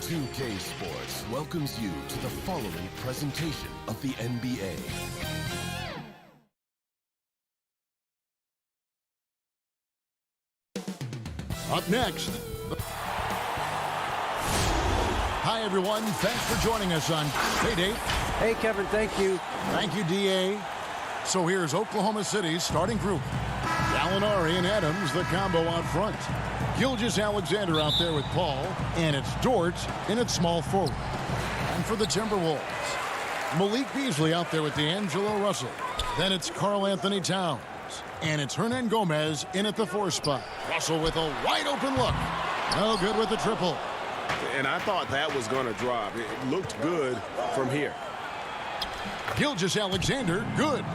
2K Sports welcomes you to the following presentation of the NBA. Up next. Hi, everyone. Thanks for joining us on Payday. Hey, Kevin, thank you. Thank you, D.A. So here's Oklahoma City's starting group. Gallinari and Adams, the combo out front. Gilgeous-Alexander out there with Paul. And it's Dort in its small forward. And for the Timberwolves, Malik Beasley out there with D'Angelo Russell. Then it's Karl-Anthony Towns. And it's Hernan Gomez in at the 4 spot. Russell with a wide-open look. No good with the triple. And I thought that was going to drop. It looked good from here. Gilgeous-Alexander, good.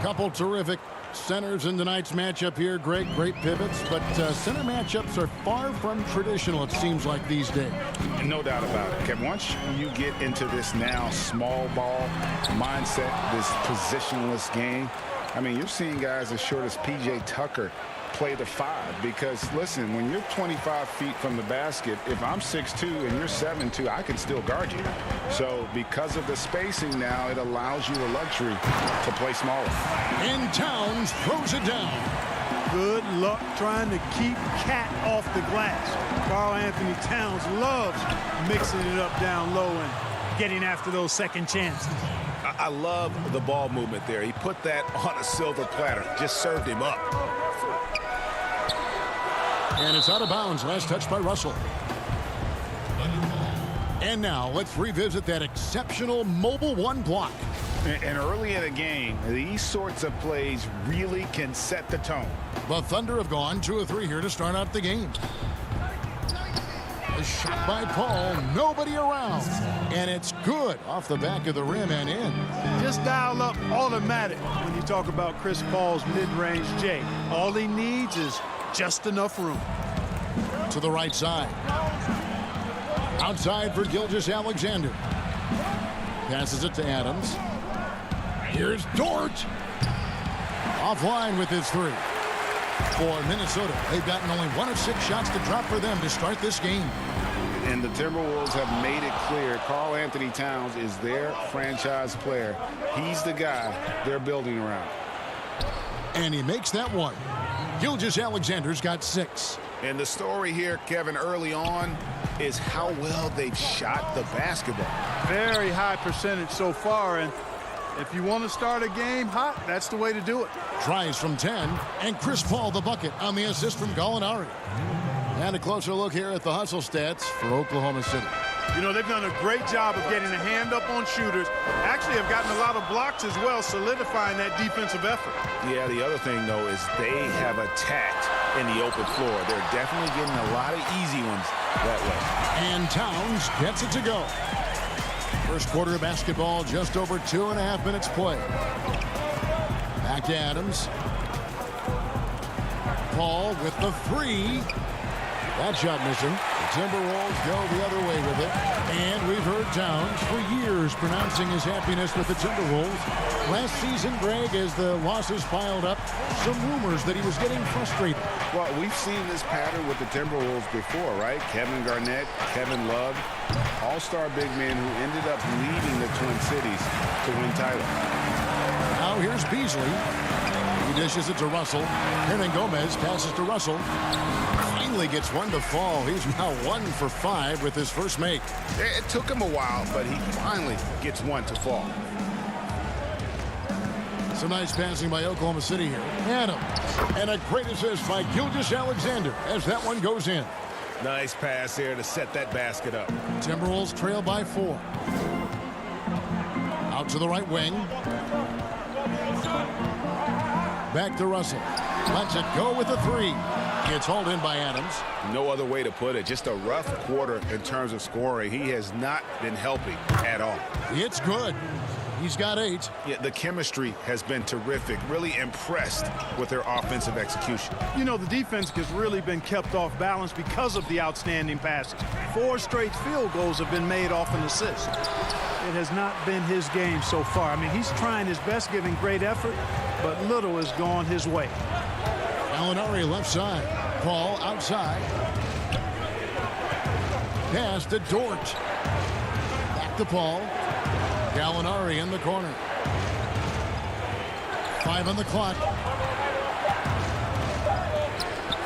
Couple terrific centers in tonight's matchup here. Great pivots. But center matchups are far from traditional, it seems like, these days. No doubt about it, Kevin. Once you get into this now small ball mindset, this positionless game, I mean, you're seeing guys as short as P.J. Tucker play the 5 because, listen, when you're 25 feet from the basket, if I'm 6'2" and you're 7'2", I can still guard you. So because of the spacing now, it allows you the luxury to play smaller. And Towns throws it down. Good luck trying to keep Cat off the glass. Karl-Anthony Towns loves mixing it up down low and getting after those second chances. I love the ball movement there. He put that on a silver platter, just served him up. And it's out of bounds. Last touch by Russell. And now let's revisit that exceptional mobile 1 block. And early in the game, these sorts of plays really can set the tone. The Thunder have gone 2 of 3 here to start out the game. A shot by Paul, nobody around. And it's good off the back of the rim and in. Just dial up automatic when you talk about Chris Paul's mid-range J. All he needs is just enough room. To the right side. Outside for Gilgeous-Alexander. Passes it to Adams. Here's Dort. Offline with his 3. For Minnesota, they've gotten only 1 of 6 shots to drop for them to start this game. And the Timberwolves have made it clear Karl-Anthony Towns is their franchise player. He's the guy they're building around. And he makes that 1. Gilgeous-Alexander's got 6. And the story here, Kevin, early on is how well they've shot the basketball. Very high percentage so far, and if you want to start a game hot, that's the way to do it. Tries from 10, and Chris Paul the bucket on the assist from Gallinari. And a closer look here at the hustle stats for Oklahoma City. You know, they've done a great job of getting a hand up on shooters. Actually have gotten a lot of blocks as well, solidifying that defensive effort. Yeah, the other thing, though, is they have attacked in the open floor. They're definitely getting a lot of easy ones that way. And Towns gets it to go. First quarter of basketball, just over 2.5 minutes play. Back to Adams. Paul with the 3. That shot missing. The Timberwolves go the other way with it. And we've heard Towns for years pronouncing his happiness with the Timberwolves. Last season, Greg, as the losses piled up, some rumors that he was getting frustrated. Well, we've seen this pattern with the Timberwolves before, right? Kevin Garnett, Kevin Love, all-star big men who ended up leading the Twin Cities to win titles. Now here's Beasley. He dishes it to Russell. Hernan Gomez passes to Russell. Finally gets 1 to fall. He's now 1 for 5 with his first make. It took him a while, but he finally gets 1 to fall. Some nice passing by Oklahoma City here. Adams. And a great assist by Gilgeous-Alexander as that one goes in. Nice pass there to set that basket up. Timberwolves trail by 4. Out to the right wing. Back to Russell. Lets it go with a 3. It's hauled in by Adams. No other way to put it. Just a rough quarter in terms of scoring. He has not been helping at all. It's good. He's got 8. Yeah, the chemistry has been terrific. Really impressed with their offensive execution. You know, the defense has really been kept off balance because of the outstanding passes. 4 straight field goals have been made off an assist. It has not been his game so far. I mean, he's trying his best, giving great effort, but little has gone his way. Gallinari left side. Paul outside. pass to Dort. Back to Paul. Gallinari in the corner. 5 on the clock.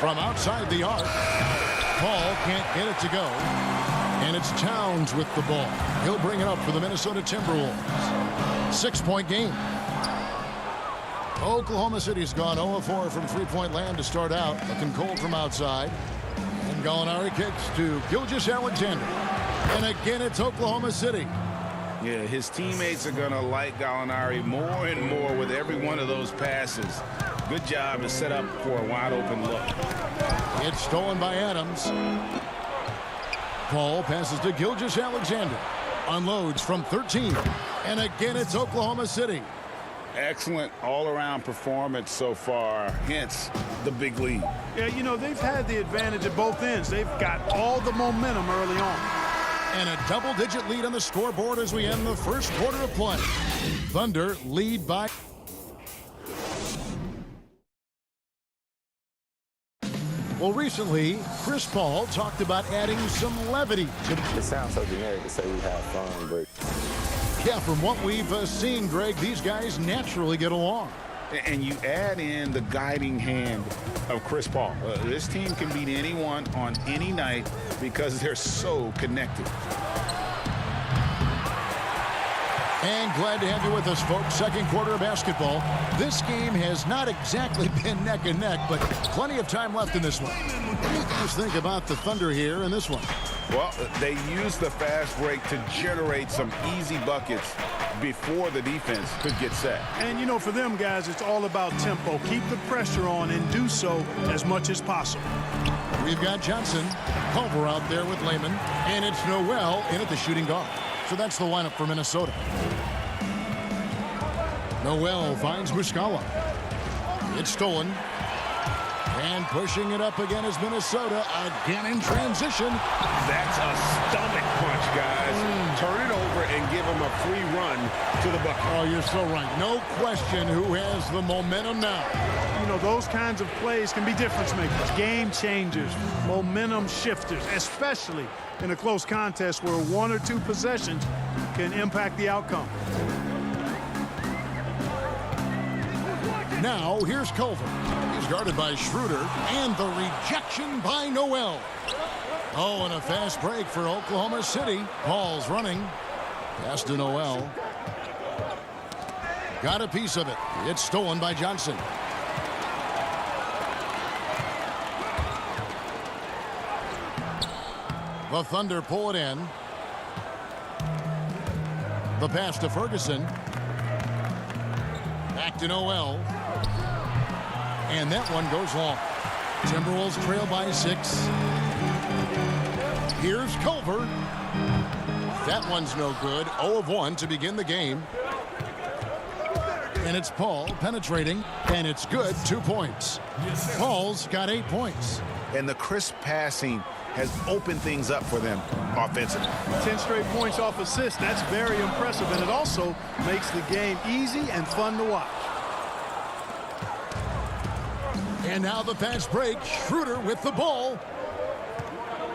From outside the arc. Paul can't get it to go. And it's Towns with the ball. He'll bring it up for the Minnesota Timberwolves. 6-point game. Oklahoma City's gone 0-4 from three-point land to start out. Looking cold from outside. And Gallinari kicks to Gilgeous-Alexander. And again, it's Oklahoma City. Yeah, his teammates are going to like Gallinari more and more with every one of those passes. Good job to set up for a wide-open look. It's stolen by Adams. Paul passes to Gilgeous-Alexander. Unloads from 13. And again, it's Oklahoma City. Excellent all-around performance so far, hence the big lead. Yeah, you know, they've had the advantage at both ends. They've got all the momentum early on. And a double-digit lead on the scoreboard as we end the first quarter of play. Thunder lead by... Well, recently, Chris Paul talked about adding some levity to... It sounds so generic to say we have fun, but... Yeah, from what we've seen, Greg, these guys naturally get along. And you add in the guiding hand of Chris Paul. This team can beat anyone on any night because they're so connected. And glad to have you with us, folks. Second quarter of basketball. This game has not exactly been neck and neck, but plenty of time left in this one. What do you guys think about the Thunder here in this one? Well, they used the fast break to generate some easy buckets before the defense could get set. And, you know, for them guys, it's all about tempo. Keep the pressure on and do so as much as possible. We've got Johnson, Culver out there with Lehman, and it's Noel in at the shooting guard. So that's the lineup for Minnesota. Noel finds Muscala. It's stolen. And pushing it up again is Minnesota, again in transition. That's a stomach punch, guys. Turn it over and give them a free run to the bucket. Oh, you're so right. No question who has the momentum now. You know, those kinds of plays can be difference makers, game changers, momentum shifters, especially in a close contest where 1 or 2 possessions can impact the outcome. Now, here's Culver. He's guarded by Schroeder, and the rejection by Noel. Oh, and a fast break for Oklahoma City. Paul's running. Pass to Noel. Got a piece of it. It's stolen by Johnson. The Thunder pull it in. The pass to Ferguson. Back to Noel. And that one goes long. Timberwolves trail by 6. Here's Culver. That one's no good. 0 of 1 to begin the game. And it's Paul penetrating, and it's good. 2 points. Paul's got 8 points. And the crisp passing has opened things up for them offensively. 10 straight points off assists. That's very impressive, and it also makes the game easy and fun to watch. And now the fast break. Schroeder with the ball.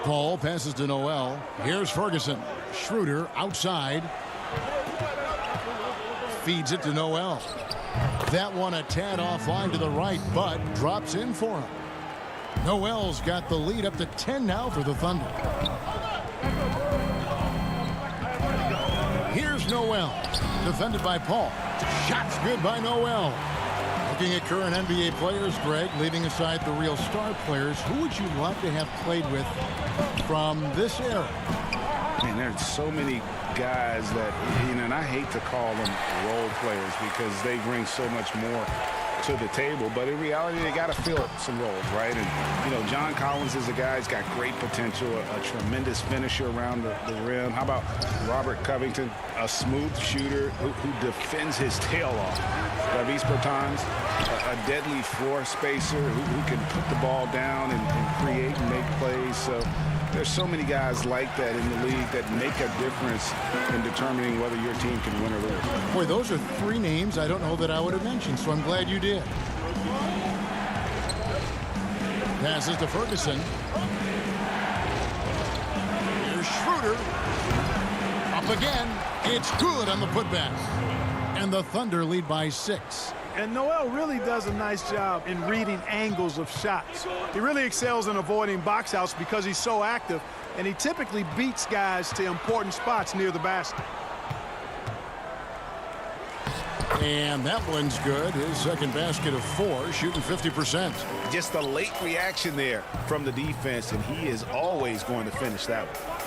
Paul passes to Noel. Here's Ferguson. Schroeder outside. Feeds it to Noel. That one a tad offline to the right, but drops in for him. Noel's got the lead up to 10 now for the Thunder. Here's Noel. Defended by Paul. Shots good by Noel. Looking at current NBA players, Greg, leaving aside the real star players, who would you love to have played with from this era? Man, there's so many guys that, you know, and I hate to call them role players because they bring so much more to the table, but in reality they got to fill some roles, right? And you know, John Collins is a guy who's got great potential, a tremendous finisher around the rim. How about Robert Covington, a smooth shooter who defends his tail off? Davis Bertans, a deadly floor spacer who can put the ball down and create and make plays. So there's so many guys like that in the league that make a difference in determining whether your team can win or lose. Boy, those are 3 names I don't know that I would have mentioned, so I'm glad you did. Passes to Ferguson. Here's Schroeder. Up again. It's good on the putback. And the Thunder lead by 6. And Noel really does a nice job in reading angles of shots. He really excels in avoiding box outs because he's so active, and he typically beats guys to important spots near the basket. And that one's good. His second basket of 4, shooting 50%. Just a late reaction there from the defense, and he is always going to finish that one.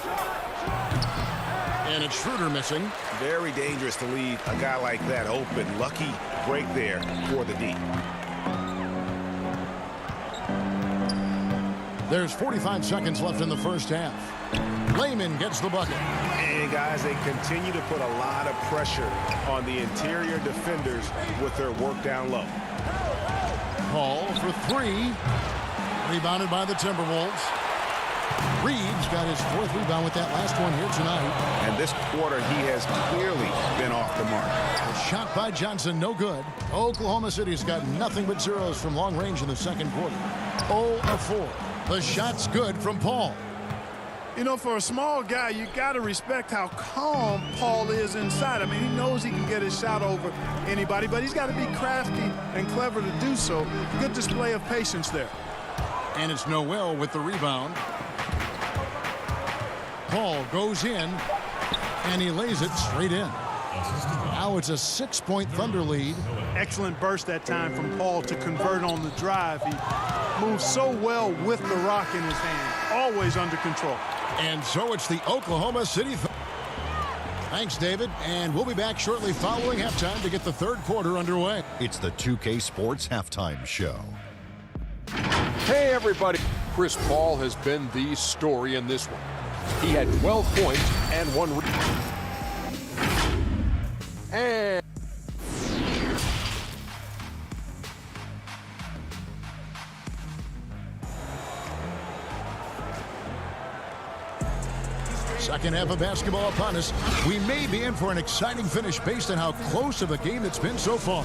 And it's Schroeder missing. Very dangerous to leave a guy like that open. Lucky break there for the D. There's 45 seconds left in the first half. Layman gets the bucket. And guys, they continue to put a lot of pressure on the interior defenders with their work down low. Paul for 3. Rebounded by the Timberwolves. Reeves got his 4th rebound with that last one here tonight. And this quarter, he has clearly been off the mark. A shot by Johnson, no good. Oklahoma City's got nothing but zeros from long range in the second quarter. 0 of 4. The shot's good from Paul. You know, for a small guy, you got to respect how calm Paul is inside. I mean, he knows he can get his shot over anybody, but he's got to be crafty and clever to do so. Good display of patience there. And it's Noel with the rebound. Paul goes in, and he lays it straight in. Now it's a 6-point Thunder lead. Excellent burst that time from Paul to convert on the drive. He moves so well with the rock in his hand, always under control. And so it's the Oklahoma City. Thanks, David. And we'll be back shortly following halftime to get the third quarter underway. It's the 2K Sports Halftime Show. Hey, everybody. Chris Paul has been the story in this one. He had 12 points and 1 and second half of basketball upon us. We may be in for an exciting finish based on how close of a game it's been so far.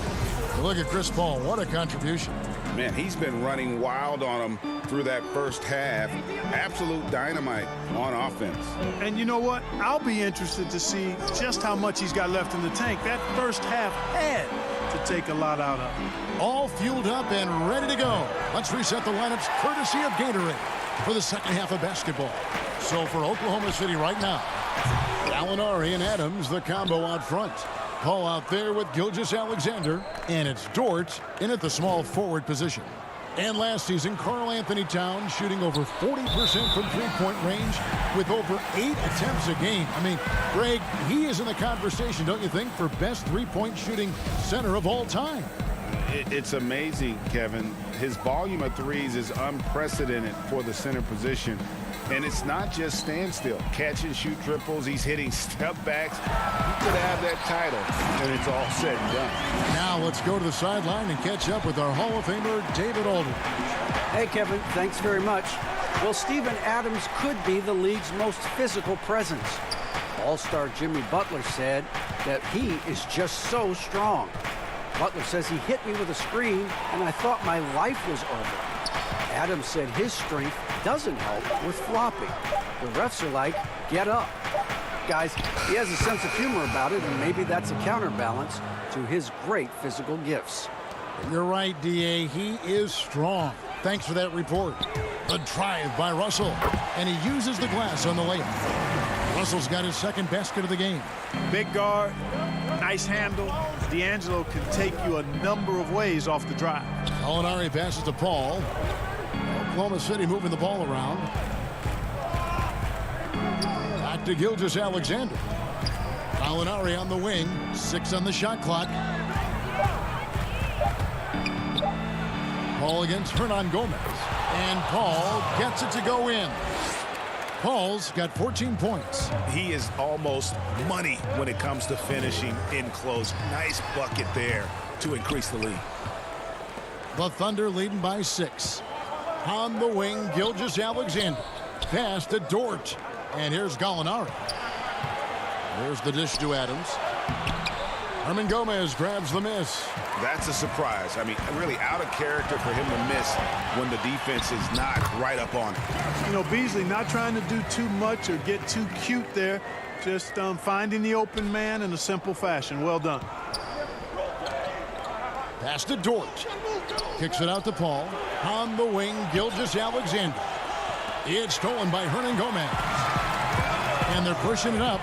Look at Chris Paul. What a contribution. Man, he's been running wild on him through that first half. Absolute dynamite on offense. And you know what? I'll be interested to see just how much he's got left in the tank. That first half had to take a lot out of him. All fueled up and ready to go. Let's reset the lineups courtesy of Gatorade for the second half of basketball. So for Oklahoma City right now, Gallinari and Adams, the combo out front. Paul out there with Gilgeous-Alexander, and it's Dort in at the small forward position. And last season, Karl Anthony Towns shooting over 40% from three-point range with over 8 attempts a game. I mean, Greg, he is in the conversation, don't you think, for best three-point shooting center of all time? It's amazing, Kevin. His volume of threes is unprecedented for the center position. And it's not just standstill. Catch and shoot triples. He's hitting step backs. He could have that title, and it's all said and done. Now let's go to the sideline and catch up with our Hall of Famer, David Aldridge. Hey, Kevin, thanks very much. Well, Steven Adams could be the league's most physical presence. All-star Jimmy Butler said that he is just so strong. Butler says he hit me with a screen, and I thought my life was over. Adams said his strength doesn't help with flopping. The refs are like, get up. Guys, he has a sense of humor about it, and maybe that's a counterbalance to his great physical gifts. You're right, D.A. He is strong. Thanks for that report. The drive by Russell, and he uses the glass on the layup. Russell's got his second basket of the game. Big guard, nice handle. D'Angelo can take you a number of ways off the drive. Gallinari passes to Paul. Oklahoma City moving the ball around. Back to Gilgeous-Alexander. Gallinari on the wing. 6 on the shot clock. Paul against Hernan Gomez. And Paul gets it to go in. Paul's got 14 points. He is almost money when it comes to finishing in close. Nice bucket there to increase the lead. The Thunder leading by 6. On the wing, Gilgeous-Alexander. Pass to Dort. And here's Gallinari. There's the dish to Adams. Herman Gomez grabs the miss. That's a surprise. I mean, really out of character for him to miss when the defense is not right up on him. You know, Beasley not trying to do too much or get too cute there. Just finding the open man in a simple fashion. Well done. Pass to Dort. Kicks it out to Paul. On the wing, Gilgeous-Alexander. It's stolen by Hernan Gomez. And they're pushing it up.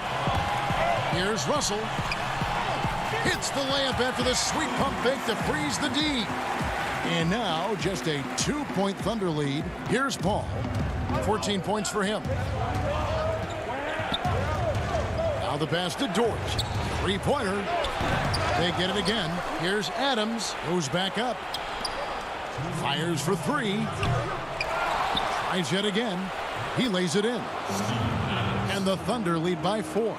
Here's Russell. Hits the layup after the sweet pump fake to freeze the D. And now just a 2-point Thunder lead. Here's Paul. 14 points for him. Now the pass to Dort. Three-pointer. They get it again. Here's Adams. Goes back up. Fires for three. Tries yet again. He lays it in. And the Thunder lead by 4.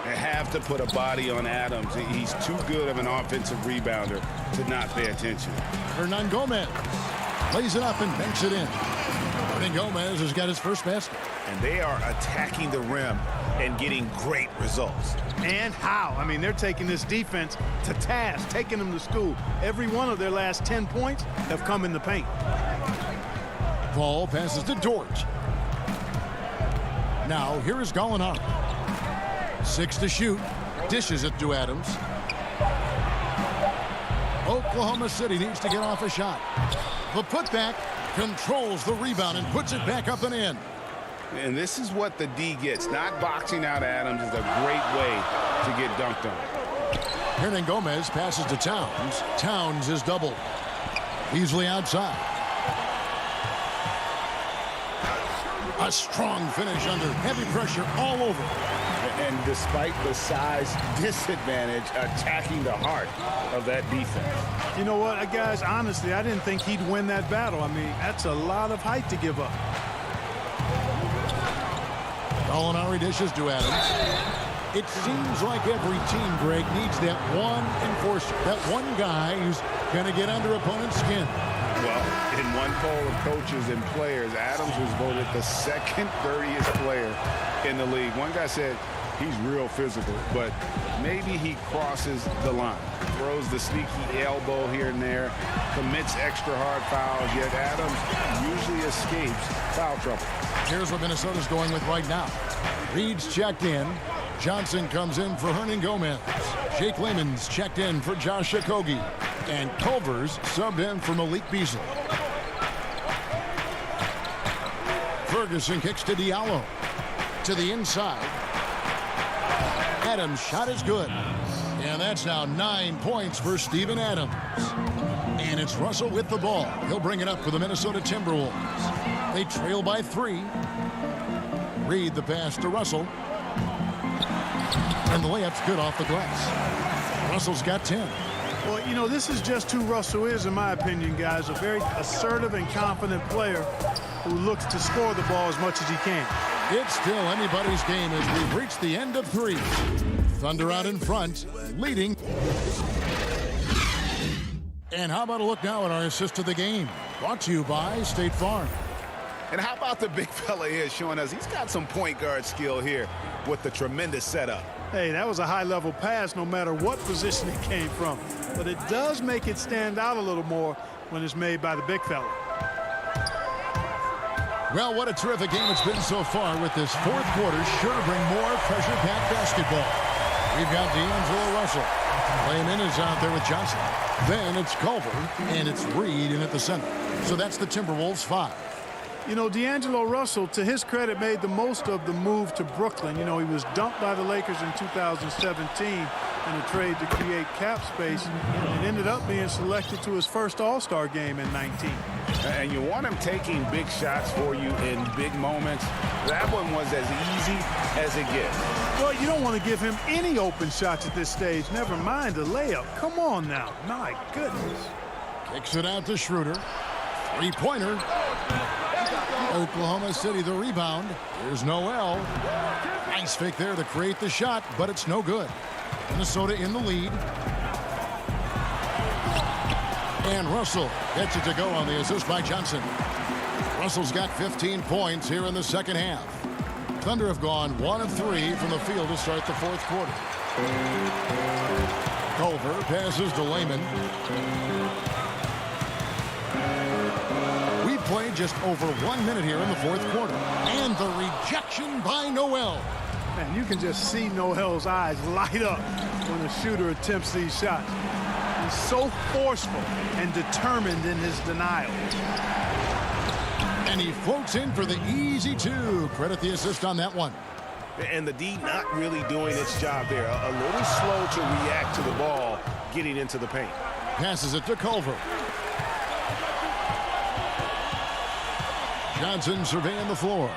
They have to put a body on Adams. He's too good of an offensive rebounder to not pay attention. Hernan Gomez lays it up and banks it in. Hernan Gomez has got his first basket. And they are attacking the rim and getting great results. And how? I mean, they're taking this defense to task, taking them to school. Every one of their last 10 points have come in the paint. Paul passes to Dort. Now, here is Gallinari. 6 to shoot. Dishes it to Adams. Oklahoma City needs to get off a shot. The putback controls the rebound and puts it back up and in. And this is what the D gets. Not boxing out Adams is a great way to get dunked on. Hernan Gomez passes to Towns. Towns is doubled. Easily outside. A strong finish under heavy pressure all over. And despite the size disadvantage, attacking the heart of that defense. You know what, guys, honestly, I didn't think he'd win that battle. I mean, that's a lot of height to give up. Gallinari dishes to Adams. It seems like every team, Greg, needs that one enforcer, that one guy who's going to get under opponent's skin. Well, in one poll of coaches and players, Adams was voted the second dirtiest player in the league. One guy said he's real physical, but maybe he crosses the line. Throws the sneaky elbow here and there, commits extra hard fouls, yet Adams usually escapes foul trouble. Here's what Minnesota's going with right now. Reed's checked in. Johnson comes in for Hernan Gomez. Jake Lehman's checked in for Josh Okogie. And Culver's subbed in for Malik Beasley. Ferguson kicks to Diallo. To the inside. Adams' shot is good. And that's now 9 points for Steven Adams. And it's Russell with the ball. He'll bring it up for the Minnesota Timberwolves. They trail by 3. Reed the pass to Russell. And the layup's good off the glass. Russell's got 10. Well, you know, this is just who Russell is, in my opinion, guys. A very assertive and confident player who looks to score the ball as much as he can. It's still anybody's game as we've reached the end of 3. Thunder out in front, leading. And how about a look now at our assist of the game? Brought to you by State Farm. And how about the big fella here showing us he's got some point guard skill here with the tremendous setup. Hey, that was a high-level pass no matter what position it came from. But it does make it stand out a little more when it's made by the big fella. Well, what a terrific game it's been so far with this fourth quarter. Sure to bring more pressure-packed basketball. We've got D'Angelo Russell. Layman is out there with Johnson. Then it's Culver, and it's Reed in at the center. So that's the Timberwolves 5. You know, D'Angelo Russell, to his credit, made the most of the move to Brooklyn. You know, he was dumped by the Lakers in 2017 in a trade to create cap space and ended up being selected to his first All-Star game in 19. And you want him taking big shots for you in big moments. That one was as easy as it gets. Well, you don't want to give him any open shots at this stage. Never mind a layup. Come on now. My goodness. Kicks it out to Schroeder. Three-pointer. Oklahoma City the rebound. Here's Noel. Nice fake there to create the shot, but it's no good. Minnesota in the lead. And Russell gets it to go on the assist by Johnson. Russell's got 15 points here in the second half. Thunder have gone 1 of 3 from the field to start the fourth quarter. Culver passes to Lehman. We played just over 1 minute here in the fourth quarter. And the rejection by Noel. Man, you can just see Noel's eyes light up when a shooter attempts these shots. He's so forceful and determined in his denial. And he floats in for the easy two. Credit the assist on that one. And the D not really doing its job there. A little slow to react to the ball getting into the paint. Passes it to Culver. Johnson surveying the floor.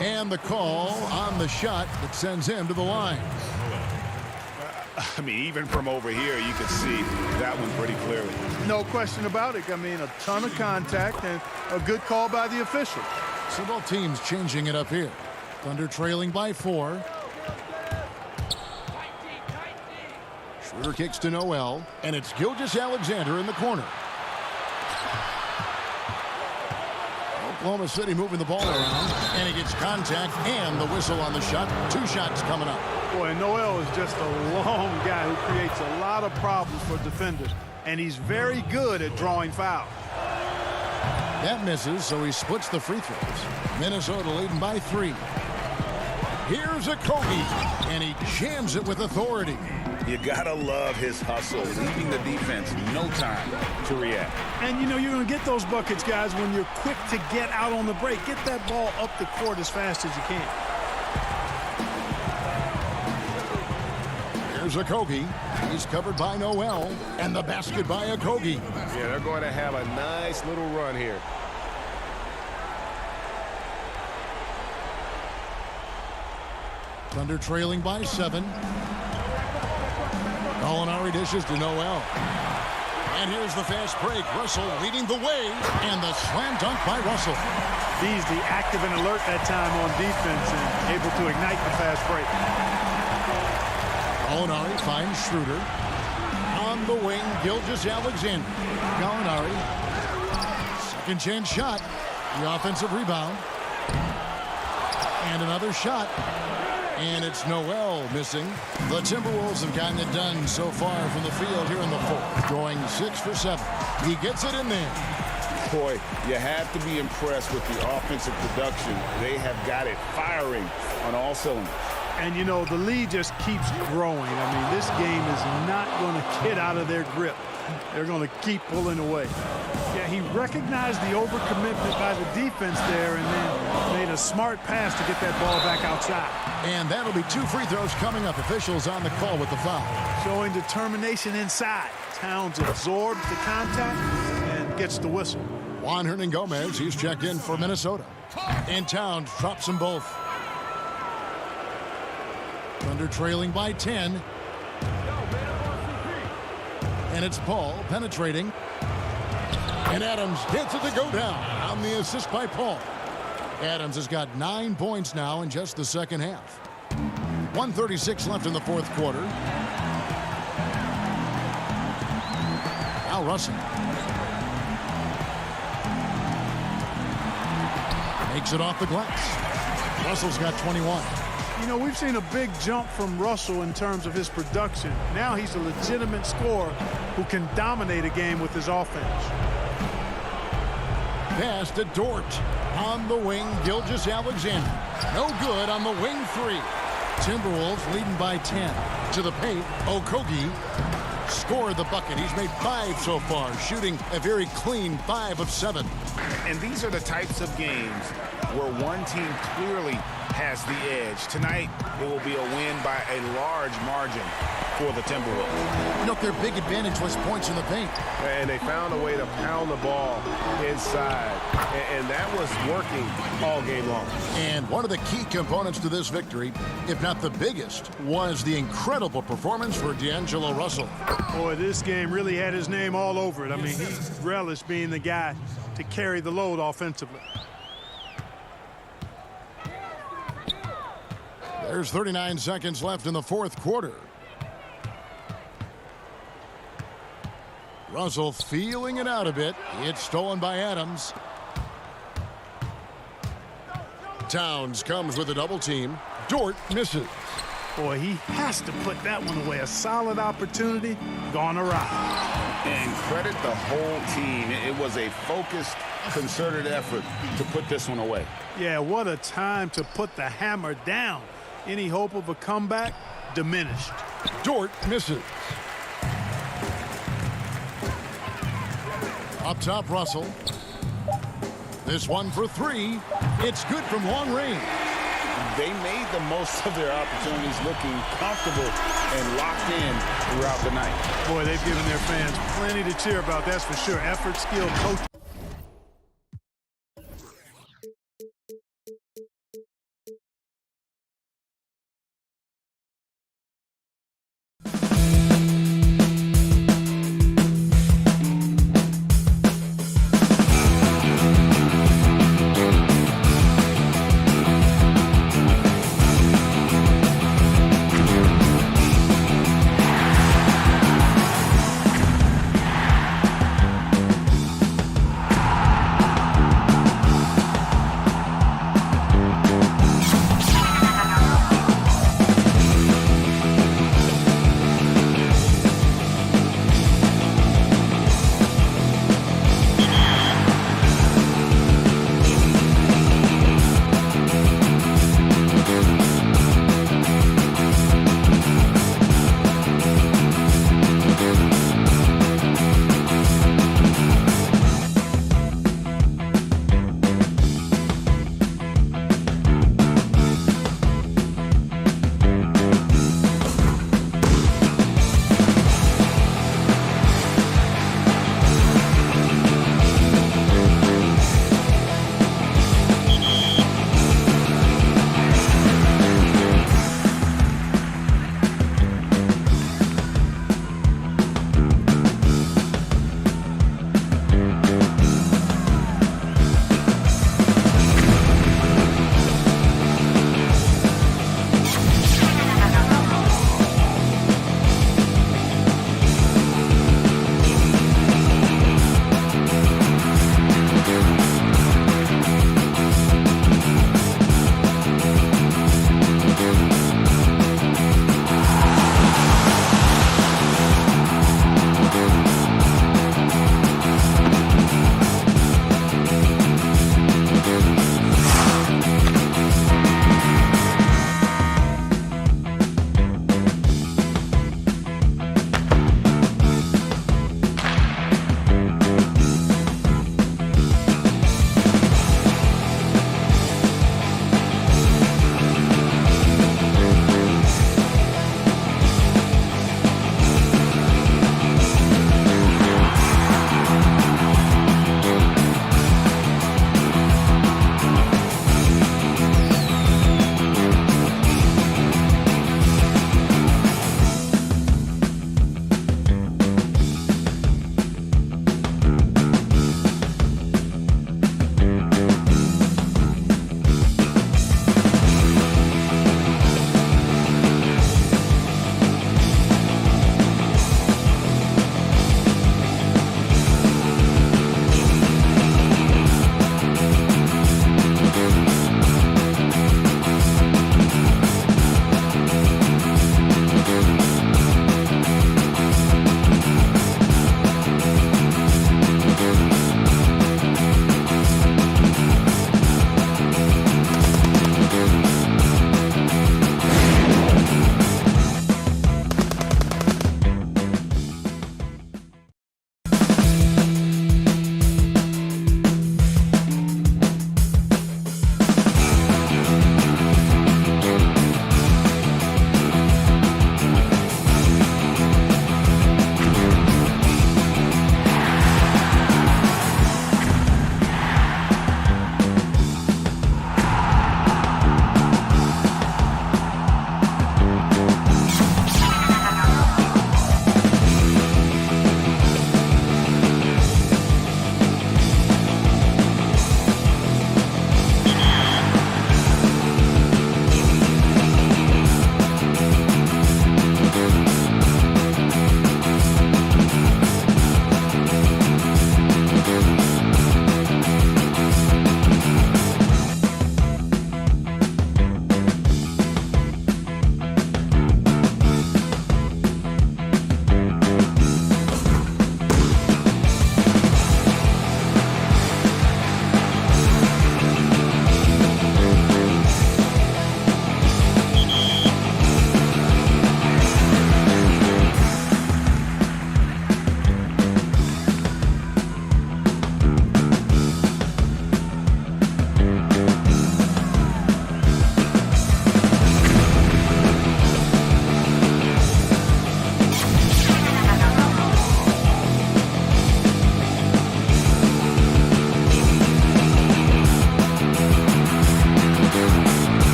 And the call on the shot that sends him to the line. I mean, even from over here, you could see that one pretty clearly. No question about it. I mean, a ton of contact and a good call by the official. So both teams changing it up here. Thunder trailing by 4. Schroeder kicks to Noel, and it's Gilgeous-Alexander in the corner. Oklahoma City moving the ball around, and he gets contact and the whistle on the shot. 2 shots coming up. Boy, Noel is just a long guy who creates a lot of problems for defenders, and he's very good at drawing fouls. That misses, so he splits the free throws. Minnesota leading by 3. Here's a Kogi, and he jams it with authority. You gotta love his hustle, leaving the defense no time to react. And you know you're going to get those buckets, guys, when you're quick to get out on the break. Get that ball up the court as fast as you can. Here's Okogie. He's covered by Noel, and the basket by Okogie. Yeah, they're going to have a nice little run here. Thunder trailing by 7. Gallinari dishes to Noel. And here's the fast break. Russell leading the way, and the slam dunk by Russell. He's the active and alert that time on defense and able to ignite the fast break. Gallinari finds Schroeder. On the wing, Gilgeous-Alexander. Gallinari. Second chance shot. The offensive rebound. And another shot. And it's Noel missing. The Timberwolves have gotten it done so far from the field here in the fourth. Going 6 for 7. He gets it in there. Boy, you have to be impressed with the offensive production. They have got it firing on all cylinders. And, you know, the lead just keeps growing. I mean, this game is not going to get out of their grip. They're going to keep pulling away. Yeah, he recognized the overcommitment by the defense there and then made a smart pass to get that ball back outside. And that'll be 2 free throws coming up. Officials on the call with the foul. Showing determination inside. Towns absorbs the contact and gets the whistle. Juan Hernan-Gomez, he's checked in for Minnesota. And Towns drops them both. Thunder trailing by 10. And it's Paul penetrating. And Adams hits it to go down on the assist by Paul. Adams has got 9 points now in just the second half. 1:36 left in the fourth quarter. Now Russell. Makes it off the glass. Russell's got 21. You know, we've seen a big jump from Russell in terms of his production. Now he's a legitimate scorer who can dominate a game with his offense. Pass to Dort. On the wing, Gilgeous-Alexander. No good on the wing 3. Timberwolves leading by 10. To the paint, Okogie scored the bucket. He's made 5 so far, shooting a very clean 5 of 7. And these are the types of games where one team clearly has the edge. Tonight, it will be a win by a large margin for the Timberwolves. Look, their big advantage was points in the paint. And they found a way to pound the ball inside. And that was working all game long. And one of the key components to this victory, if not the biggest, was the incredible performance for D'Angelo Russell. Boy, this game really had his name all over it. I mean, he relished being the guy to carry the load offensively. There's 39 seconds left in the fourth quarter. Russell feeling it out a bit. It's stolen by Adams. Towns comes with a double team. Dort misses. Boy, he has to put that one away. A solid opportunity gone awry. And credit the whole team. It was a focused, concerted effort to put this one away. Yeah, what a time to put the hammer down. Any hope of a comeback? Diminished. Dort misses. Up top, Russell. This one for three. It's good from long range. They made the most of their opportunities, looking comfortable and locked in throughout the night. Boy, they've given their fans plenty to cheer about, that's for sure. Effort, skill, coaching.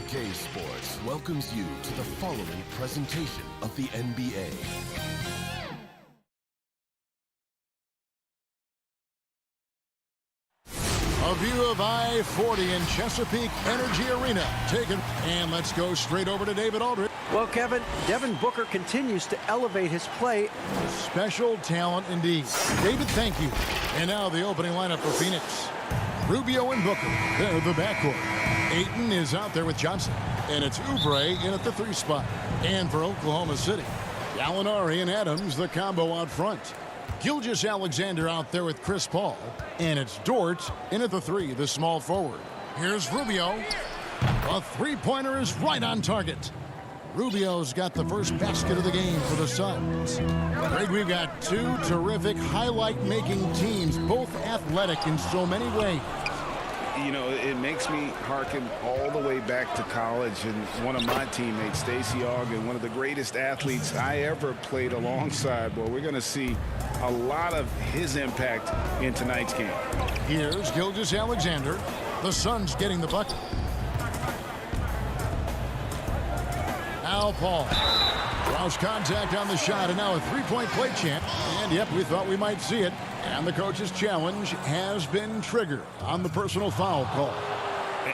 CLA Sports welcomes you to the following presentation of the NBA. A view of I-40 in Chesapeake Energy Arena. Taken, and let's go straight over to David Aldridge. Well, Kevin, Devin Booker continues to elevate his play. Special talent indeed. David, thank you. And now the opening lineup for Phoenix. Rubio and Booker, they're the backcourt. Ayton is out there with Johnson. And it's Oubre in at the 3 spot. And for Oklahoma City, Gallinari and Adams, the combo out front. Gilgeous-Alexander out there with Chris Paul. And it's Dort in at the 3, the small forward. Here's Rubio. A three-pointer is right on target. Rubio's got the first basket of the game for the Suns. Greg, we've got two terrific highlight-making teams, both athletic in so many ways. You know, it makes me hearken all the way back to college, and one of my teammates, Stacey Ogden, one of the greatest athletes I ever played alongside. Well, we're going to see a lot of his impact in tonight's game. Here's Gilgeous-Alexander. The Suns getting the bucket. Now Paul. Draws contact on the shot, and now a three-point play chance. And, yep, we thought we might see it. And the coach's challenge has been triggered on the personal foul call.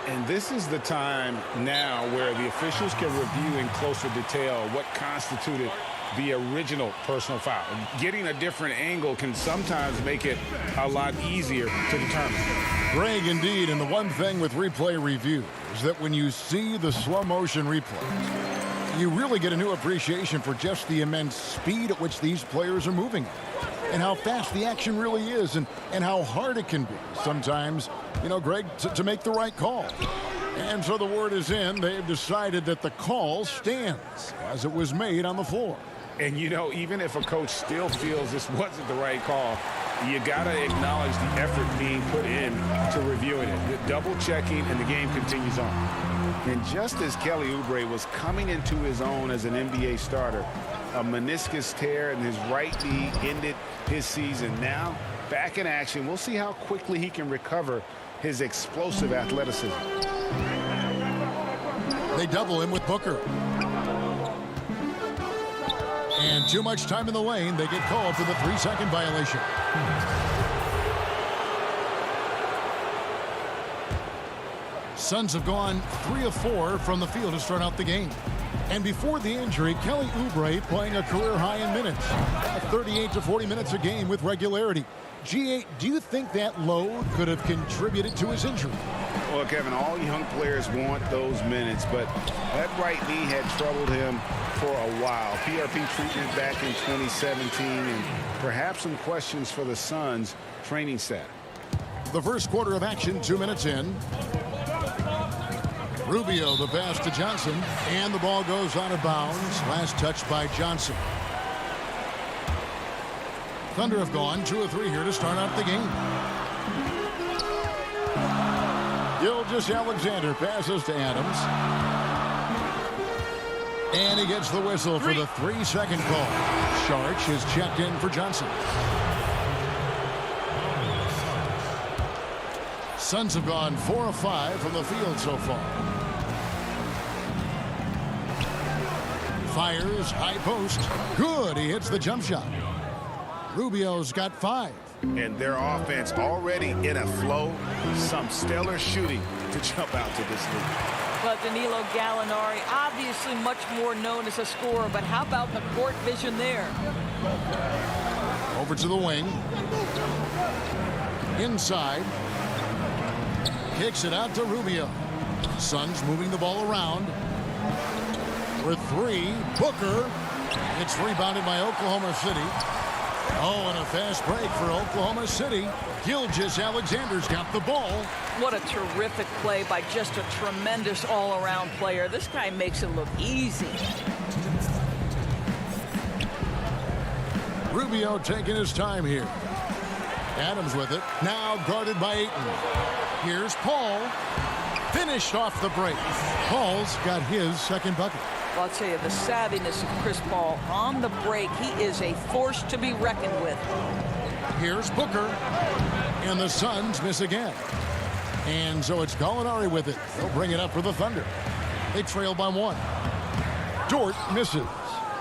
And this is the time now where the officials can review in closer detail what constituted the original personal foul. Getting a different angle can sometimes make it a lot easier to determine. Greg, indeed, and the one thing with replay review is that when you see the slow motion replays, you really get a new appreciation for just the immense speed at which these players are moving and how fast the action really is and how hard it can be sometimes, you know, Greg, to make the right call. And so the word is in. They've decided that the call stands as it was made on the floor. And, you know, even if a coach still feels this wasn't the right call, you got to acknowledge the effort being put in to reviewing it. The double checking, and the game continues on. And just as Kelly Oubre was coming into his own as an NBA starter, a meniscus tear in his right knee ended his season. Now, back in action, we'll see how quickly he can recover his explosive athleticism. They double him with Booker. And too much time in the lane. They get called for the 3-second violation. Suns have gone 3 of 4 from the field to start out the game. And before the injury, Kelly Oubre playing a career high in minutes. 38 to 40 minutes a game with regularity. G8, do you think that load could have contributed to his injury? Well, Kevin, all young players want those minutes, but that right knee had troubled him for a while. PRP treatment back in 2017, and perhaps some questions for the Suns training staff. The first quarter of action, 2 minutes in. Rubio, the pass to Johnson, and the ball goes out of bounds. Last touch by Johnson. Thunder have gone 2 of 3 here to start out the game. Gilgeous-Alexander passes to Adams. And he gets the whistle for the 3-second call. Sharch is checked in for Johnson. Suns have gone 4 of 5 from the field so far. Fires, high post. Good, he hits the jump shot. Rubio's got 5. And their offense already in a flow. Some stellar shooting to jump out to this lead. But Danilo Gallinari, obviously much more known as a scorer, but how about the court vision there? Over to the wing. Inside. Kicks it out to Rubio. Suns moving the ball around. With 3, Booker. It's rebounded by Oklahoma City. a fast break for Oklahoma City. Gilgeous-Alexander's got the ball. What a terrific play by just a tremendous all-around player. This guy makes it look easy. Rubio taking his time here. Adams with it. Now guarded by Ayton. Here's Paul. Finished off the break. Paul's got his second bucket. Well, I'll tell you, the savviness of Chris Paul on the break, he is a force to be reckoned with. Here's Booker. And the Suns miss again. And so it's Gallinari with it. They'll bring it up for the Thunder. They trail by 1. Dort misses.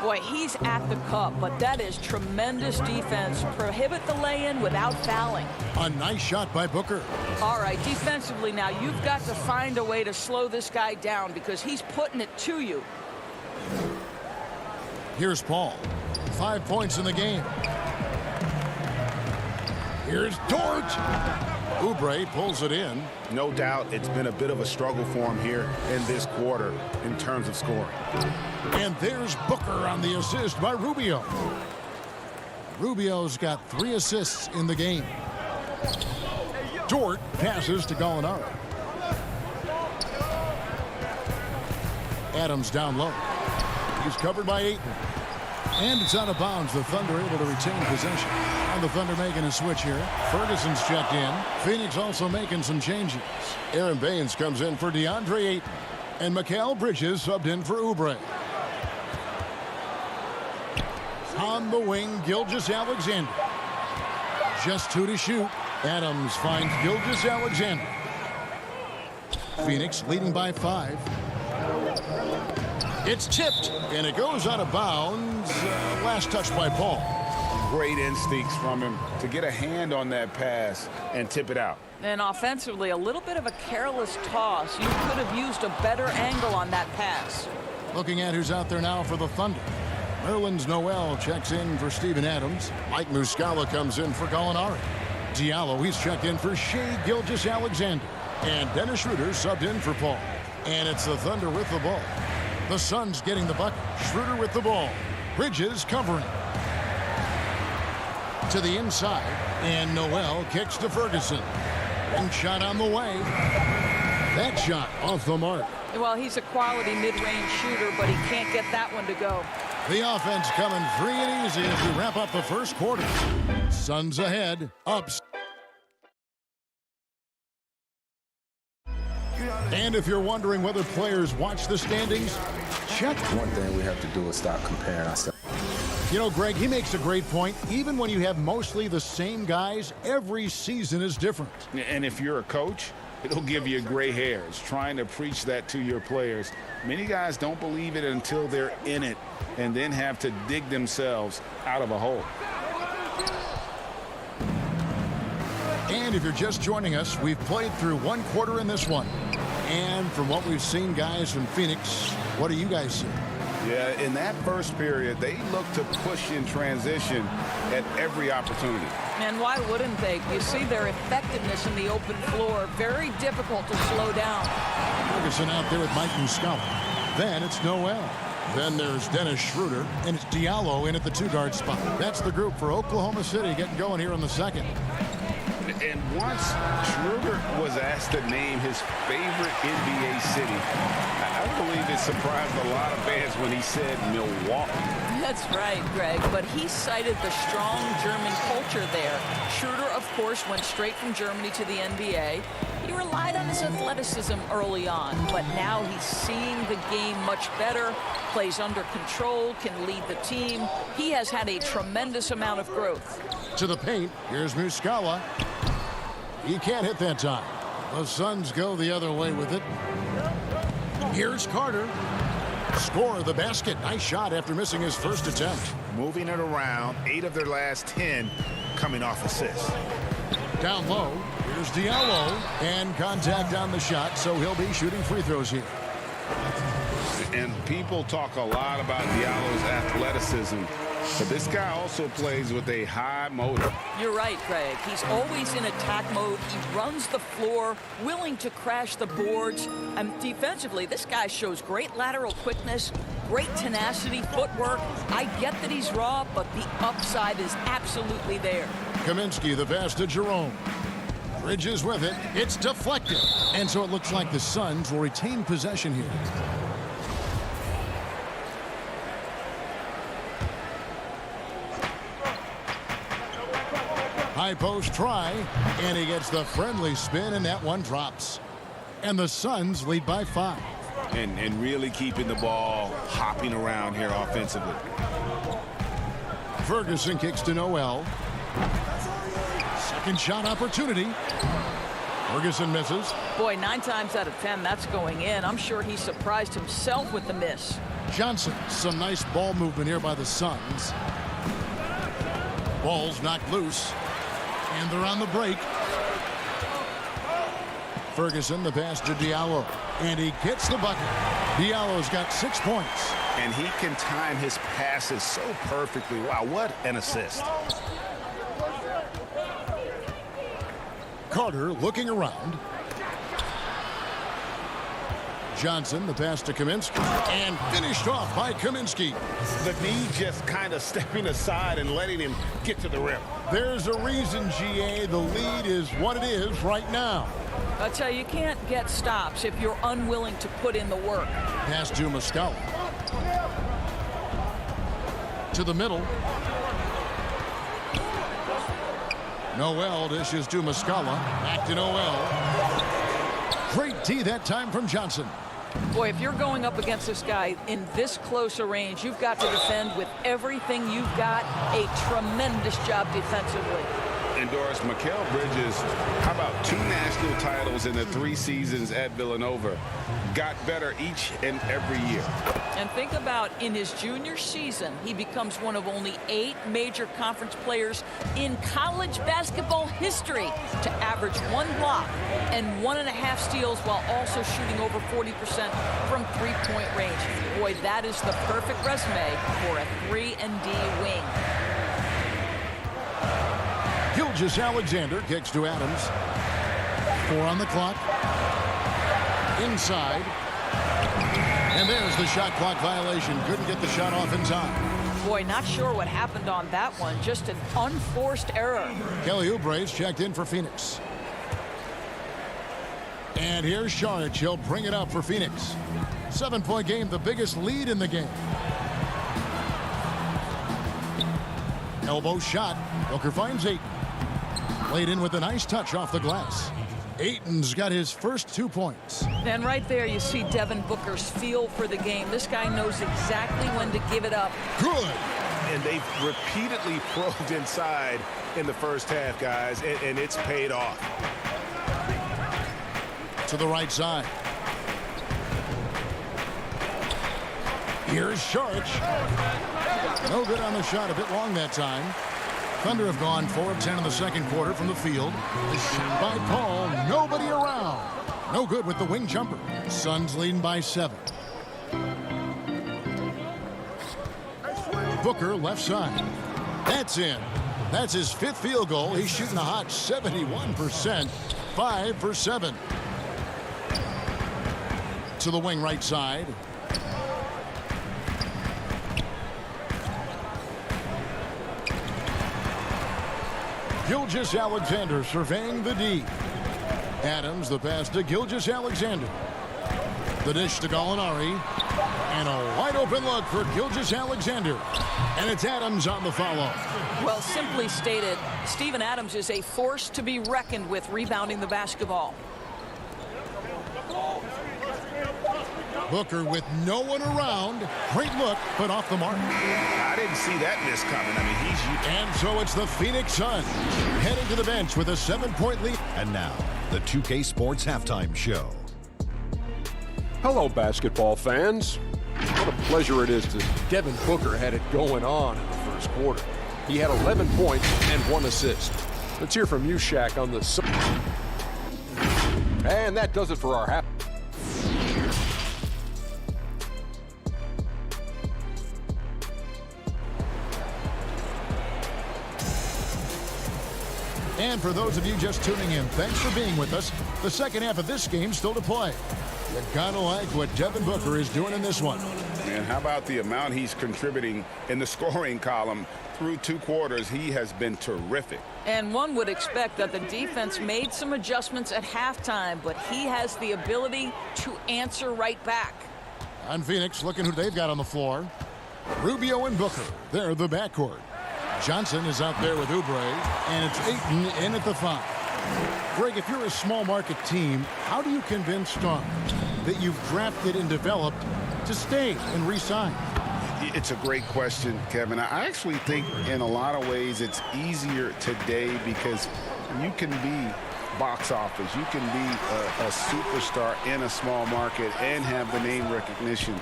Boy, he's at the cup, but that is tremendous defense. Prohibit the lay-in without fouling. A nice shot by Booker. All right, defensively now, you've got to find a way to slow this guy down because he's putting it to you. Here's Paul. 5 points in the game. Here's Dort. Oubre pulls it in. No doubt it's been a bit of a struggle for him here in this quarter in terms of scoring. And there's Booker on the assist by Rubio. Rubio's got 3 assists in the game. Dort passes to Gallinari. Adams down low. He's covered by Ayton. And it's out of bounds. The Thunder able to retain possession. And the Thunder making a switch here. Ferguson's checked in. Phoenix also making some changes. Aaron Baines comes in for DeAndre Ayton. And Mikal Bridges subbed in for Oubre. On the wing, Gilgeous-Alexander. Just 2 to shoot. Adams finds Gilgeous-Alexander. Phoenix leading by 5. It's tipped, and it goes out of bounds. Last touch by Paul. Great instincts from him to get a hand on that pass and tip it out. And offensively, a little bit of a careless toss. You could have used a better angle on that pass. Looking at who's out there now for the Thunder. Nerlens Noel checks in for Steven Adams. Mike Muscala comes in for Gallinari. Diallo, he's checked in for Shai Gilgeous-Alexander. And Dennis Schroeder subbed in for Paul. And it's the Thunder with the ball. The Suns getting the bucket. Schroeder with the ball. Bridges covering. To the inside. And Noel kicks to Ferguson. And shot on the way. That shot off the mark. Well, he's a quality mid-range shooter, but he can't get that one to go. The offense coming free and easy as we wrap up the first quarter. Suns ahead. Ups. And if you're wondering whether players watch the standings, check. One thing we have to do is stop comparing ourselves. You know, Greg, he makes a great point. Even when you have mostly the same guys, every season is different. And if you're a coach, it'll give you gray hairs trying to preach that to your players. Many guys don't believe it until they're in it and then have to dig themselves out of a hole. And if you're just joining us, we've played through 1 quarter in this one. And from what we've seen, guys, from Phoenix, what do you guys see? Yeah, in that first period, they look to push in transition at every opportunity. And why wouldn't they? You see their effectiveness in the open floor. Very difficult to slow down. Ferguson out there with Mike Muscala. Then it's Noel. Then there's Dennis Schroeder. And it's Diallo in at the 2-guard spot. That's the group for Oklahoma City getting going here in the second. And once Schroeder was asked to name his favorite NBA city, I believe it surprised a lot of fans when he said Milwaukee. That's right, Greg, but he cited the strong German culture there. Schroeder, of course, went straight from Germany to the NBA. He relied on his athleticism early on, but now he's seeing the game much better, plays under control, can lead the team. He has had a tremendous amount of growth. To the paint, here's Muscala. He can't hit that time. The Suns go the other way with it. Here's Carter. Score the basket. Nice shot after missing his first attempt. Moving it around, 8 of their last 10 coming off assists. Down low, here's Diallo. And contact on the shot, so he'll be shooting free throws here. And people talk a lot about Diallo's athleticism, but this guy also plays with a high motor. You're right, Greg. He's always in attack mode. He runs the floor, willing to crash the boards. And defensively, this guy shows great lateral quickness, great tenacity, footwork. I get that he's raw, but the upside is absolutely there. Kaminsky, the pass to Jerome. Bridges with it. It's deflected. And so it looks like the Suns will retain possession here. High post try, and he gets the friendly spin, and that one drops. And the Suns lead by 5. And really keeping the ball hopping around here offensively. Ferguson kicks to Noel. Second shot opportunity. Ferguson misses. Boy, 9 times out of 10, that's going in. I'm sure he surprised himself with the miss. Johnson, some nice ball movement here by the Suns. Ball's knocked loose. And they're on the break. Ferguson, the pass to Diallo. And he gets the bucket. Diallo's got 6 points. And he can time his passes so perfectly. Wow, what an assist. Carter looking around. Johnson, the pass to Kaminsky. And finished off by Kaminsky. The knee just kind of stepping aside and letting him get to the rim. There's a reason, GA, the lead is what it is right now. I tell you, you can't get stops if you're unwilling to put in the work. Pass to Muscala. To the middle. Noel dishes to Muscala. Back to Noel. Great D that time from Johnson. Boy, if you're going up against this guy in this close a range, you've got to defend with everything you've got. A tremendous job defensively. And Doris, Mikal Bridges, how about 2 national titles in the 3 seasons at Villanova? Got better each and every year. And think about in his junior season, he becomes one of only 8 major conference players in college basketball history to average 1 block and 1.5 steals while also shooting over 40% from 3-point range. Boy, that is the perfect resume for a 3-and-D wing. Gilgeous-Alexander kicks to Adams. 4 on the clock. Inside. And there's the shot clock violation. Couldn't get the shot off in time. Boy, not sure what happened on that one. Just an unforced error. Kelly Oubre's checked in for Phoenix. And here's Saric. He'll bring it up for Phoenix. 7-point game, the biggest lead in the game. Elbow shot. Booker finds Ayton. Laid in with a nice touch off the glass. Ayton's got his first 2 points. And right there you see Devin Booker's feel for the game. This guy knows exactly when to give it up. Good. And they've repeatedly probed inside in the first half, guys, and it's paid off. To the right side. Here's Saric. No good on the shot. A bit long that time. Thunder have gone 4 of 10 in the second quarter from the field. The shot by Paul. Nobody around. No good with the wing jumper. Suns leading by 7. Booker left side. That's in. That's his 5th field goal. He's shooting a hot 71%. 5 for 7. To the wing right side. Gilgeous-Alexander surveying the D. Adams, the pass to Gilgeous-Alexander. The dish to Gallinari. And a wide open look for Gilgeous-Alexander. And it's Adams on the follow. Well, simply stated, Steven Adams is a force to be reckoned with rebounding the basketball. Booker with no one around. Great look, but off the mark. I didn't see that miss coming. I mean, And so it's the Phoenix Suns heading to the bench with a 7-point lead. And now, the 2K Sports Halftime Show. Hello, basketball fans. What a pleasure it is to Devin Booker had it going on in the first quarter. He had 11 points and 1 assist. Let's hear from you, Shaq, on the... And that does it for our half. And for those of you just tuning in, thanks for being with us. The second half of this game still to play. You gotta like what Devin Booker is doing in this one. And how about the amount he's contributing in the scoring column through 2 quarters? He has been terrific. And one would expect that the defense made some adjustments at halftime, but he has the ability to answer right back. On Phoenix, looking who they've got on the floor. Rubio and Booker. They're the backcourt. Johnson is out there with Oubre, and it's Ayton in at the 5. Greg, if you're a small market team, how do you convince stars that you've drafted and developed to stay and re-sign? It's a great question, Kevin. I actually think in a lot of ways it's easier today because you can be box office. You can be a superstar in a small market and have the name recognition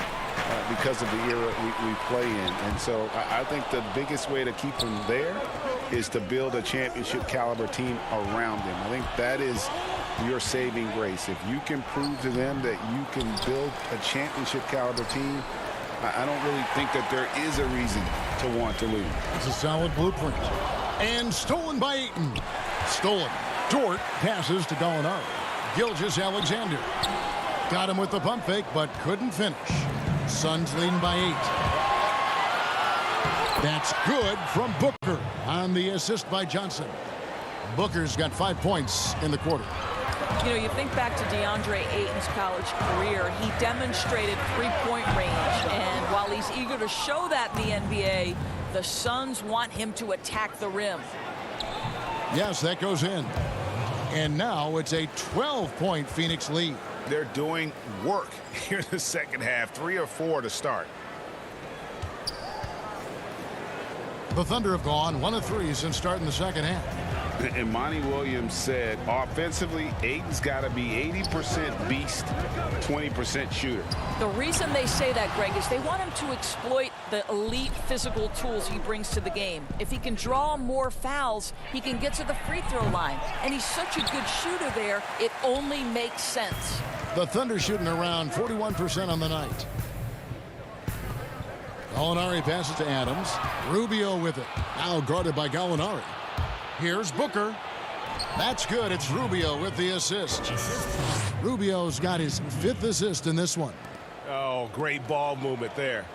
because of the era we play in. And so I think the biggest way to keep them there is to build a championship caliber team around them. I think that is your saving grace. If you can prove to them that you can build a championship caliber team, I don't really think that there is a reason to want to lose. It's a solid blueprint. And stolen by Ayton. Stolen. Dort passes to Gallinari. Gilgeous-Alexander. Got him with the pump fake, but couldn't finish. Suns leading by 8. That's good from Booker on the assist by Johnson. Booker's got 5 points in the quarter. You know, you think back to DeAndre Ayton's college career, he demonstrated three-point range. And while he's eager to show that in the NBA, the Suns want him to attack the rim. Yes, that goes in. And now it's a 12-point Phoenix lead. They're doing work here in the second half. 3 or 4 to start. The Thunder have gone 1 of 3 since starting the second half. And Monty Williams said offensively, Ayton's got to be 80% beast, 20% shooter. The reason they say that, Greg, is they want him to exploit the elite physical tools he brings to the game. If he can draw more fouls, he can get to the free throw line. And he's such a good shooter there, it only makes sense. The Thunder shooting around 41% on the night. Gallinari passes to Adams. Rubio with it. Now guarded by Gallinari. Here's Booker. That's good. It's Rubio with the assist. Rubio's got his 5th assist in this one. Oh, great ball movement there.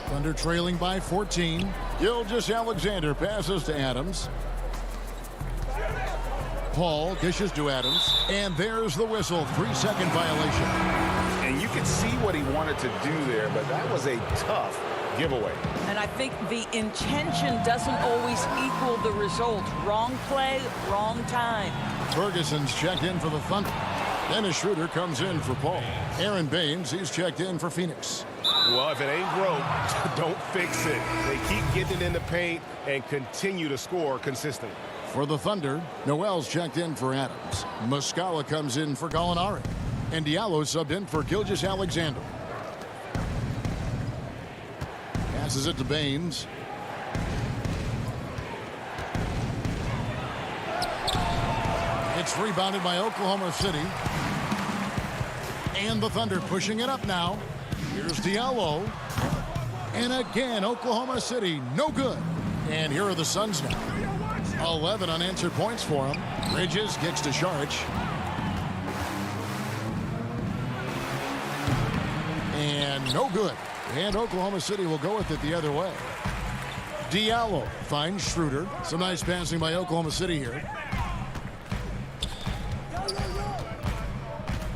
Thunder trailing by 14. Gilgeous-Alexander passes to Adams. Paul dishes to Adams. And there's the whistle. 3-second violation. And you could see what he wanted to do there, but that was a tough giveaway. And I think the intention doesn't always equal the result. Wrong play, wrong time. Ferguson's checked in for the Thunder. Dennis Schroeder comes in for Paul. Aaron Baines, he's checked in for Phoenix. Well, if it ain't broke, don't fix it. They keep getting it in the paint and continue to score consistently. For the Thunder, Noel's checked in for Adams. Muscala comes in for Gallinari. And Diallo subbed in for Gilgeous-Alexander. Passes it to Baines. It's rebounded by Oklahoma City. And the Thunder pushing it up now. Here's Diallo. And again, Oklahoma City, no good. And here are the Suns now. 11 unanswered points for him. Bridges gets to Saric. And no good. And Oklahoma City will go with it the other way. Diallo finds Schroeder. Some nice passing by Oklahoma City here.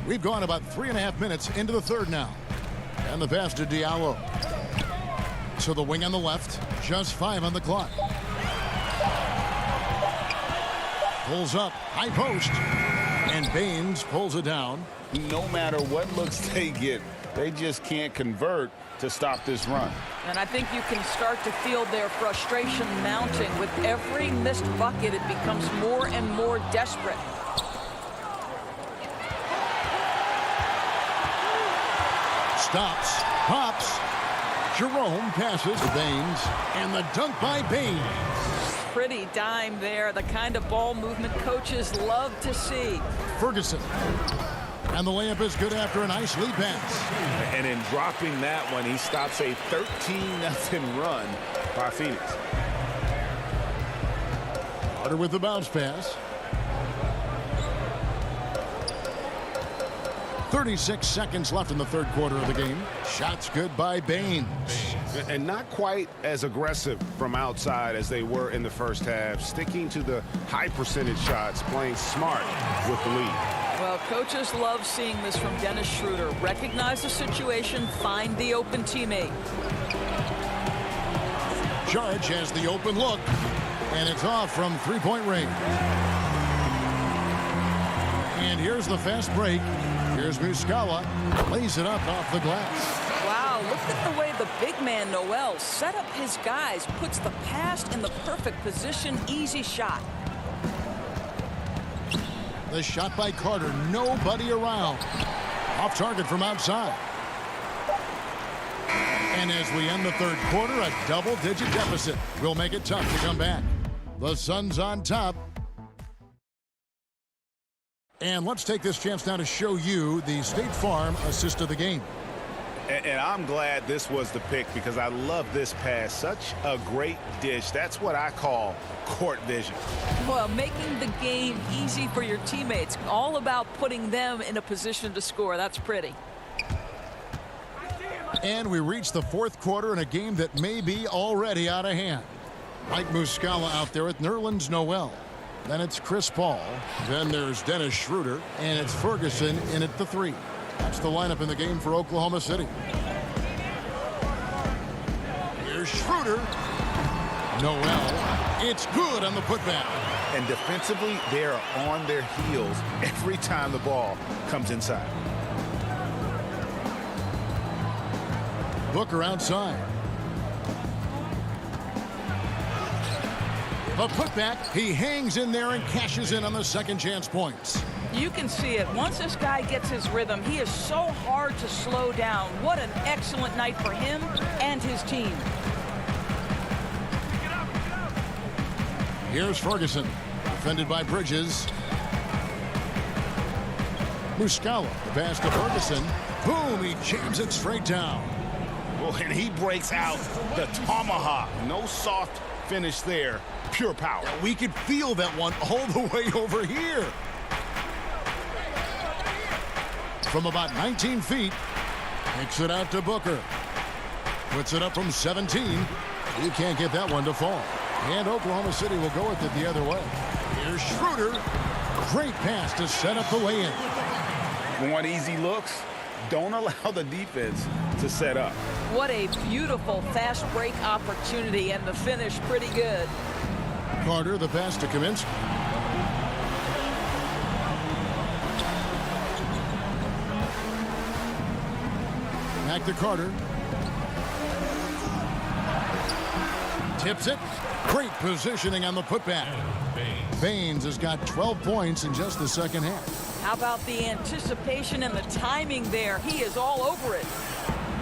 We've gone about 3.5 minutes into the third now. And the pass to Diallo. So the wing on the left. Just 5 on the clock. Pulls up. High post. And Baines pulls it down. No matter what looks they get, they just can't convert to stop this run. And I think you can start to feel their frustration mounting. With every missed bucket, it becomes more and more desperate. Stops. Pops. Jerome passes to Baines. And the dunk by Baines. Pretty dime there. The kind of ball movement coaches love to see. Ferguson. And the layup is good after a nice lead pass. And in dropping that one, he stops a 13-0 run by Phoenix. Carter with the bounce pass. 36 seconds left in the third quarter of the game. Shots good by Baines. And not quite as aggressive from outside as they were in the first half. Sticking to the high percentage shots, playing smart with the lead. Well, coaches love seeing this from Dennis Schroeder. Recognize the situation, find the open teammate. Judge has the open look, and it's off from three-point range. And here's the fast break. Here's Muscala, lays it up off the glass. Wow, look at the way the big man Noel set up his guys, puts the pass in the perfect position, easy shot. The shot by Carter, nobody around. Off target from outside. And as we end the third quarter, a double-digit deficit will make it tough to come back. The Suns on top. And let's take this chance now to show you the State Farm assist of the game. And I'm glad this was the pick because I love this pass. Such a great dish. That's what I call court vision. Well, making the game easy for your teammates. All about putting them in a position to score. That's pretty. And we reach the fourth quarter in a game that may be already out of hand. Mike Muscala out there with Nerlens Noel. Then it's Chris Paul. Then there's Dennis Schroeder. And it's Ferguson in at the three. That's the lineup in the game for Oklahoma City. Here's Schroeder. Noel. It's good on the putback. And defensively, they are on their heels every time the ball comes inside. Booker outside. A putback. He hangs in there and cashes in on the second chance points. You can see it. Once this guy gets his rhythm, he is so hard to slow down. What an excellent night for him and his team. Here's Ferguson, defended by Bridges. Muscala, the pass to Ferguson. Boom, he jams it straight down. Well, and he breaks out the tomahawk. No soft finish there. Pure power. We could feel that one all the way over here. From about 19 feet, kicks it out to Booker. Puts it up from 17. You can't get that one to fall. And Oklahoma City will go with it the other way. Here's Schroeder. Great pass to set up the lay-in. Want easy looks? Don't allow the defense to set up. What a beautiful fast break opportunity, and the finish pretty good. Carter, the pass to Kaminsky. Back to Carter. Tips it. Great positioning on the putback. Baines has got 12 points in just the second half. How about the anticipation and the timing there? He is all over it.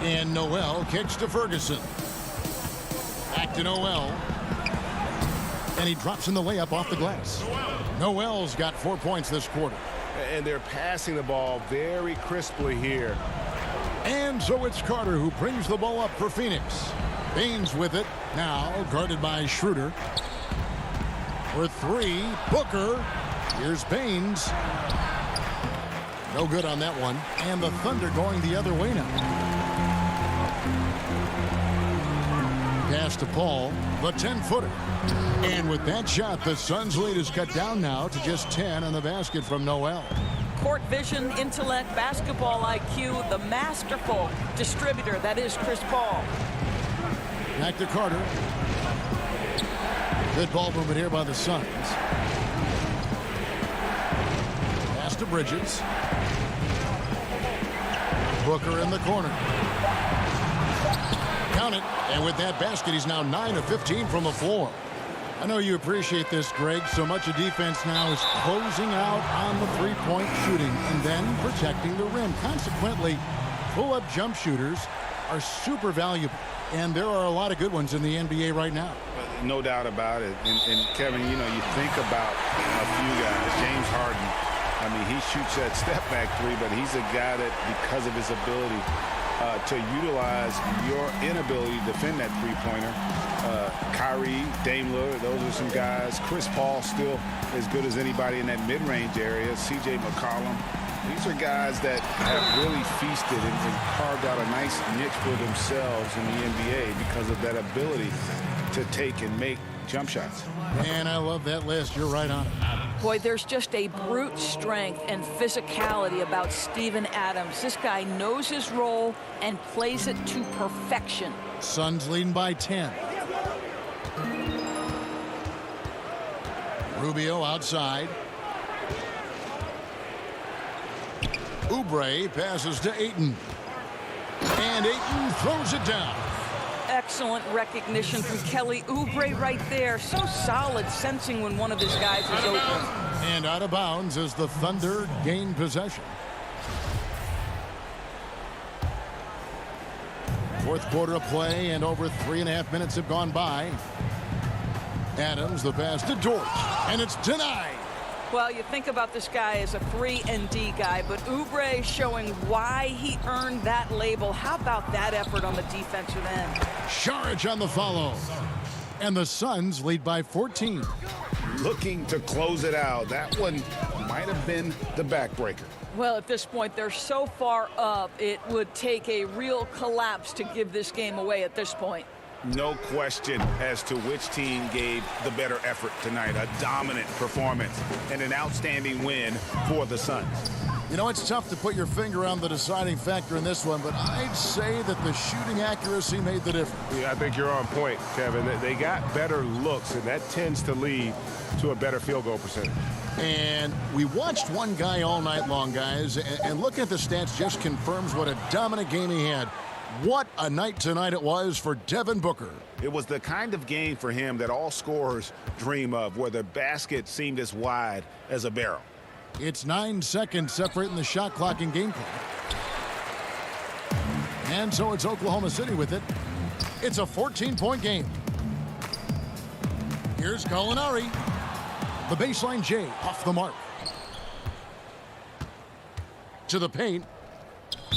And Noel kicks to Ferguson. Back to Noel. And he drops in the layup off the glass. Noel's got 4 points this quarter. And they're passing the ball very crisply here. And so it's Carter who brings the ball up for Phoenix. Baines with it. Now guarded by Schroeder. For three, Booker. Here's Baines. No good on that one. And the Thunder going the other way now. Pass to Paul, the 10-footer. And with that shot, the Suns' lead is cut down now to just 10 on the basket from Noel. Court vision, intellect, basketball IQ, the masterful distributor that is Chris Paul. Back to Carter. Good ball movement here by the Suns. Pass to Bridges. Booker in the corner. Count it. And with that basket, he's now 9 of 15 from the floor. I know you appreciate this, Greg. So much of defense now is closing out on the three-point shooting and then protecting the rim. Consequently, pull-up jump shooters are super valuable. And there are a lot of good ones in the NBA right now. No doubt about it. And Kevin, you know, you think about a few guys. James Harden. I mean, he shoots that step-back three, but he's a guy that, because of his ability to utilize your inability to defend that three-pointer. Kyrie, Dame Lillard, those are some guys. Chris Paul still as good as anybody in that mid-range area. C.J. McCollum. These are guys that have really feasted and carved out a nice niche for themselves in the NBA because of that ability to take and make jump shots. And I love that list. You're right on it. Boy, there's just a brute strength and physicality about Steven Adams. This guy knows his role and plays it to perfection. Suns leading by 10. Rubio outside. Oubre passes to Ayton. And Ayton throws it down. Excellent recognition from Kelly Oubre right there. So solid, sensing when one of his guys is open. And out of bounds as the Thunder gain possession. Fourth quarter of play, and over 3.5 minutes have gone by. Adams, the pass to Dort, and it's denied. Well, you think about this guy as a 3-and-D guy, but Oubre showing why he earned that label. How about that effort on the defensive end? Saric on the follow. And the Suns lead by 14. Looking to close it out. That one might have been the backbreaker. Well, at this point, they're so far up, it would take a real collapse to give this game away at this point. No question as to which team gave the better effort tonight. A dominant performance and an outstanding win for the Suns. You know, it's tough to put your finger on the deciding factor in this one, but I'd say that the shooting accuracy made the difference. Yeah, I think you're on point, Kevin. They got better looks, and that tends to lead to a better field goal percentage. And we watched one guy all night long, guys, and looking at the stats just confirms what a dominant game he had. What a night tonight it was for Devin Booker. It was the kind of game for him that all scorers dream of, where the basket seemed as wide as a barrel. It's 9 seconds separating the shot clock and game clock. And so it's Oklahoma City with it. It's a 14-point game. Here's Gallinari. The baseline J off the mark. To the paint.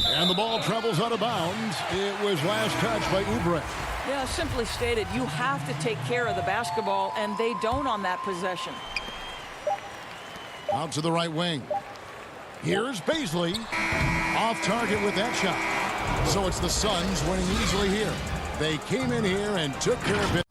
And the ball travels out of bounds. It was last touched by Oubre. Yeah, simply stated, you have to take care of the basketball, and they don't on that possession. Out to the right wing. Here's Paisley. Off target with that shot. So it's the Suns winning easily here. They came in here and took care of it.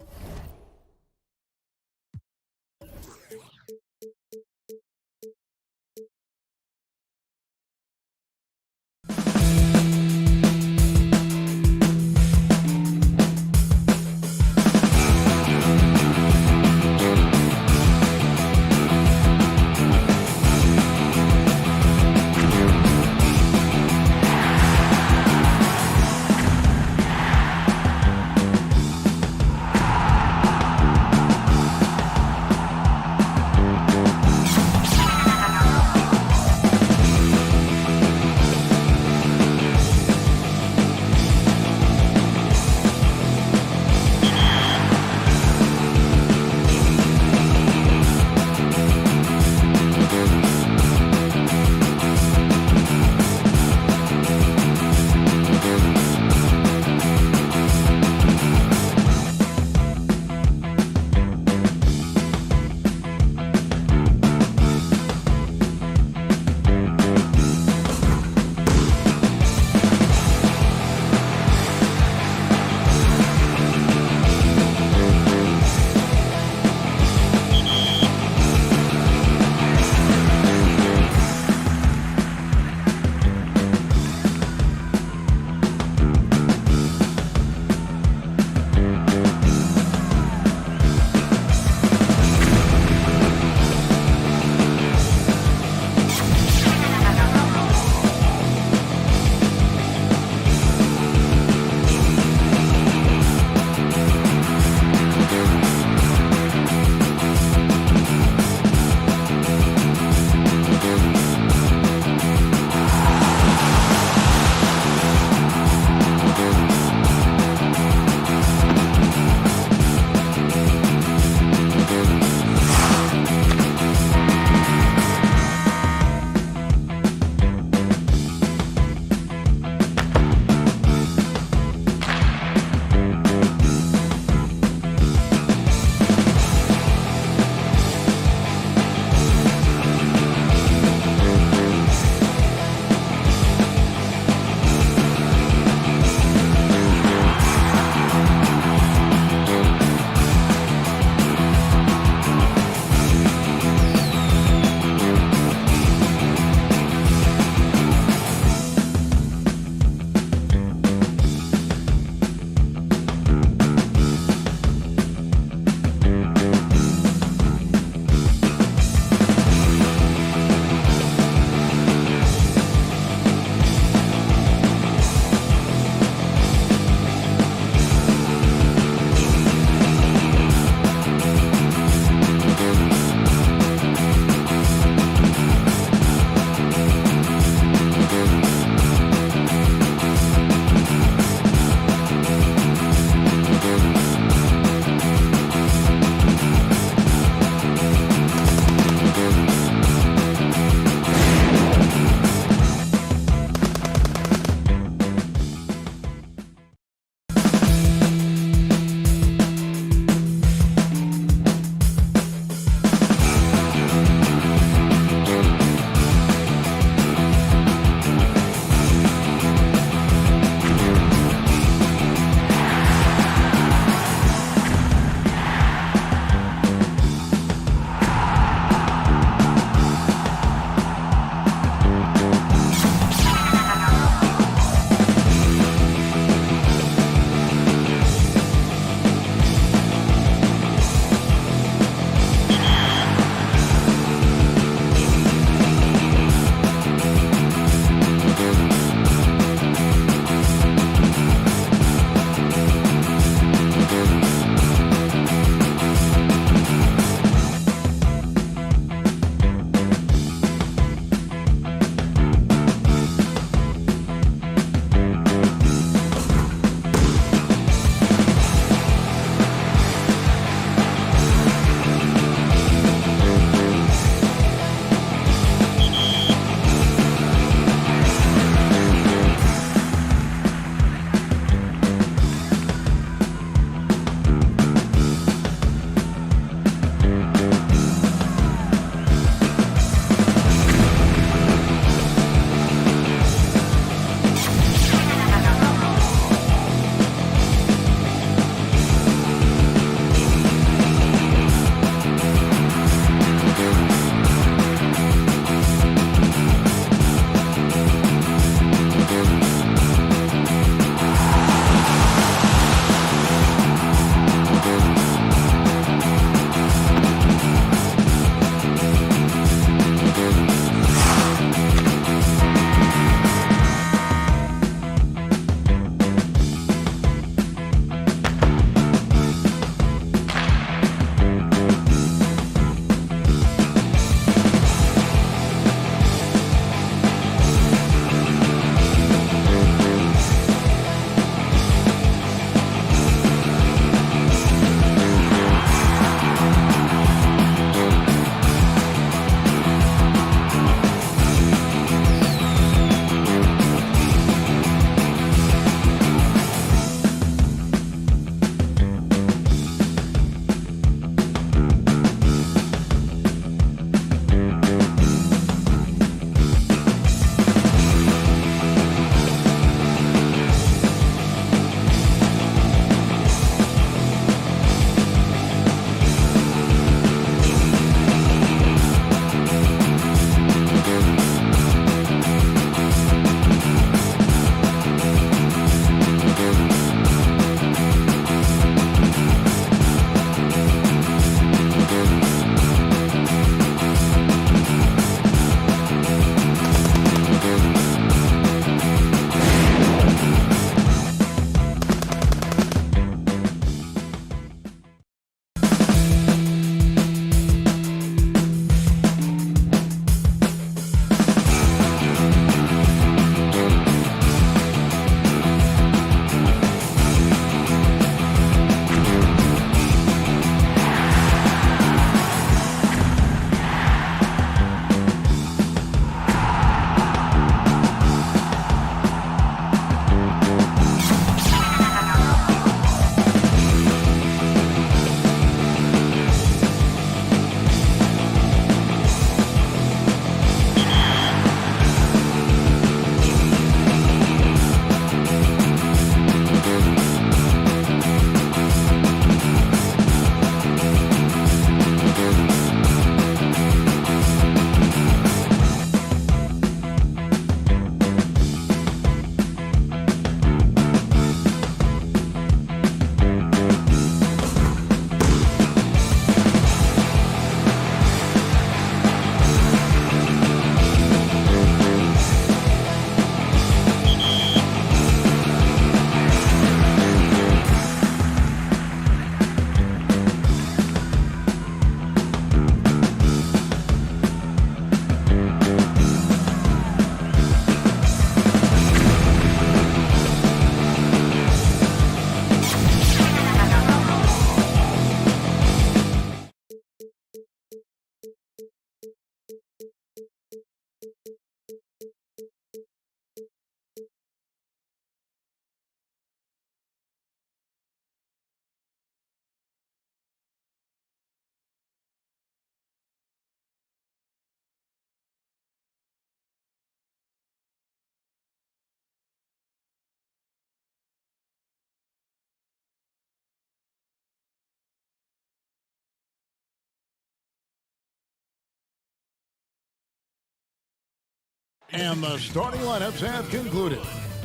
And the starting lineups have concluded.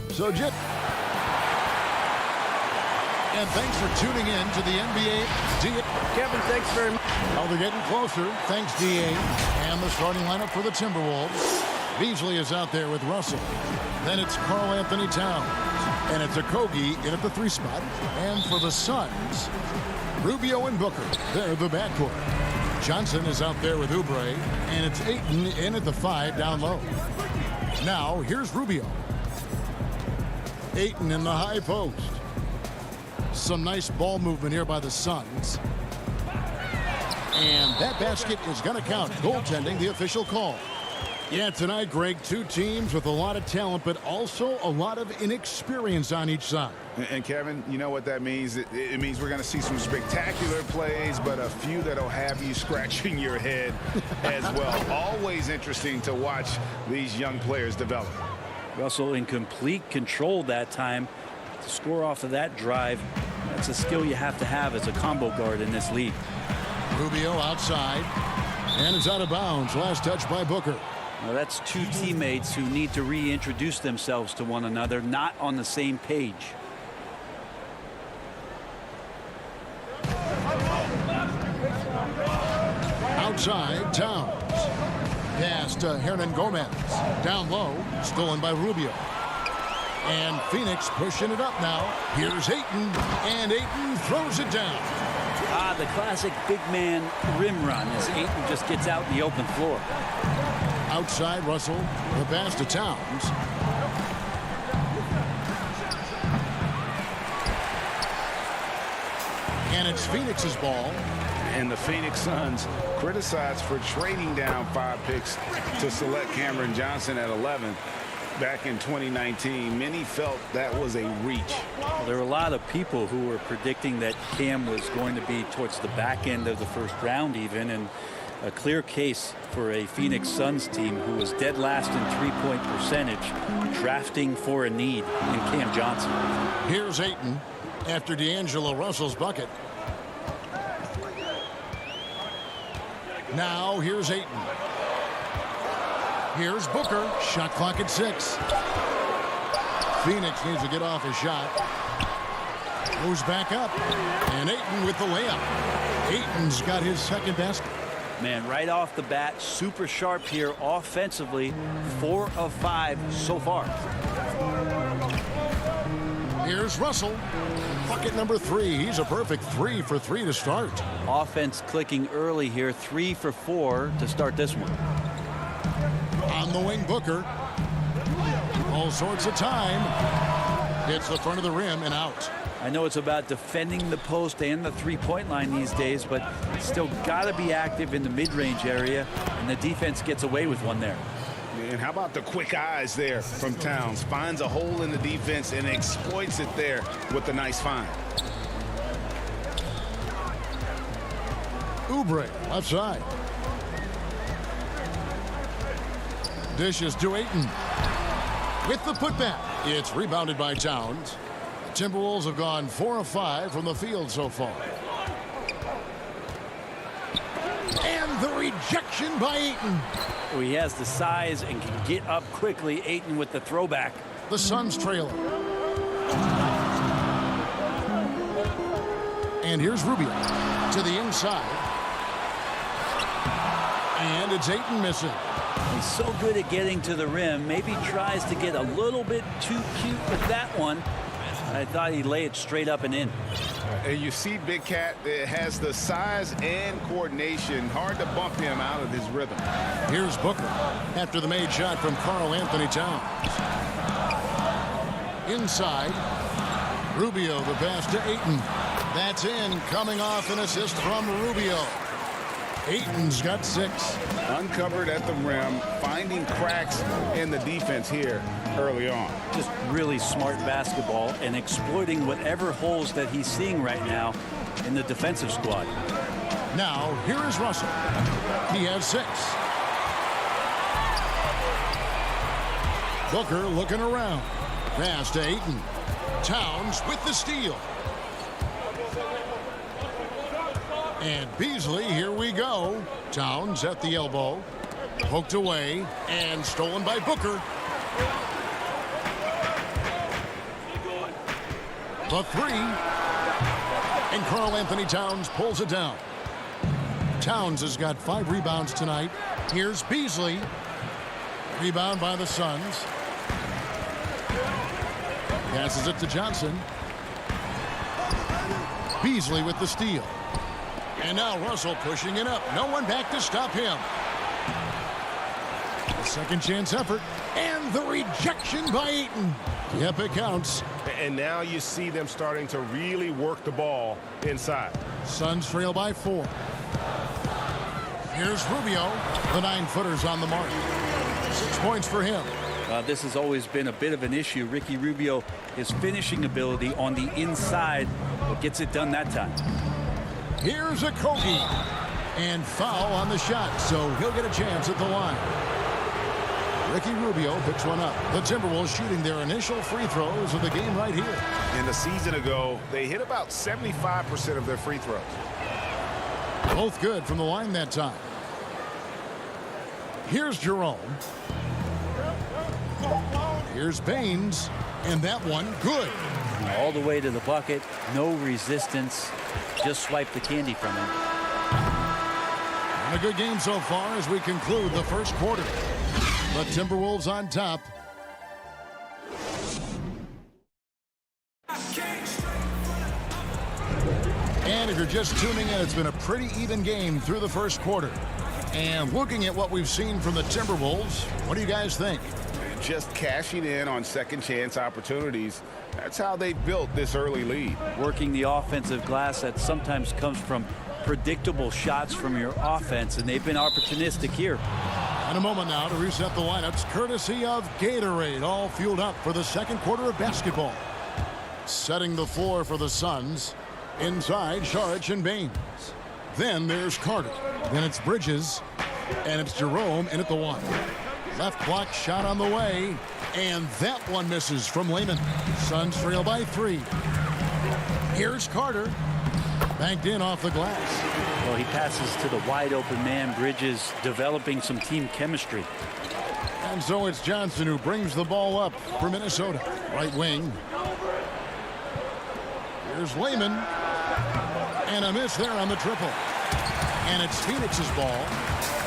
So, Jim. And thanks for tuning in to the NBA. Kevin, thanks very much. Well, they're getting closer. Thanks, DA. And the starting lineup for the Timberwolves. Beasley is out there with Russell. Then it's Karl Anthony Towns. And it's Okogie in at the 3 spot. And for the Suns, Rubio and Booker. They're the backcourt. Johnson is out there with Oubre. And it's Ayton in at the 5 down low. Now, here's Rubio. Ayton in the high post. Some nice ball movement here by the Suns. And that basket is going to count. Goaltending, the official call. Yeah, tonight, Greg, 2 teams with a lot of talent, but also a lot of inexperience on each side. And Kevin, you know what that means? It means we're going to see some spectacular plays, but a few that'll have you scratching your head as well. Always interesting to watch these young players develop. Russell in complete control that time. To score off of that drive, that's a skill you have to have as a combo guard in this league. Rubio outside, and it's out of bounds. Last touch by Booker. Well, that's 2 teammates who need to reintroduce themselves to one another, not on the same page. Outside, Towns. Pass to Hernan Gomez. Down low, stolen by Rubio. And Phoenix pushing it up now. Here's Ayton, and Ayton throws it down. The classic big man rim run as Ayton just gets out in the open floor. Outside, Russell. The pass to Towns. And it's Phoenix's ball. And the Phoenix Suns criticized for trading down 5 picks to select Cameron Johnson at 11 back in 2019. Many felt that was a reach. Well, there were a lot of people who were predicting that Cam was going to be towards the back end of the first round even, and a clear case for a Phoenix Suns team who was dead last in 3-point percentage, drafting for a need in Cam Johnson. Here's Ayton after D'Angelo Russell's bucket. Now here's Ayton. Here's Booker. Shot clock at 6. Phoenix needs to get off his shot. Moves back up. And Ayton with the layup. Ayton's got his second basket. Man, right off the bat, super sharp here offensively. 4 of 5 so far. Here's Russell. Bucket number 3. He's a perfect 3 for 3 to start. Offense clicking early here. 3 for 4 to start this one. On the wing, Booker. All sorts of time. Hits the front of the rim and out. I know it's about defending the post and the 3-point line these days, but still got to be active in the mid-range area, and the defense gets away with one there. And how about the quick eyes there from Towns? Finds a hole in the defense and exploits it there with a nice find. Oubre, left side. Dishes to Ayton. With the putback. It's rebounded by Towns. The Timberwolves have gone 4 of 5 from the field so far. And the rejection by Ayton. Oh, he has the size and can get up quickly. Ayton with the throwback. The Suns trailing. And here's Rubio to the inside. And it's Ayton missing. He's so good at getting to the rim. Maybe tries to get a little bit too cute with that one. I thought he'd lay it straight up and in. And you see Big Cat has the size and coordination. Hard to bump him out of his rhythm. Here's Booker after the made shot from Karl Anthony Towns. Inside. Rubio, the pass to Ayton. That's in, coming off an assist from Rubio. Ayton's got 6. Uncovered at the rim, finding cracks in the defense here early on. Just really smart basketball and exploiting whatever holes that he's seeing right now in the defensive squad. Now, here is Russell. He has 6. Booker looking around. Pass to Ayton. Towns with the steal. And Beasley, here we go. Towns at the elbow. Poked away and stolen by Booker. The three. And Karl Anthony Towns pulls it down. Towns has got 5 rebounds tonight. Here's Beasley. Rebound by the Suns. Passes it to Johnson. Beasley with the steal. And now Russell pushing it up. No one back to stop him. A second chance effort. And the rejection by Ayton. Yep, it counts. And now you see them starting to really work the ball inside. Suns trail by 4. Here's Rubio. The 9-footer's on the mark. 6 points for him. This has always been a bit of an issue. Ricky Rubio, his finishing ability on the inside, but gets it done that time. Here's a Kogi. And foul on the shot, so he'll get a chance at the line. Ricky Rubio picks one up. The Timberwolves shooting their initial free throws of the game right here. And a season ago, they hit about 75% of their free throws. Both good from the line that time. Here's Jerome. Here's Baines. And that one good. All the way to the bucket. No resistance. Just swipe the candy from him. And a good game so far as we conclude the first quarter. The Timberwolves on top. And if you're just tuning in, it's been a pretty even game through the first quarter. And looking at what we've seen from the Timberwolves, what do you guys think? Just cashing in on second chance opportunities. That's how they built this early lead. Working the offensive glass that sometimes comes from predictable shots from your offense, and they've been opportunistic here. In a moment now to reset the lineups, courtesy of Gatorade, all fueled up for the second quarter of basketball. Setting the floor for the Suns. Inside, Saric and Baines. Then there's Carter. Then it's Bridges. And it's Jerome in at the 1. Left block shot on the way. And that one misses from Lehman. Suns trail by 3. Here's Carter. Banked in off the glass. Well, he passes to the wide open man. Bridges developing some team chemistry. And so it's Johnson who brings the ball up for Minnesota. Right wing. Here's Lehman. And a miss there on the triple. And it's Phoenix's ball.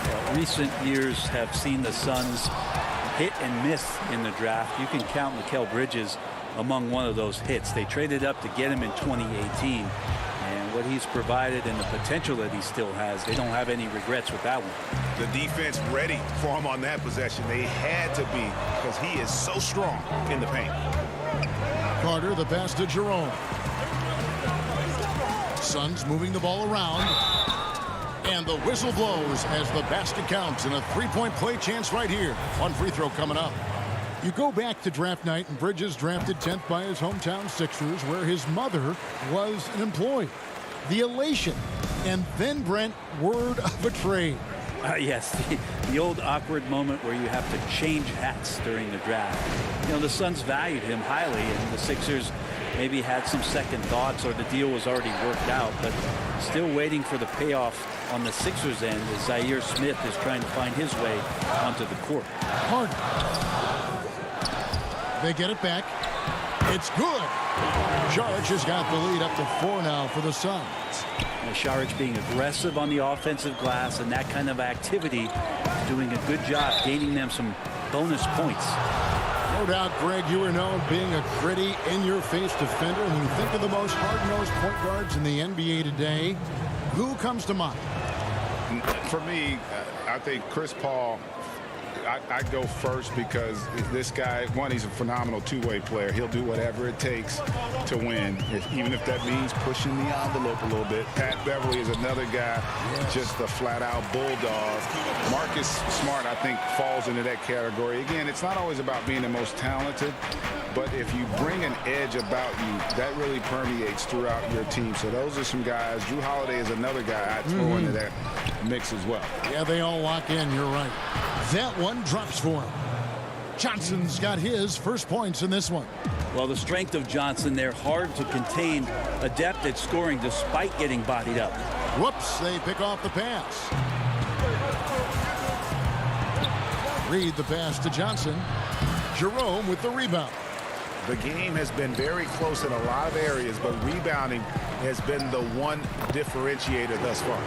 Well, recent years have seen the Suns hit and miss in the draft. You can count Mikal Bridges among one of those hits. They traded up to get him in 2018. And what he's provided and the potential that he still has, they don't have any regrets with that one. The defense ready for him on that possession. They had to be, because he is so strong in the paint. Carter, the pass to Jerome. Suns moving the ball around. And the whistle blows as the basket counts and a 3-point play chance right here. One free throw coming up. You go back to draft night, and Bridges drafted 10th by his hometown Sixers, where his mother was an employee. The elation. And then, Brent, word of a trade. Yes, the old awkward moment where you have to change hats during the draft. You know, the Suns valued him highly, and the Sixers maybe had some second thoughts, or the deal was already worked out, but still waiting for the payoff on the Sixers end as Zaire Smith is trying to find his way onto the court. Hard. They get it back. It's good. Saric has got the lead up to 4 now for the Suns. Saric being aggressive on the offensive glass, and that kind of activity is doing a good job gaining them some bonus points. No doubt, Greg, you are known being a gritty, in-your-face defender. And when you think of the most hard-nosed point guards in the NBA today, who comes to mind? For me, I think Chris Paul. I go first because this guy, one, he's a phenomenal two-way player. He'll do whatever it takes to win, even if that means pushing the envelope a little bit. Pat Beverly is another guy, just a flat-out bulldog. Marcus Smart, I think, falls into that category. Again, it's not always about being the most talented, but if you bring an edge about you, that really permeates throughout your team. So those are some guys. Drew Holiday is another guy I'd throw into that mix as well. Yeah, they all lock in. You're right. That one drops for him. Johnson's got his first points in this one. Well, the strength of Johnson, they're hard to contain, adept at scoring despite getting bodied up. Whoops, they pick off the pass. Reed the pass to Johnson. Jerome with the rebound. The game has been very close in a lot of areas, but rebounding has been the one differentiator thus far.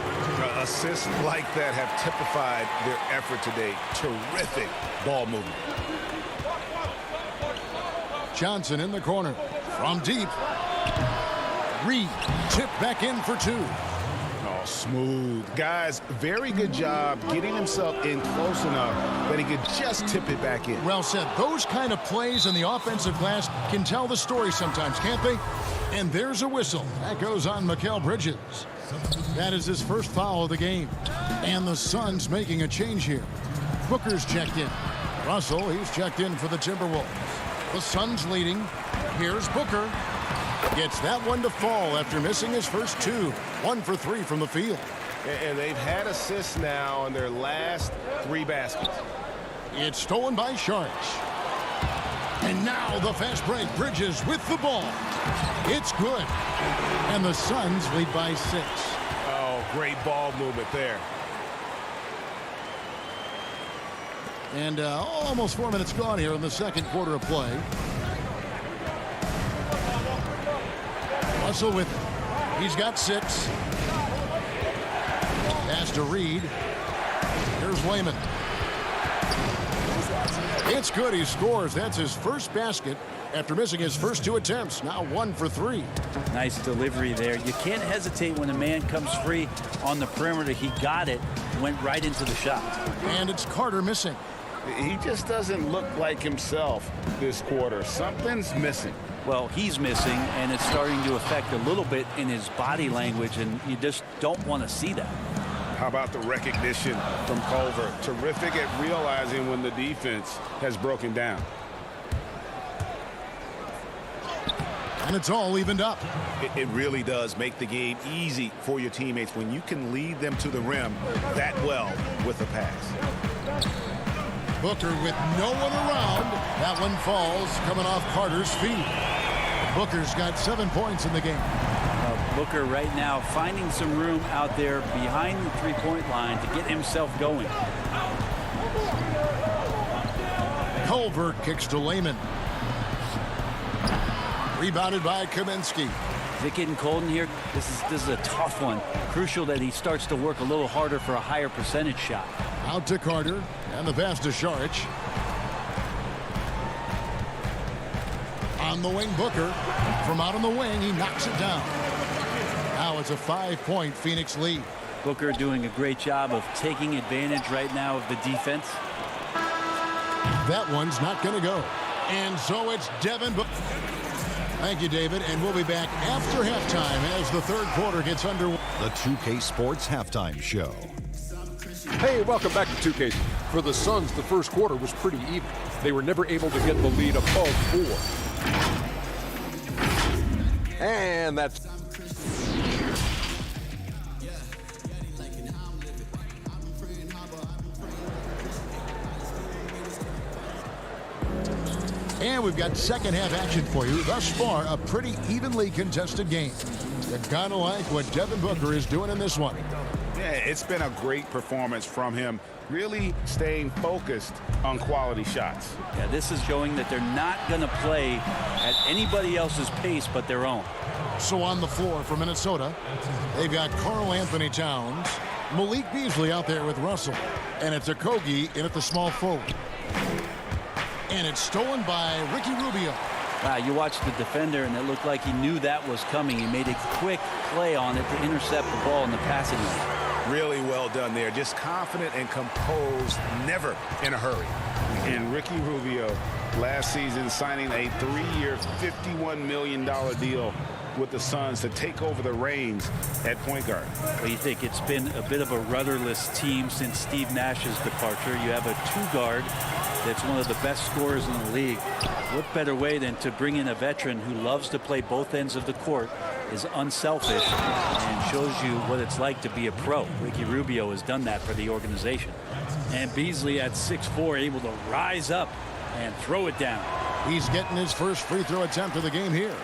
Assists like that have typified their effort today. Terrific ball movement. Johnson in the corner. From deep. Reed tipped back in for two. Oh, smooth. Guys, very good job getting himself in close enough that he could just tip it back in. Well said. Those kind of plays in the offensive glass can tell the story sometimes, can't they? And there's a whistle. That goes on Mikal Bridges. That is his first foul of the game. And the Suns making a change here. Booker's checked in. Russell, he's checked in for the Timberwolves. The Suns leading. Here's Booker. Gets that one to fall after missing his first two. 1 for 3 from the field. And they've had assists now in their last 3 baskets. It's stolen by Sharks. And now the fast break. Bridges with the ball. It's good. And the Suns lead by 6. Oh, great ball movement there. And almost 4 minutes gone here in the second quarter of play. Russell with it. He's got 6. Pass to Reed. Here's Wayman. It's good. He scores. That's his first basket after missing his first 2 attempts. Now 1 for 3. Nice delivery there. You can't hesitate when a man comes free on the perimeter. He got it, went right into the shot. And it's Carter missing. He just doesn't look like himself this quarter. Something's missing. Well, he's missing, and it's starting to affect a little bit in his body language, and you just don't want to see that. How about the recognition from Culver? Terrific at realizing when the defense has broken down. And it's all evened up. It really does make the game easy for your teammates when you can lead them to the rim that well with a pass. Booker with no one around. That one falls coming off Carter's feet. Booker's got 7 points in the game. Booker right now finding some room out there behind the three-point line to get himself going. Culver kicks to Layman. Rebounded by Kaminsky. Is it getting cold in here? This is a tough one. Crucial that he starts to work a little harder for a higher percentage shot. Out to Carter, and the pass to Saric. On the wing, Booker. From out on the wing, he knocks it down. Now it's a 5-point Phoenix lead. Booker doing a great job of taking advantage right now of the defense. That one's not going to go. And so it's Devin Booker. Thank you, David, and we'll be back after halftime as the third quarter gets underway. The 2K Sports Halftime Show. Hey, welcome back to 2K. For the Suns, the first quarter was pretty even. They were never able to get the lead above 4. And that's... And we've got second half action for you. Thus far, a pretty evenly contested game. You gotta like what Devin Booker is doing in this one. Yeah, it's been a great performance from him. Really staying focused on quality shots. Yeah, this is showing that they're not going to play at anybody else's pace but their own. So on the floor for Minnesota, they've got Karl Anthony Towns, Malik Beasley out there with Russell, and it's Okogie in at the small forward. And it's stolen by Ricky Rubio. Wow, you watched the defender, and it looked like he knew that was coming. He made a quick play on it to intercept the ball in the passing lane. Really well done there. Just confident and composed, never in a hurry. And Ricky Rubio, last season, signing a 3-year, $51 million deal with the Suns to take over the reins at point guard. What do you think? It's been a bit of a rudderless team since Steve Nash's departure. You have a two-guard that's one of the best scorers in the league. What better way than to bring in a veteran who loves to play both ends of the court, is unselfish, and shows you what it's like to be a pro. Ricky Rubio has done that for the organization. And Beasley at 6'4", able to rise up and throw it down. He's getting his first free throw attempt of the game here.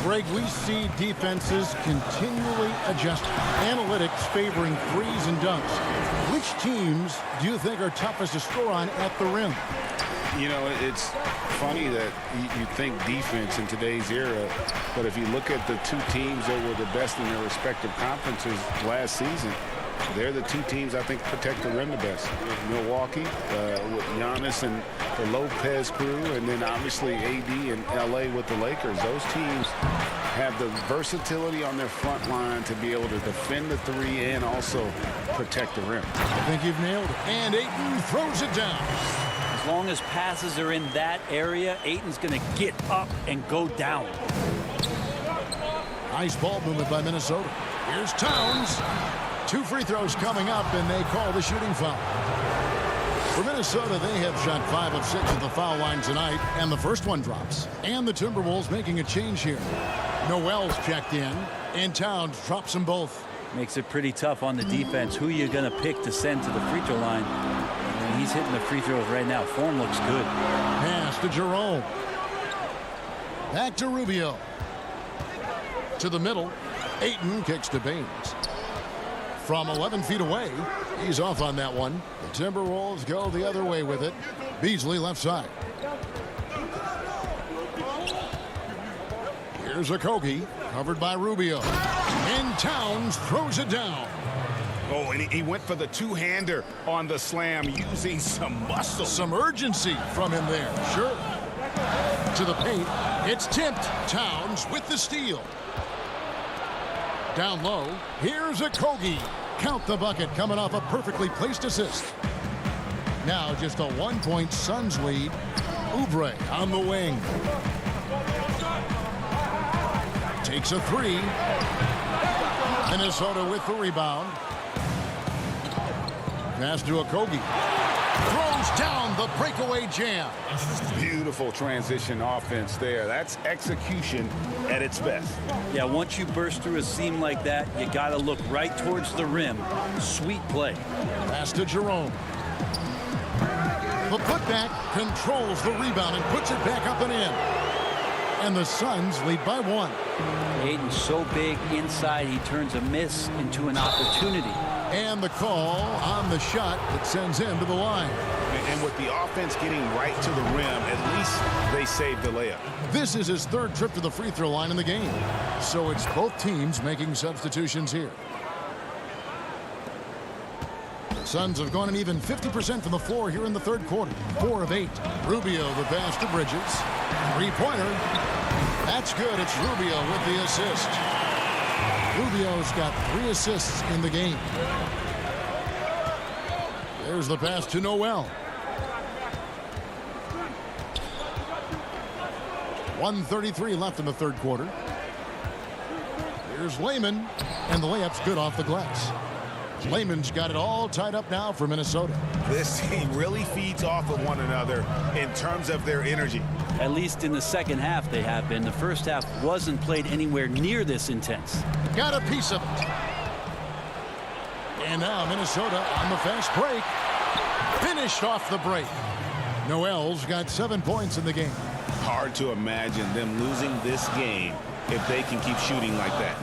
Greg, we see defenses continually adjust. Analytics favoring threes and dunks. Which teams do you think are toughest to score on at the rim? You know, it's funny that you think defense in today's era, but if you look at the two teams that were the best in their respective conferences last season, they're the two teams I think protect the rim the best. Milwaukee with Giannis and the Lopez crew, and then obviously AD and LA with the Lakers. Those teams have the versatility on their front line to be able to defend the three and also protect the rim. I think you've nailed it. And Ayton throws it down. As long as passes are in that area, Ayton's going to get up and go down. Nice ball movement by Minnesota. Here's Towns. 2 free throws coming up, and they call the shooting foul. For Minnesota, they have shot 5 of 6 at the foul line tonight, and the first one drops. And the Timberwolves making a change here. Noel's checked in, and Towns drops them both. Makes it pretty tough on the defense. Who you're going to pick to send to the free throw line. And he's hitting the free throws right now. Form looks good. Pass to Jerome. Back to Rubio. To the middle. Ayton kicks to Baines. From 11 feet away, he's off on that one. The Timberwolves go the other way with it. Beasley left side. Here's Okogie, covered by Rubio. And Towns throws it down. Oh, and he went for the two-hander on the slam, using some muscle. Some urgency from him there, sure. To the paint, it's tipped. Towns with the steal. Down low, here's Okogie. Count the bucket coming off a perfectly placed assist. Now just a 1-point Suns lead. Oubre on the wing. Takes a 3. Minnesota with the rebound. Pass to Okogie. Throws down the breakaway jam. Beautiful transition offense there. That's execution at its best. Yeah, once you burst through a seam like that, you got to look right towards the rim. Sweet play. Pass to Jerome. The putback controls the rebound and puts it back up and in. And the Suns lead by 1. Ayton's so big inside, he turns a miss into an opportunity. And the call on the shot that sends him to the line. And with the offense getting right to the rim, at least they saved the layup. This is his 3rd trip to the free throw line in the game. So it's both teams making substitutions here. Suns have gone an even 50% from the floor here in the 3rd quarter. 4 of 8. Rubio the pass to Bridges. 3-pointer. That's good. It's Rubio with the assist. Rubio's got 3 assists in the game. There's the pass to Noel. 1:33 left in the 3rd quarter. Here's Layman, and the layup's good off the glass. Layman's got it all tied up now for Minnesota. This team really feeds off of one another in terms of their energy. At least in the second half they have been. The first half wasn't played anywhere near this intense. Got a piece of it. And now Minnesota on the fast break. Finished off the break. Noel's got 7 points in the game. Hard to imagine them losing this game if they can keep shooting like that.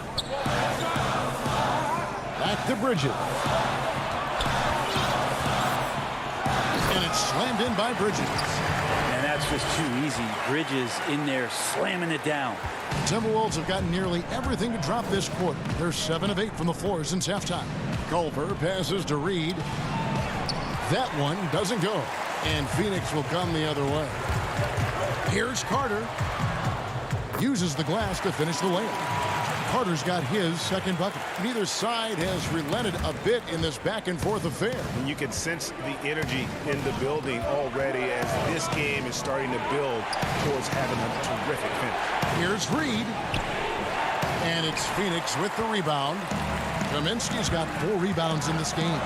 Back to Bridges. And it's slammed in by Bridges. And that's just too easy. Bridges in there slamming it down. Timberwolves have gotten nearly everything to drop this quarter. They're 7 of 8 from the floor since halftime. Culver passes to Reed. That one doesn't go. And Phoenix will come the other way. Here's Carter. Uses the glass to finish the layup. Carter's got his 2nd bucket. Neither side has relented a bit in this back-and-forth affair. And you can sense the energy in the building already as this game is starting to build towards having a terrific finish. Here's Reed. And it's Phoenix with the rebound. Kaminsky's got 4 rebounds in this game.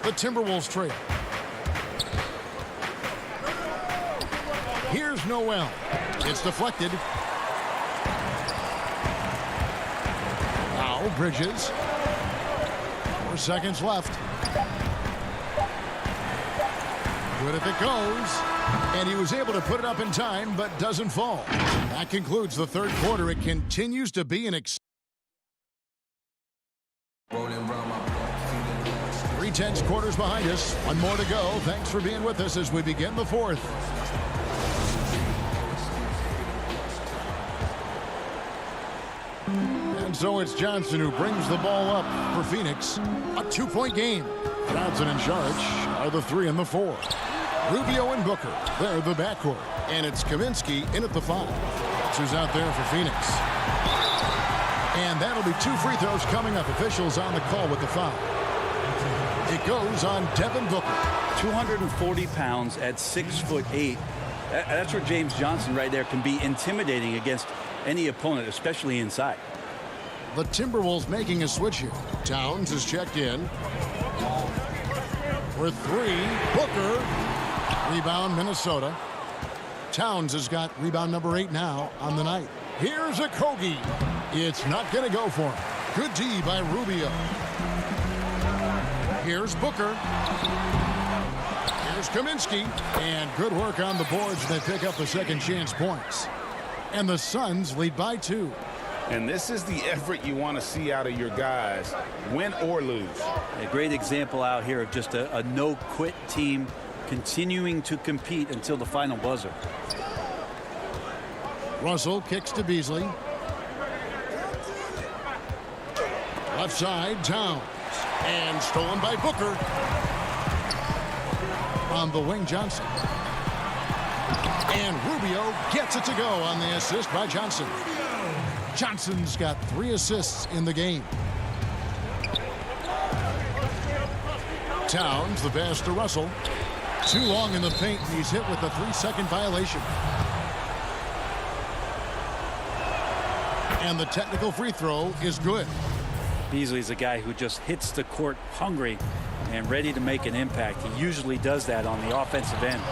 The Timberwolves trail. Here's Noel. It's deflected. Now Bridges. 4 seconds left. Good if it goes. And he was able to put it up in time, but doesn't fall. That concludes the third quarter. It continues to be an 3/10 quarters behind us. One more to go. Thanks for being with us as we begin the fourth. And so it's Johnson who brings the ball up for Phoenix. A 2-point game. Johnson and Saric are the 3 and the 4. Rubio and Booker, they're the backcourt. And it's Kaminsky in at the 5. That's who's out there for Phoenix. And that'll be 2 free throws coming up. Officials on the call with the foul. It goes on Devin Booker. 240 pounds at 6'8". That's where James Johnson right there can be intimidating against any opponent, especially inside. The Timberwolves making a switch here. Towns is checked in. For 3, Booker. Rebound, Minnesota. Towns has got rebound number 8 now on the night. Here's a Kogi. It's not going to go for him. Good D by Rubio. Here's Booker. Here's Kaminsky. And good work on the boards. They pick up the second chance points. And the Suns lead by 2. And this is the effort you want to see out of your guys, win or lose. A great example out here of just a no-quit team continuing to compete until the final buzzer. Russell kicks to Beasley. Left side, Towns. And stolen by Booker. On the wing, Johnson. And Rubio gets it to go on the assist by Johnson. Johnson's got 3 assists in the game. Towns, the pass to Russell. Too long in the paint, and he's hit with a 3-second violation. And the technical free throw is good. Beasley's a guy who just hits the court hungry and ready to make an impact. He usually does that on the offensive end.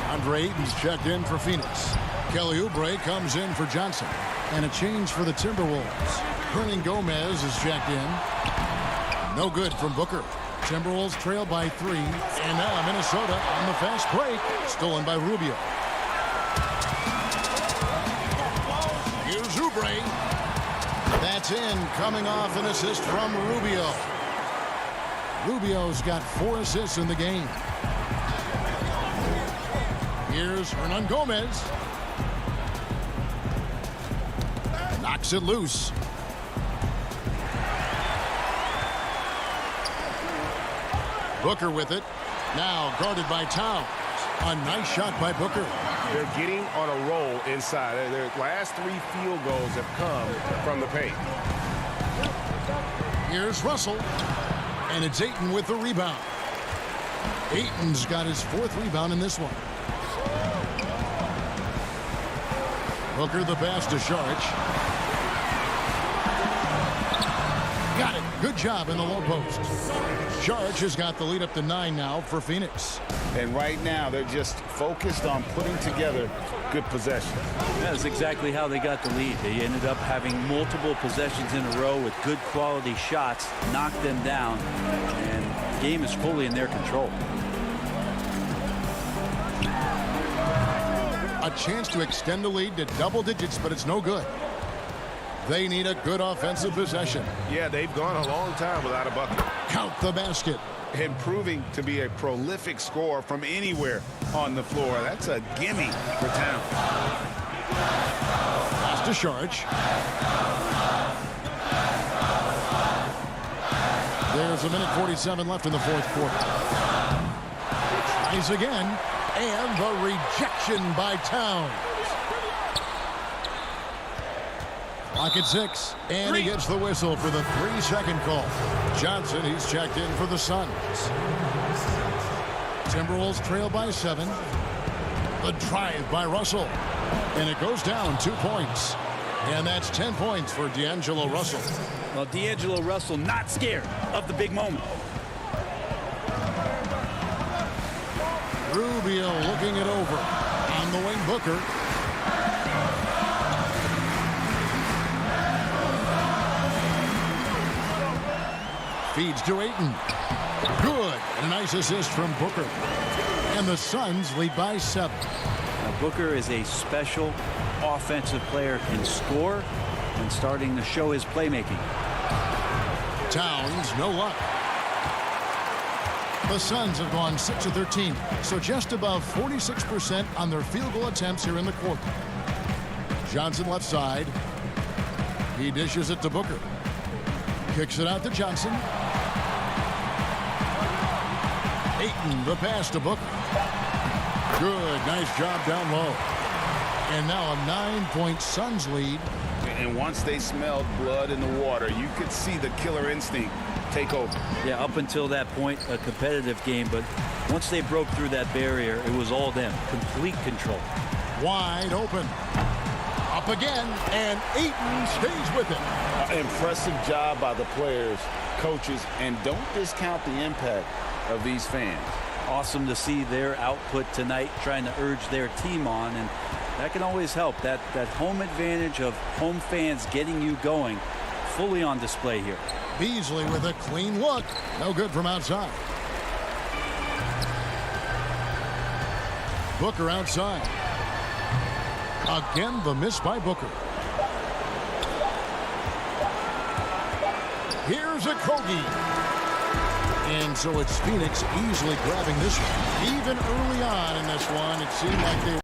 Andre Ayton's checked in for Phoenix. Kelly Oubre comes in for Johnson. And a change for the Timberwolves. Hernan Gomez is checked in. No good from Booker. Timberwolves trail by 3. And now Minnesota on the fast break. Stolen by Rubio. Here's Oubre. That's in, coming off an assist from Rubio. Rubio's got 4 assists in the game. Here's Hernan Gomez. Knocks it loose. Booker with it. Now guarded by Towns. A nice shot by Booker. They're getting on a roll inside. Their last 3 field goals have come from the paint. Here's Russell. And it's Ayton with the rebound. Ayton's got his 4th rebound in this one. Booker the pass to Saric. Got it. Good job in the low post. Saric has got the lead up to 9 now for Phoenix. And right now, they're just focused on putting together good possessions. That's exactly how they got the lead. They ended up having multiple possessions in a row with good quality shots, knocked them down, and the game is fully in their control. A chance to extend the lead to double digits, but it's no good. They need a good offensive possession. Yeah, they've gone a long time without a bucket. Count the basket. And proving to be a prolific scorer from anywhere on the floor. That's a gimme for Towns. Pass to Saric. There's 1:47 left in the fourth quarter. Tries again. And the rejection by Towns. Clock at 6, and he gets the whistle for the 3-second call. Johnson, he's checked in for the Suns. Timberwolves trail by 7. The drive by Russell. And it goes down 2 points. And that's 10 points for D'Angelo Russell. Well, D'Angelo Russell not scared of the big moment. Rubio looking it over. On the wing, Booker. Feeds to Ayton. Good. And a nice assist from Booker. And the Suns lead by 7. Now, Booker is a special offensive player, can score, and starting to show his playmaking. Towns, no luck. The Suns have gone 6 of 13, so just above 46% on their field goal attempts here in the quarter. Johnson left side. He dishes it to Booker. Kicks it out to Johnson. Ayton, the pass to Booker. Good, nice job down low. And now a 9-point Suns lead. And once they smelled blood in the water, you could see the killer instinct take over. Yeah, up until that point, a competitive game, but once they broke through that barrier, it was all them. Complete control. Wide open. Up again, and Ayton stays with it. Impressive job by the players, coaches, and don't discount the impact of these fans. Awesome to see their output tonight, trying to urge their team on, and that can always help. That home advantage of home fans getting you going, fully on display here. Beasley with a clean look. No good from outside. Booker outside. Again, the miss by Booker. Here's a Kogi. And so it's Phoenix easily grabbing this one. Even early on in this one, it seemed like they were.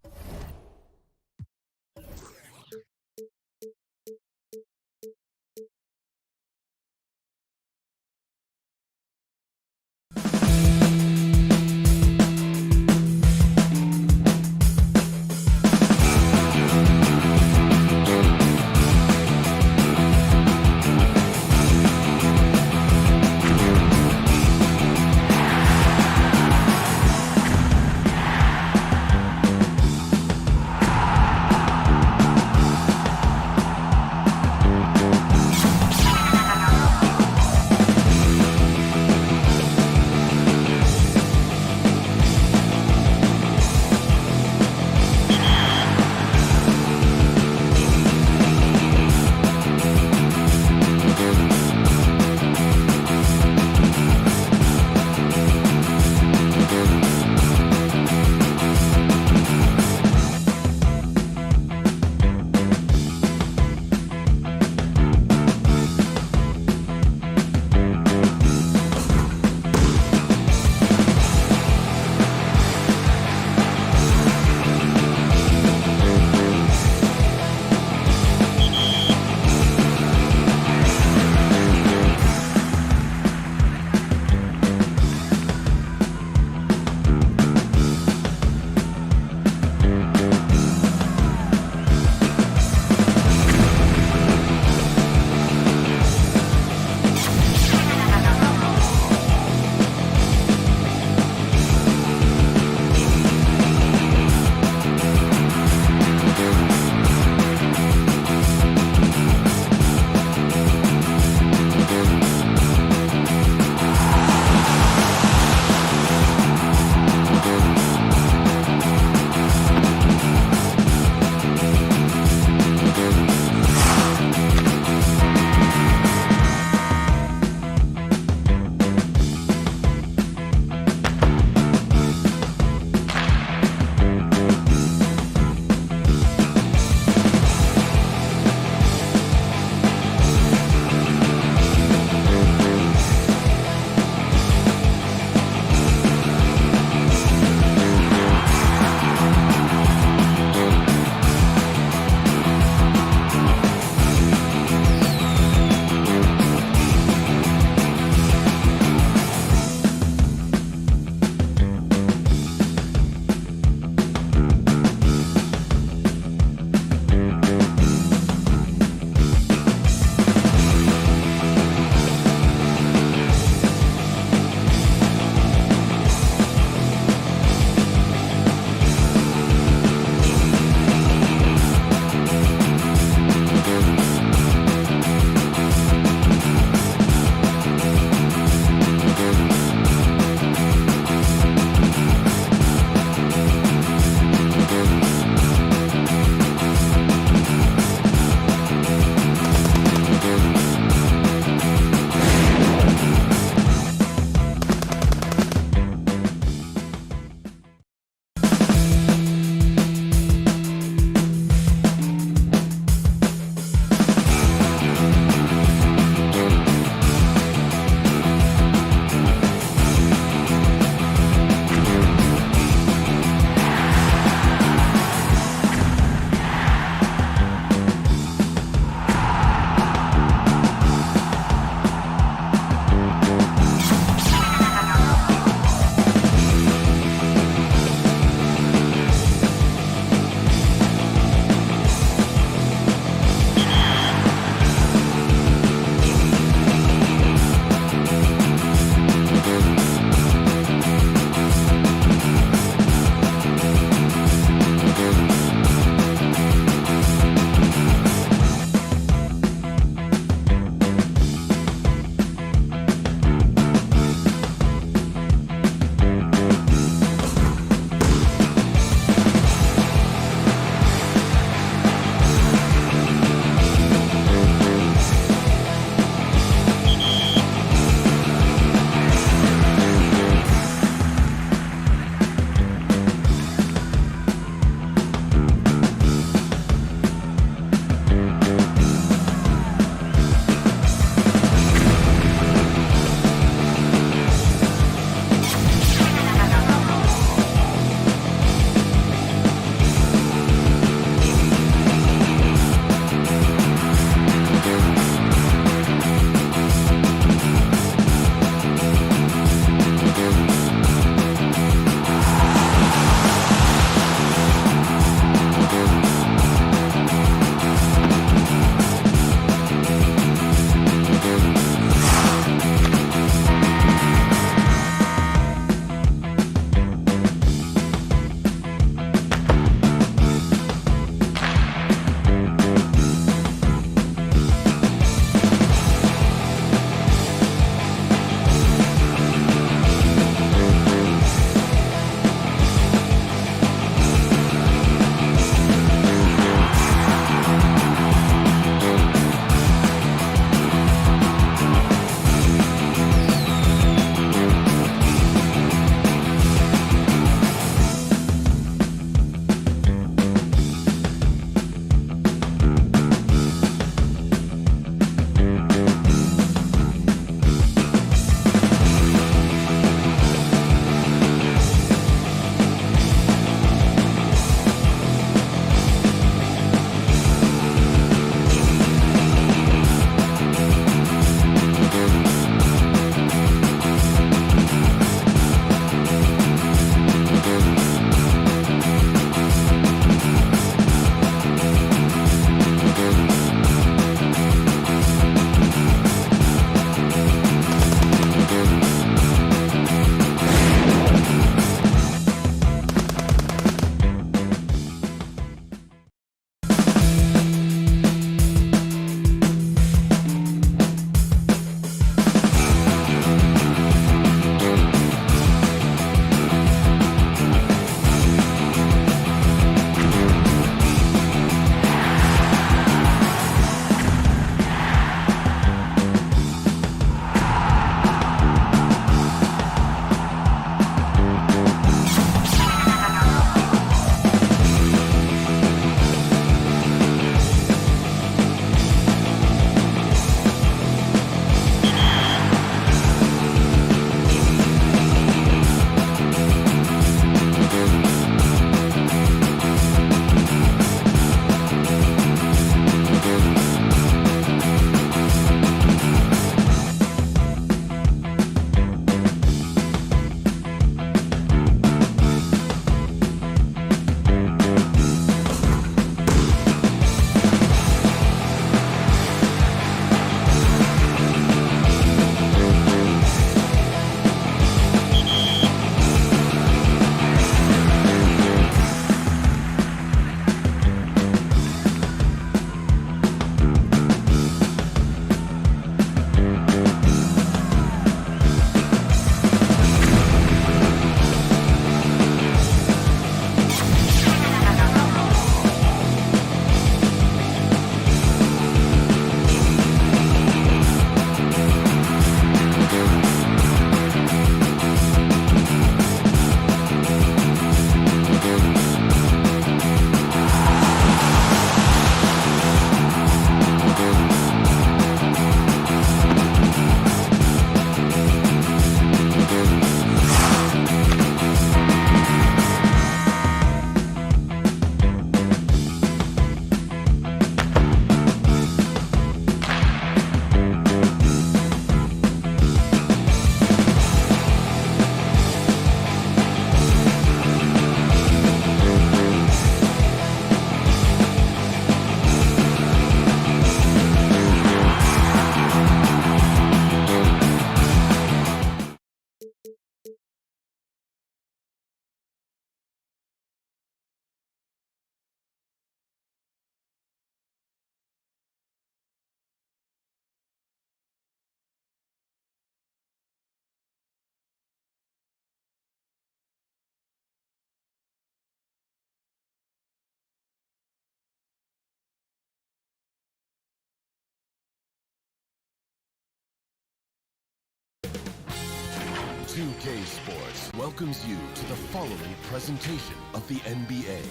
2K Sports welcomes you to the following presentation of the NBA.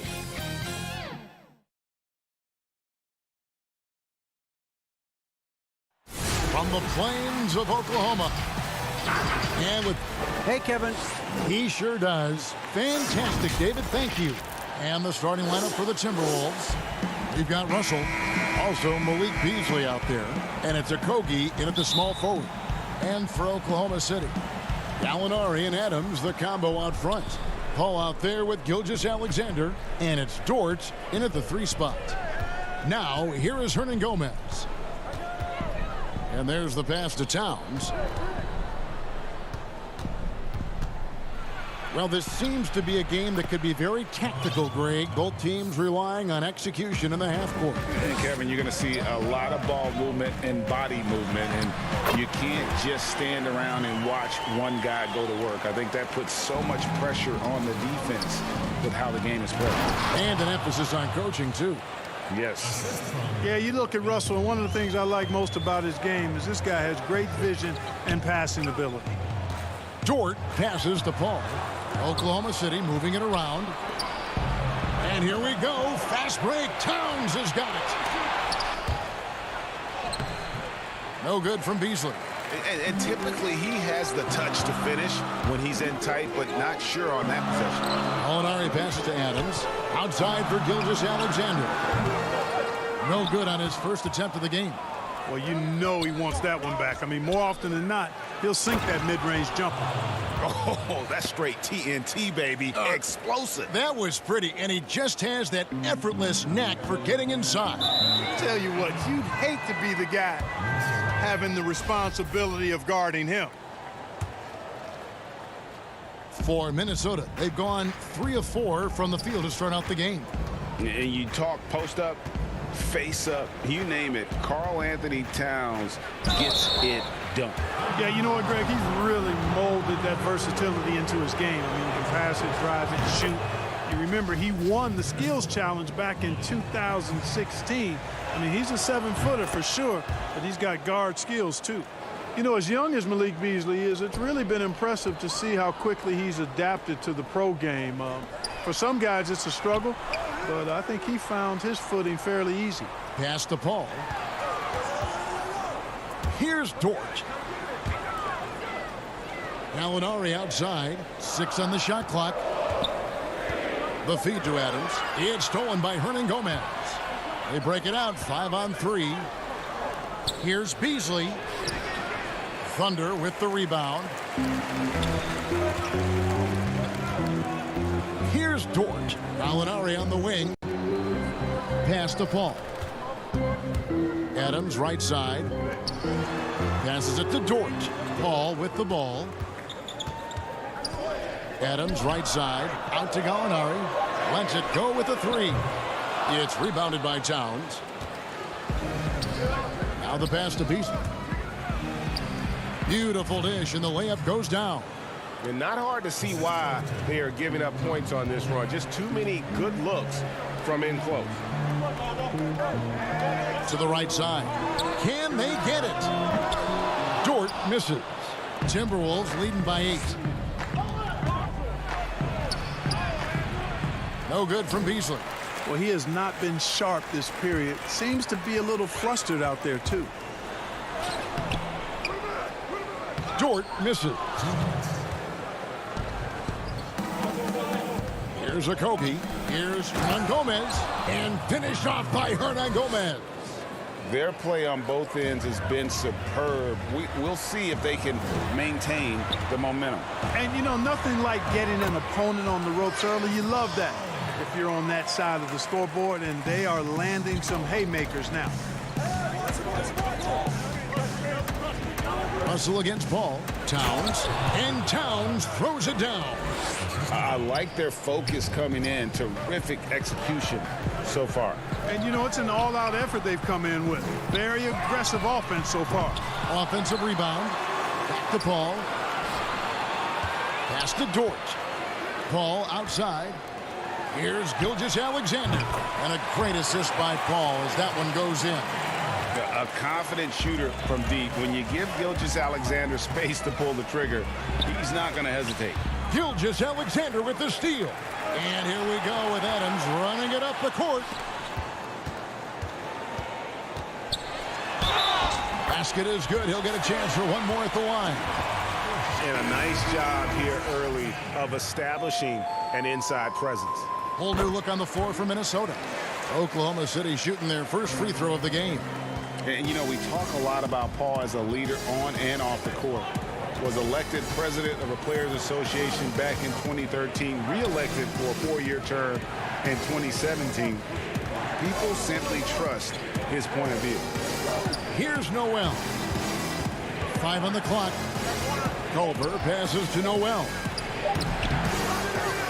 From the plains of Oklahoma. And with... Hey, Kevin. He sure does. Fantastic, David. Thank you. And the starting lineup for the Timberwolves. We've got Russell. Also Malik Beasley out there. And it's Okogie in at the small forward. And for Oklahoma City, Gallinari and Adams, the combo out front. Paul out there with Gilgeous-Alexander. And it's Dort in at the 3 spot. Now, here is Hernan Gomez. And there's the pass to Towns. Well, this seems to be a game that could be very tactical, Greg. Both teams relying on execution in the half court. And Kevin, you're going to see a lot of ball movement and body movement, and you can't just stand around and watch one guy go to work. I think that puts so much pressure on the defense with how the game is played. And an emphasis on coaching, too. Yes. Yeah, you look at Russell, and one of the things I like most about his game is this guy has great vision and passing ability. Dort passes to Paul. Oklahoma City moving it around. And here we go. Fast break. Towns has got it. No good from Beasley. And typically he has the touch to finish when he's in tight, but not sure on that possession. Gallinari passes to Adams. Outside for Gilgeous-Alexander. No good on his first attempt of the game. Well, you know he wants that one back. I mean, more often than not, he'll sink that mid-range jumper. Oh, that's straight TNT, baby. Explosive. That was pretty, and he just has that effortless knack for getting inside. Tell you what, you'd hate to be the guy having the responsibility of guarding him. For Minnesota, they've gone 3 of 4 from the field to start out the game. And you talk post up, face up, you name it. Karl Anthony Towns gets it done. Yeah, you know what, Greg? He's really molded that versatility into his game. I mean, he can pass it, drive it, shoot. You remember, he won the skills challenge back in 2016. I mean, he's a 7-footer for sure, but he's got guard skills, too. You know, as young as Malik Beasley is, it's really been impressive to see how quickly he's adapted to the pro game. For some guys, it's a struggle, but I think he found his footing fairly easy. Pass to Paul. Here's Dort. Gallinari outside. 6 on the shot clock. The feed to Adams. It's stolen by Hernan Gomez. They break it out 5 on 3. Here's Beasley. Thunder with the rebound. Here's Dort. Gallinari on the wing. Pass to Paul. Adams right side. Passes it to Dort. Paul with the ball. Adams right side. Out to Gallinari. Lets it go with the 3. It's rebounded by Towns. Now the pass to Beasley. Beautiful dish, and the layup goes down. And not hard to see why they are giving up points on this run. Just too many good looks from in close. To the right side. Can they get it? Dort misses. Timberwolves leading by 8. No good from Beasley. Well, he has not been sharp this period. Seems to be a little flustered out there, too. Dort misses. Here's Okogie. Here's Hernan Gomez. And finished off by Hernan Gomez. Their play on both ends has been superb. We'll see if they can maintain the momentum. And, you know, nothing like getting an opponent on the ropes early. You love that if you're on that side of the scoreboard, and they are landing some haymakers now. Russell against Paul. Towns. And Towns throws it down. I like their focus coming in. Terrific execution so far. And, you know, it's an all-out effort they've come in with. Very aggressive offense so far. Offensive rebound. Back to Paul. Pass to Dort. Paul outside. Here's Gilgeous-Alexander. And a great assist by Paul as that one goes in. A confident shooter from deep. When you give Gilgeous-Alexander space to pull the trigger, he's not going to hesitate. Gilgeous-Alexander with the steal. And here we go with Adams running it up the court. Basket is good. He'll get a chance for one more at the line. And a nice job here early of establishing an inside presence. Whole new look on the floor for Minnesota. Oklahoma City shooting their first free throw of the game. And, you know, we talk a lot about Paul as a leader on and off the court. Was elected president of the Players Association back in 2013, re-elected for a 4-year term in 2017. People simply trust his point of view. Here's Noel. 5 on the clock. Culver passes to Noel.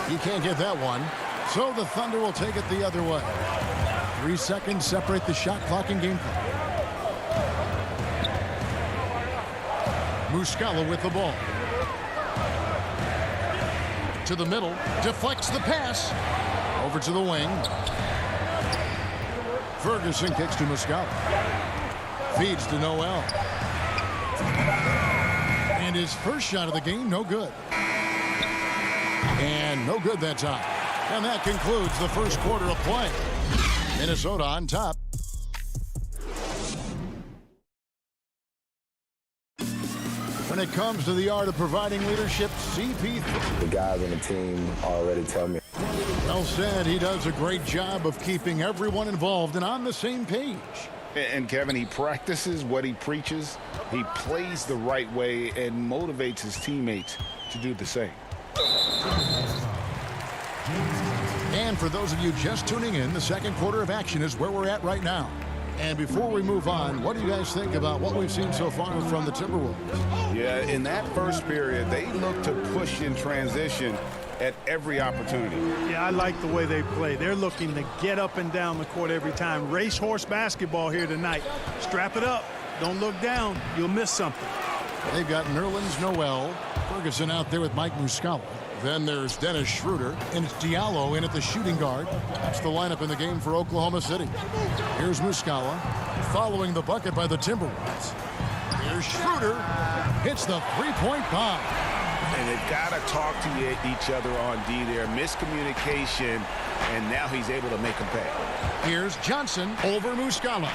He can't get that one, so the Thunder will take it the other way. 3 seconds separate the shot clock and game clock. Muscala with the ball. To the middle. Deflects the pass. Over to the wing. Ferguson kicks to Muscala. Feeds to Noel. And his first shot of the game, no good. And no good that time. And that concludes the first quarter of play. Minnesota on top. When it comes to the art of providing leadership, CP3. The guys on the team already tell me. Well said. He does a great job of keeping everyone involved and on the same page. And Kevin, he practices what he preaches. He plays the right way and motivates his teammates to do the same. And for those of you just tuning in, the second quarter of action is where we're at right now. And before we move on, what do you guys think about what we've seen so far from the Timberwolves? Yeah, in that first period, they look to push in transition at every opportunity. Yeah, I like the way they play. They're looking to get up and down the court every time. Racehorse basketball here tonight. Strap it up. Don't look down. You'll miss something. They've got Nerlens Noel, Ferguson out there with Mike Muscala. Then there's Dennis Schroeder, and it's Diallo in at the shooting guard. That's the lineup in the game for Oklahoma City. Here's Muscala, following the bucket by the Timberwolves. Here's Schroeder, hits the three-point bomb. And they've got to talk to each other on D there. Miscommunication, and now he's able to make them pay. Here's Johnson over Muscala.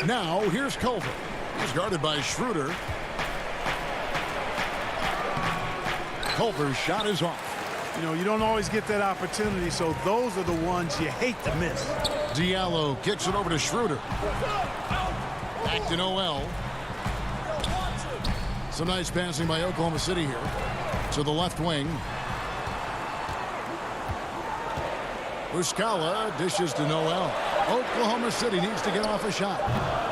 Now here's Culver. He's guarded by Schroeder. Culver's shot is off. You know, you don't always get that opportunity, so those are the ones you hate to miss. Diallo kicks it over to Schroeder. Back to Noel. Some nice passing by Oklahoma City here. To the left wing. Muscala dishes to Noel. Oklahoma City needs to get off a shot.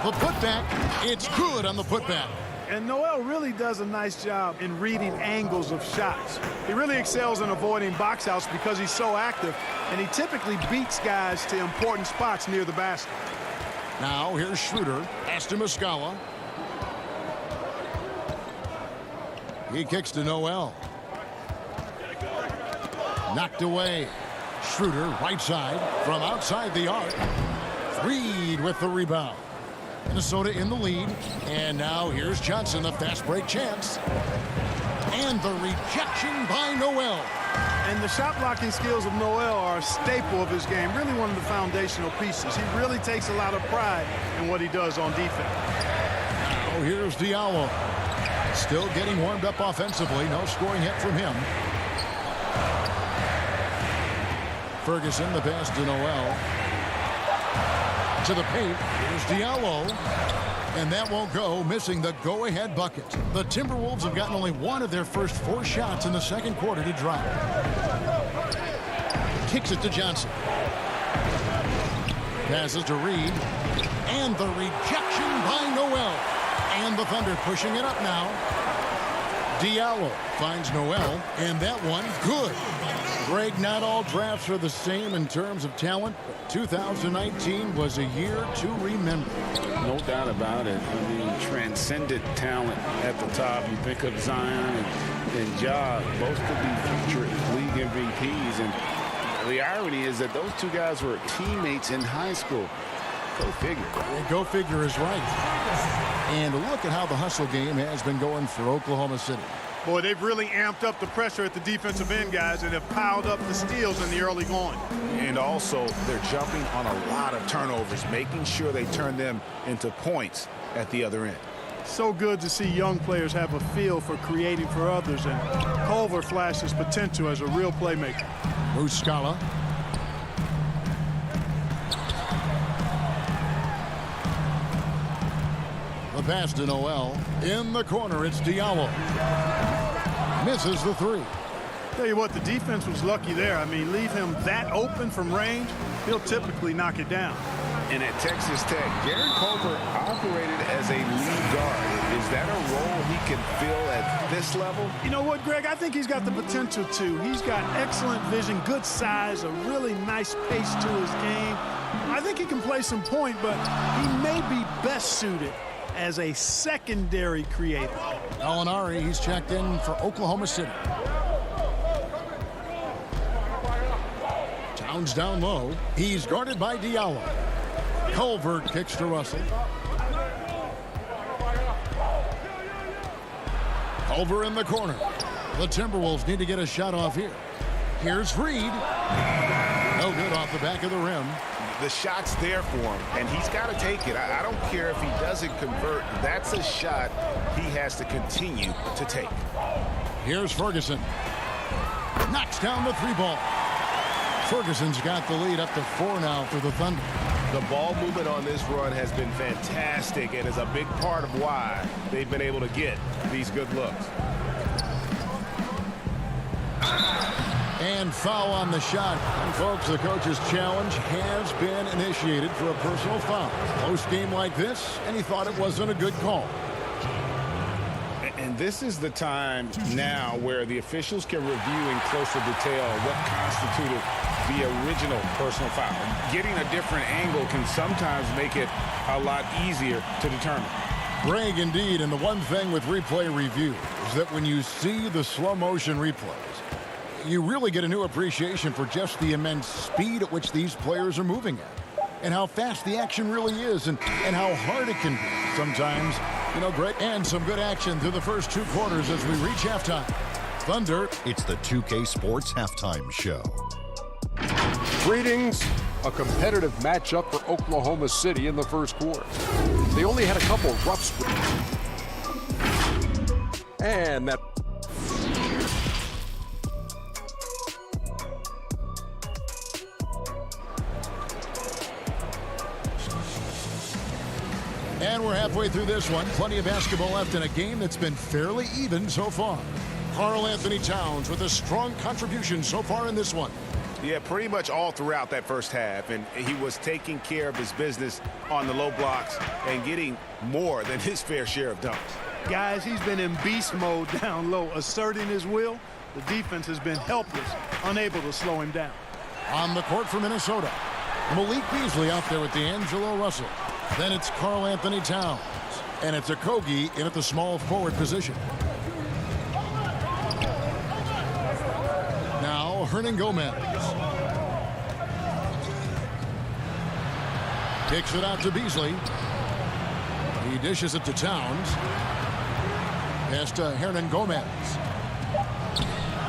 The putback, it's good on the putback. And Noel really does a nice job in reading angles of shots. He really excels in avoiding box outs because he's so active, and he typically beats guys to important spots near the basket. Now here's Schroeder. Pass to Muscala. He kicks to Noel. Knocked away. Schroeder, right side, from outside the arc. Reed with the rebound. Minnesota in the lead. And now here's Johnson, the fast break chance. And the rejection by Noel. And the shot blocking skills of Noel are a staple of his game, really one of the foundational pieces. He really takes a lot of pride in what he does on defense. Now here's Diallo. Still getting warmed up offensively. No scoring hit from him. Ferguson, the pass to Noel. To the paint. Here's Diallo. And that won't go, missing the go-ahead bucket. The Timberwolves have gotten only one of their first 4 shots in the second quarter to drop. Kicks it to Johnson. Passes to Reed. And the rejection by Noel. And the Thunder pushing it up now. Diallo finds Noel, and that one good. Greg, not all drafts are the same in terms of talent, but 2019 was a year to remember. No doubt about it. I mean, transcendent talent at the top. You think of Zion and Ja, both could be future league MVPs. And The irony is that those two guys were teammates in high school. Go figure. And go figure is right. And look at how the hustle game has been going for Oklahoma City. Boy, they've really amped up the pressure at the defensive end, guys, and have piled up the steals in the early going. And also, they're jumping on a lot of turnovers, making sure they turn them into points at the other end. So good to see young players have a feel for creating for others, and Culver flashed his potential as a real playmaker. Muscala. The pass to Noel. In the corner, it's Diallo. Misses the three. Tell you what, the defense was lucky there. I mean, leave him that open from range, he'll typically knock it down. And at Texas Tech, Jared Culver operated as a lead guard. Is that a role he can fill at this level? You know what, Greg? I think he's got the potential to. He's got excellent vision, good size, a really nice pace to his game. I think he can play some point, but he may be best suited as a secondary creator. Gallinari, he's checked in for Oklahoma City. Towns down low. He's guarded by Diallo. Culver kicks to Russell. Culver in the corner. The Timberwolves need to get a shot off here. Here's Reed. No good off the back of the rim. The shot's there for him, and he's got to take it. I don't care if he doesn't convert. That's a shot he has to continue to take. Here's Ferguson. Knocks down the three ball. Ferguson's got the lead up to 4 now for the Thunder. The ball movement on this run has been fantastic and is a big part of why they've been able to get these good looks. And foul on the shot. And folks, the coach's challenge has been initiated for a personal foul. Close game like this, and he thought it wasn't a good call. And this is the time now where the officials can review in closer detail what constituted the original personal foul. Getting a different angle can sometimes make it a lot easier to determine. Greg, indeed, and the one thing with replay review is that when you see the slow motion replays, you really get a new appreciation for just the immense speed at which these players are moving at, and how fast the action really is, and how hard it can be sometimes. You know, Greg, and some good action through the first 2 quarters as we reach halftime. Thunder. It's the 2K Sports Halftime Show. Greetings. A competitive matchup for Oklahoma City in the first quarter. They only had a couple rough sprints. And that And we're halfway through this one. Plenty of basketball left in a game that's been fairly even so far. Karl Anthony Towns with a strong contribution so far in this one. Yeah, pretty much all throughout that first half, and he was taking care of his business on the low blocks and getting more than his fair share of dunks. Guys, he's been in beast mode down low, asserting his will. The defense has been helpless, unable to slow him down. On the court for Minnesota, Malik Beasley out there with D'Angelo Russell. Then it's Karl Anthony Towns, and it's Okogie in at the small forward position. Now Hernan Gomez. Kicks it out to Beasley. He dishes it to Towns. Pass to Hernan Gomez.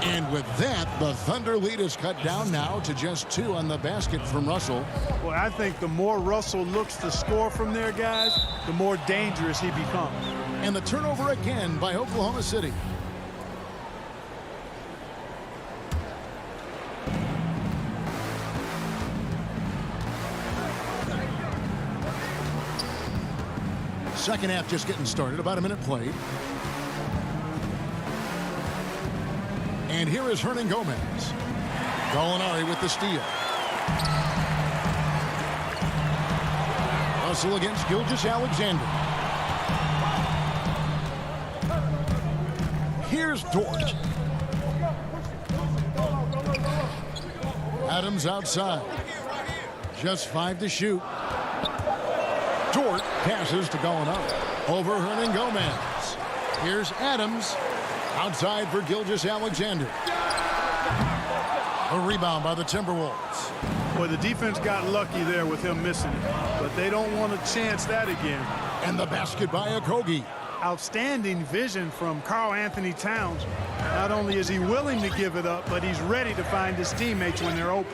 And with that, the Thunder lead is cut down now to just 2 on the basket from Russell. Well, I think the more Russell looks to score from there, guys, the more dangerous he becomes. And the turnover again by Oklahoma City. Second half just getting started, about a minute played. And here is Hernan Gomez. Gallinari with the steal. Russell against Gilgeous-Alexander. Here's Dort. Adams outside. Just 5 to shoot. Dort passes to Gallinari. Over Hernan Gomez. Here's Adams. Outside for Gilgeous-Alexander. A rebound by the Timberwolves. Well, the defense got lucky there with him missing it, but they don't want to chance that again. And the basket by Okogie. Outstanding vision from Karl Anthony Towns. Not only is he willing to give it up, but he's ready to find his teammates when they're open.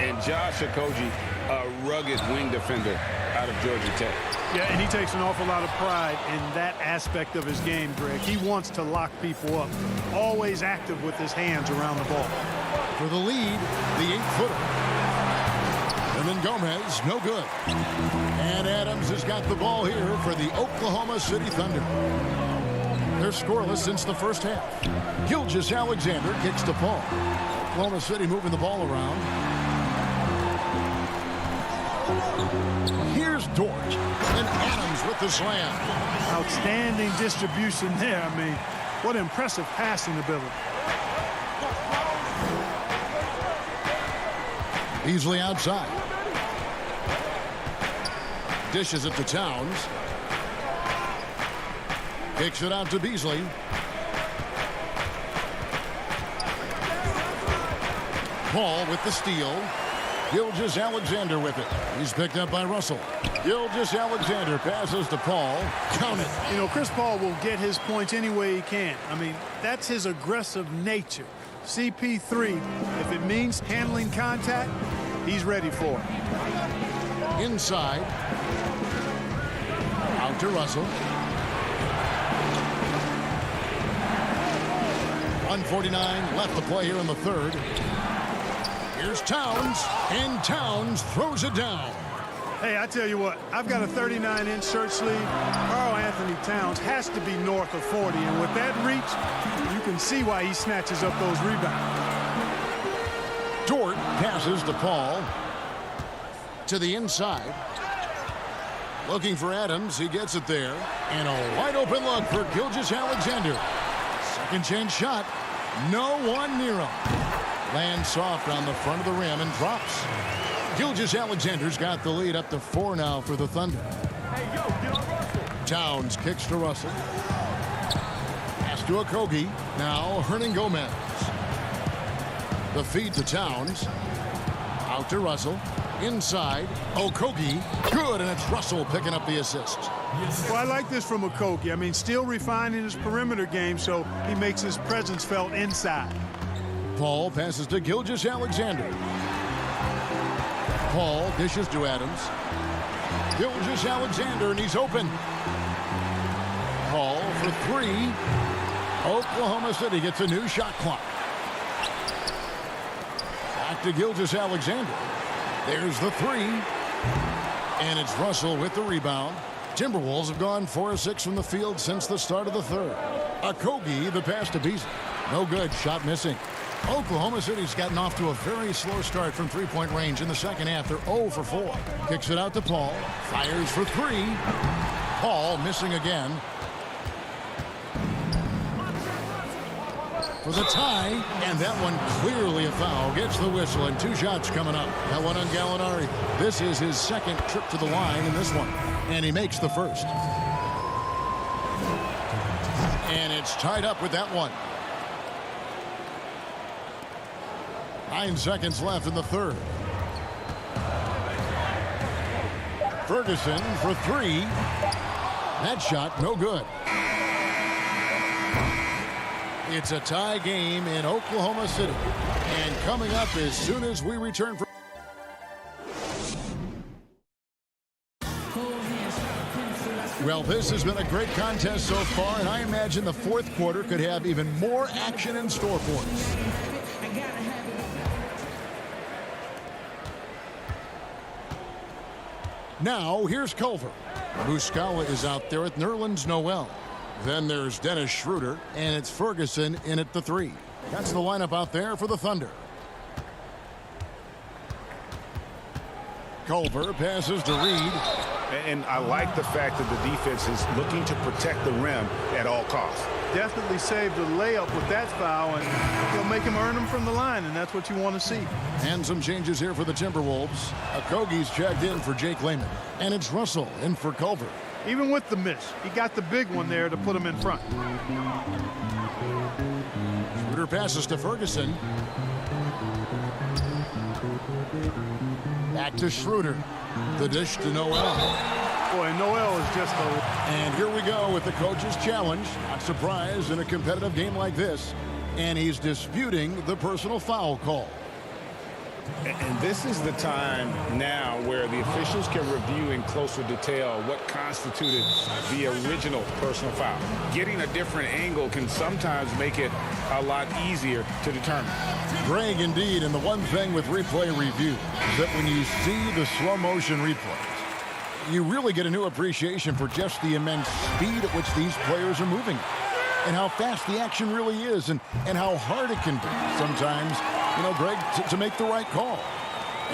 And Josh Okogie, a rugged wing defender out of Georgia Tech. Yeah, and he takes an awful lot of pride in that aspect of his game, Greg. He wants to lock people up. Always active with his hands around the ball. For the lead, the 8-footer. And then Gomez, no good. And Adams has got the ball here for the Oklahoma City Thunder. They're scoreless since the first half. Gilgeous-Alexander kicks to Paul. Oklahoma City moving the ball around. Here's Dort. And Adams with the slam. Outstanding distribution there. I mean, what impressive passing ability. Beasley outside. Dishes it to Towns. Kicks it out to Beasley. Paul with the steal. Gilgeous-Alexander with it. He's picked up by Russell. Gilgeous-Alexander passes to Paul. Count it. You know, Chris Paul will get his points any way he can. I mean, that's his aggressive nature. CP3, if it means handling contact, he's ready for it. Inside. Out to Russell. 1:49 left to play here in the third. Here's Towns, and Towns throws it down. Hey, I tell you what, I've got a 39-inch shirt sleeve. Karl Anthony Towns has to be north of 40, and with that reach, you can see why he snatches up those rebounds. Dort passes to Paul. To the inside. Looking for Adams. He gets it there. And a wide open look for Gilgeous-Alexander. Second chance shot. No one near him. Lands soft on the front of the rim and drops. Gilgeous-Alexander's got the lead up to 4 now for the Thunder. Towns kicks to Russell. Pass to Okogie. Now Hernan Gomez. The feed to Towns. Out to Russell. Inside. Okogie. Good, and it's Russell picking up the assist. Well, I like this from Okogie. I mean, still refining his perimeter game, so he makes his presence felt inside. Paul passes to Gilgeous-Alexander. Paul dishes to Adams. Gilgeous-Alexander, and he's open. Paul for 3. Oklahoma City gets a new shot clock. Back to Gilgeous-Alexander. There's the 3. And it's Russell with the rebound. Timberwolves have gone 4 of 6 from the field since the start of the third. Okogie, the pass to Beasley. No good. Shot missing. Oklahoma City's gotten off to a very slow start from three-point range in the second half. They're 0 for 4. Kicks it out to Paul. Fires for 3. Paul missing again. For the tie, and that one clearly a foul. Gets the whistle, and 2 shots coming up. That one on Gallinari. This is his second trip to the line in this one, and he makes the first. And it's tied up with that one. 9 seconds left in the third. Ferguson for 3. That shot no good. It's a tie game in Oklahoma City. And coming up as soon as we return from... Well, this has been a great contest so far, and I imagine the fourth quarter could have even more action in store for us. Now, here's Culver. Muscala is out there with Nerlens Noel. Then there's Dennis Schroeder, and it's Ferguson in at the 3. That's the lineup out there for the Thunder. Culver passes to Reed. And I like the fact that the defense is looking to protect the rim at all costs. Definitely saved a layup with that foul, and he'll make him earn them from the line, and that's what you want to see. And some changes here for the Timberwolves. Okogie's checked in for Jake Layman. And it's Russell in for Culver. Even with the miss, he got the big one there to put him in front. Schroeder passes to Ferguson. Back to Schroeder. The dish to Noel. Boy, Noel is just a... And here we go with the coach's challenge. Not surprised in a competitive game like this. And he's disputing the personal foul call. And this is the time now where the officials can review in closer detail what constituted the original personal foul. Getting a different angle can sometimes make it a lot easier to determine. Greg, indeed, and the one thing with replay review is that when you see the slow motion replays, you really get a new appreciation for just the immense speed at which these players are moving and how fast the action really is and how hard it can be sometimes, you know, Greg, to make the right call.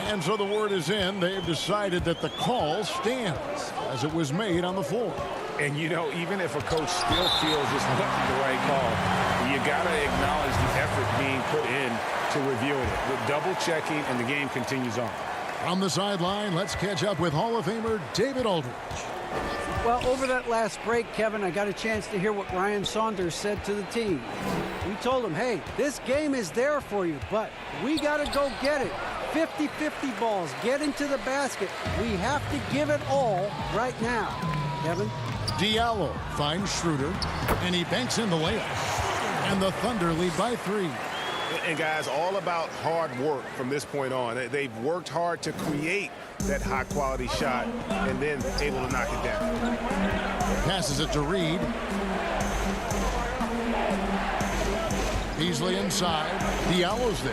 And so the word is in. They've decided that the call stands as it was made on the floor. And, you know, even if a coach still feels this wasn't the right call, you got to acknowledge the effort being put in to reviewing it. With double checking, and the game continues on. From the sideline, let's catch up with Hall of Famer David Aldridge. Well, over that last break, Kevin, I got a chance to hear what Ryan Saunders said to the team. We told him, hey, this game is there for you, but we got to go get it. 50-50 balls, get into the basket. We have to give it all right now. Kevin? Diallo finds Schroeder, and he banks in the layup. And the Thunder lead by 3. And guys, all about hard work from this point on. They've worked hard to create that high-quality shot and then able to knock it down. Passes it to Reed. Beasley inside. Diallo's there.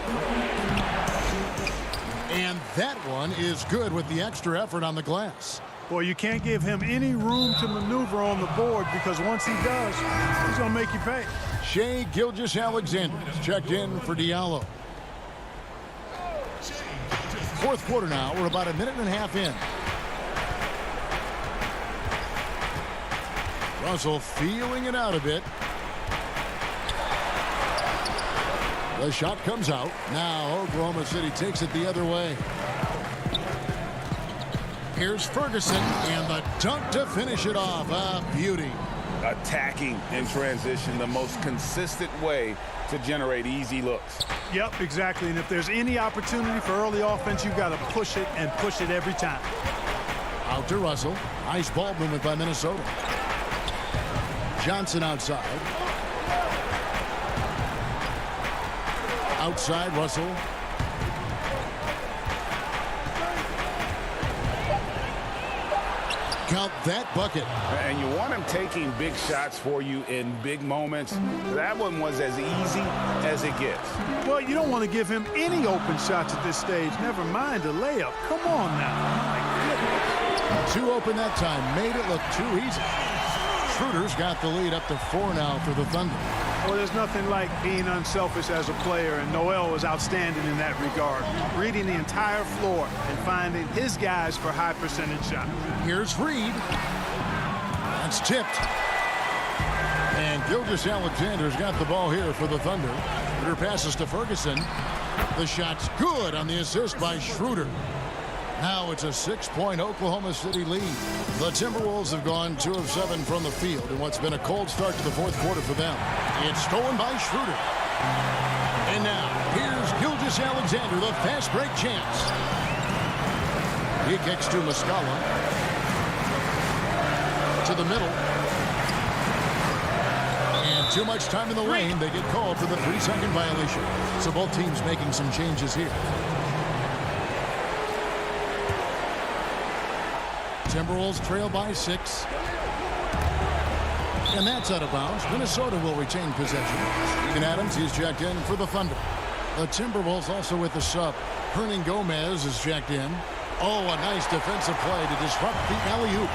And that one is good with the extra effort on the glass. Boy, you can't give him any room to maneuver on the board because once he does, he's going to make you pay. Shai Gilgeous-Alexander is checked in for Diallo. Fourth quarter now. We're about a minute and a half in. Russell feeling it out a bit. The shot comes out. Now Oklahoma City takes it the other way. Here's Ferguson and the dunk to finish it off. A beauty. Attacking in transition, the most consistent way to generate easy looks. Yep, exactly. And if there's any opportunity for early offense, you've got to push it and push it every time. Out to Russell. Nice ball movement by Minnesota. Johnson outside. Outside Russell. Count that bucket. And you want him taking big shots for you in big moments. That one was as easy as it gets. Well, you don't want to give him any open shots at this stage. Never mind a layup. Come on now. Too open that time. Made it look too easy. Schroeder's got the lead up to 4 now for the Thunder. Well, there's nothing like being unselfish as a player, and Noel was outstanding in that regard. Reading the entire floor and finding his guys for high percentage shots. Here's Reed. That's tipped. And Gilgeous-Alexander's got the ball here for the Thunder. Schroeder passes to Ferguson. The shot's good on the assist by Schroeder. Now it's a 6-point Oklahoma City lead. The Timberwolves have gone 2 of 7 from the field in what's been a cold start to the fourth quarter for them. It's stolen by Schroeder. And now here's Gilgeous-Alexander, the fast break chance. He kicks to Muscala. To the middle. And too much time in the lane. They get called for the 3-second violation. So both teams making some changes here. Timberwolves trail by 6. And that's out of bounds. Minnesota will retain possession. Steven Adams, he's checked in for the Thunder. The Timberwolves also with the sub. Hernan Gomez is checked in. Oh, a nice defensive play to disrupt the alley-oop.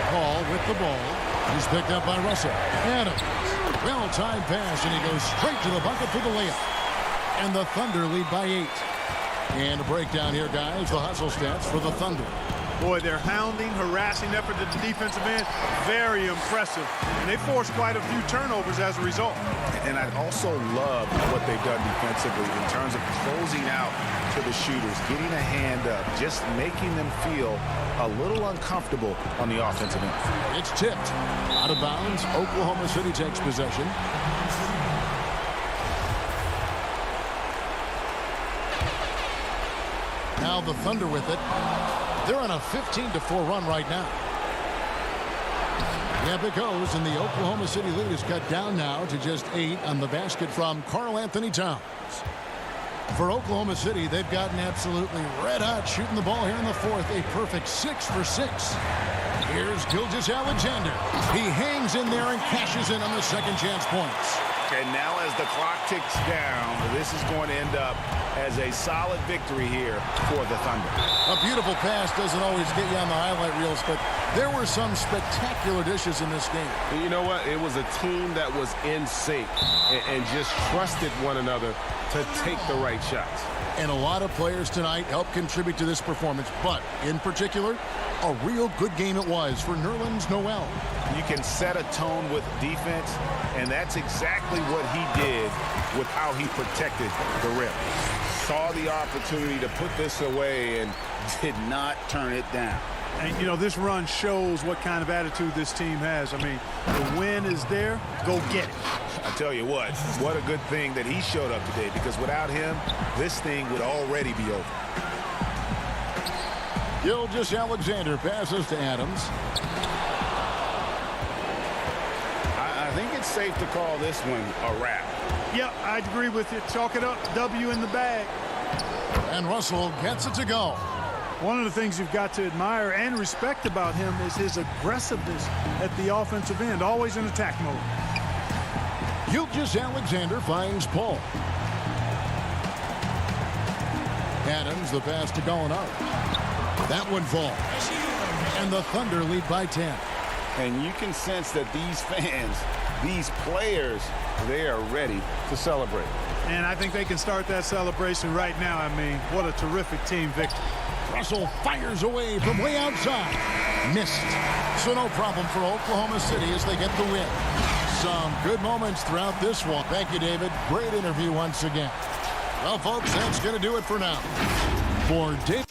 Paul with the ball. He's picked up by Russell. Adams. Well-timed pass, and he goes straight to the bucket for the layup. And the Thunder lead by 8. And a breakdown here, guys. The hustle stats for the Thunder. Boy, their hounding, harassing effort at the defensive end, very impressive. And they forced quite a few turnovers as a result. And I also love what they've done defensively in terms of closing out to the shooters, getting a hand up, just making them feel a little uncomfortable on the offensive end. It's tipped out of bounds. Oklahoma City takes possession. Now the Thunder with it. They're on a 15-4 run right now. Yep, it goes, and the Oklahoma City lead is cut down now to just 8 on the basket from Karl Anthony Towns. For Oklahoma City, they've gotten absolutely red hot shooting the ball here in the fourth. A perfect 6 for 6. Here's Gilgeous-Alexander. He hangs in there and cashes in on the second chance points. And now as the clock ticks down, this is going to end up as a solid victory here for the Thunder. A beautiful pass doesn't always get you on the highlight reels, but there were some spectacular dishes in this game. And you know what? It was a team that was in sync and just trusted one another to take the right shots. And a lot of players tonight helped contribute to this performance, but in particular, a real good game it was for Nerlens Noel. You can set a tone with defense, and that's exactly what he did with how he protected the rim. Saw the opportunity to put this away and did not turn it down. And, you know, this run shows what kind of attitude this team has. I mean, the win is there. Go get it. I tell you what a good thing that he showed up today, because without him, this thing would already be over. Gilgeous-Alexander passes to Adams. I think it's safe to call this one a wrap. Yep, I'd agree with you. Chalk it up. W in the bag. And Russell gets it to go. One of the things you've got to admire and respect about him is his aggressiveness at the offensive end, always in attack mode. Gilgeous-Alexander finds Paul. Adams, the pass to Gallinari. That one falls. And the Thunder lead by 10. And you can sense that these fans, these players, they are ready to celebrate. And I think they can start that celebration right now. I mean, what a terrific team victory. Russell fires away from way outside. Missed. So no problem for Oklahoma City as they get the win. Some good moments throughout this one. Thank you, David. Great interview once again. Well, folks, that's going to do it for now. For David.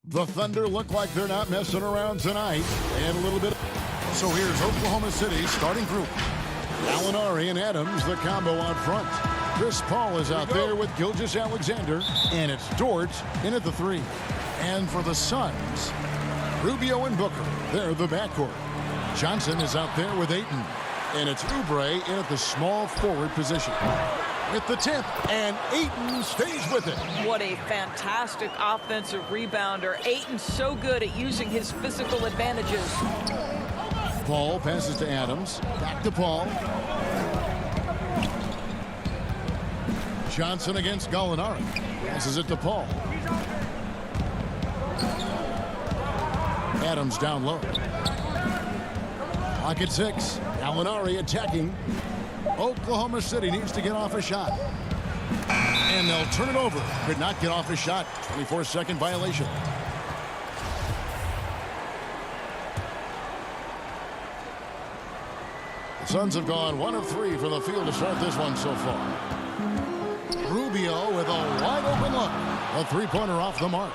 The Thunder look like they're not messing around tonight. They had a little bit. So here's Oklahoma City's starting group. Gallinari and Adams, the combo out front. Chris Paul is out there with Gilgeous-Alexander, and it's Dort in at the 3. And for the Suns, Rubio and Booker, they're the backcourt. Johnson is out there with Ayton, and it's Oubre in at the small forward position. With the tip, and Ayton stays with it. What a fantastic offensive rebounder. Ayton's so good at using his physical advantages. Paul passes to Adams. Back to Paul. Johnson against Gallinari. Passes it to Paul. Adams down low. Clock at 6. Gallinari attacking. Oklahoma City needs to get off a shot. And they'll turn it over. Could not get off a shot. 24-second violation. The Suns have gone 1 of 3 from the field to start this one so far. Rubio with a wide open look. A three-pointer off the mark.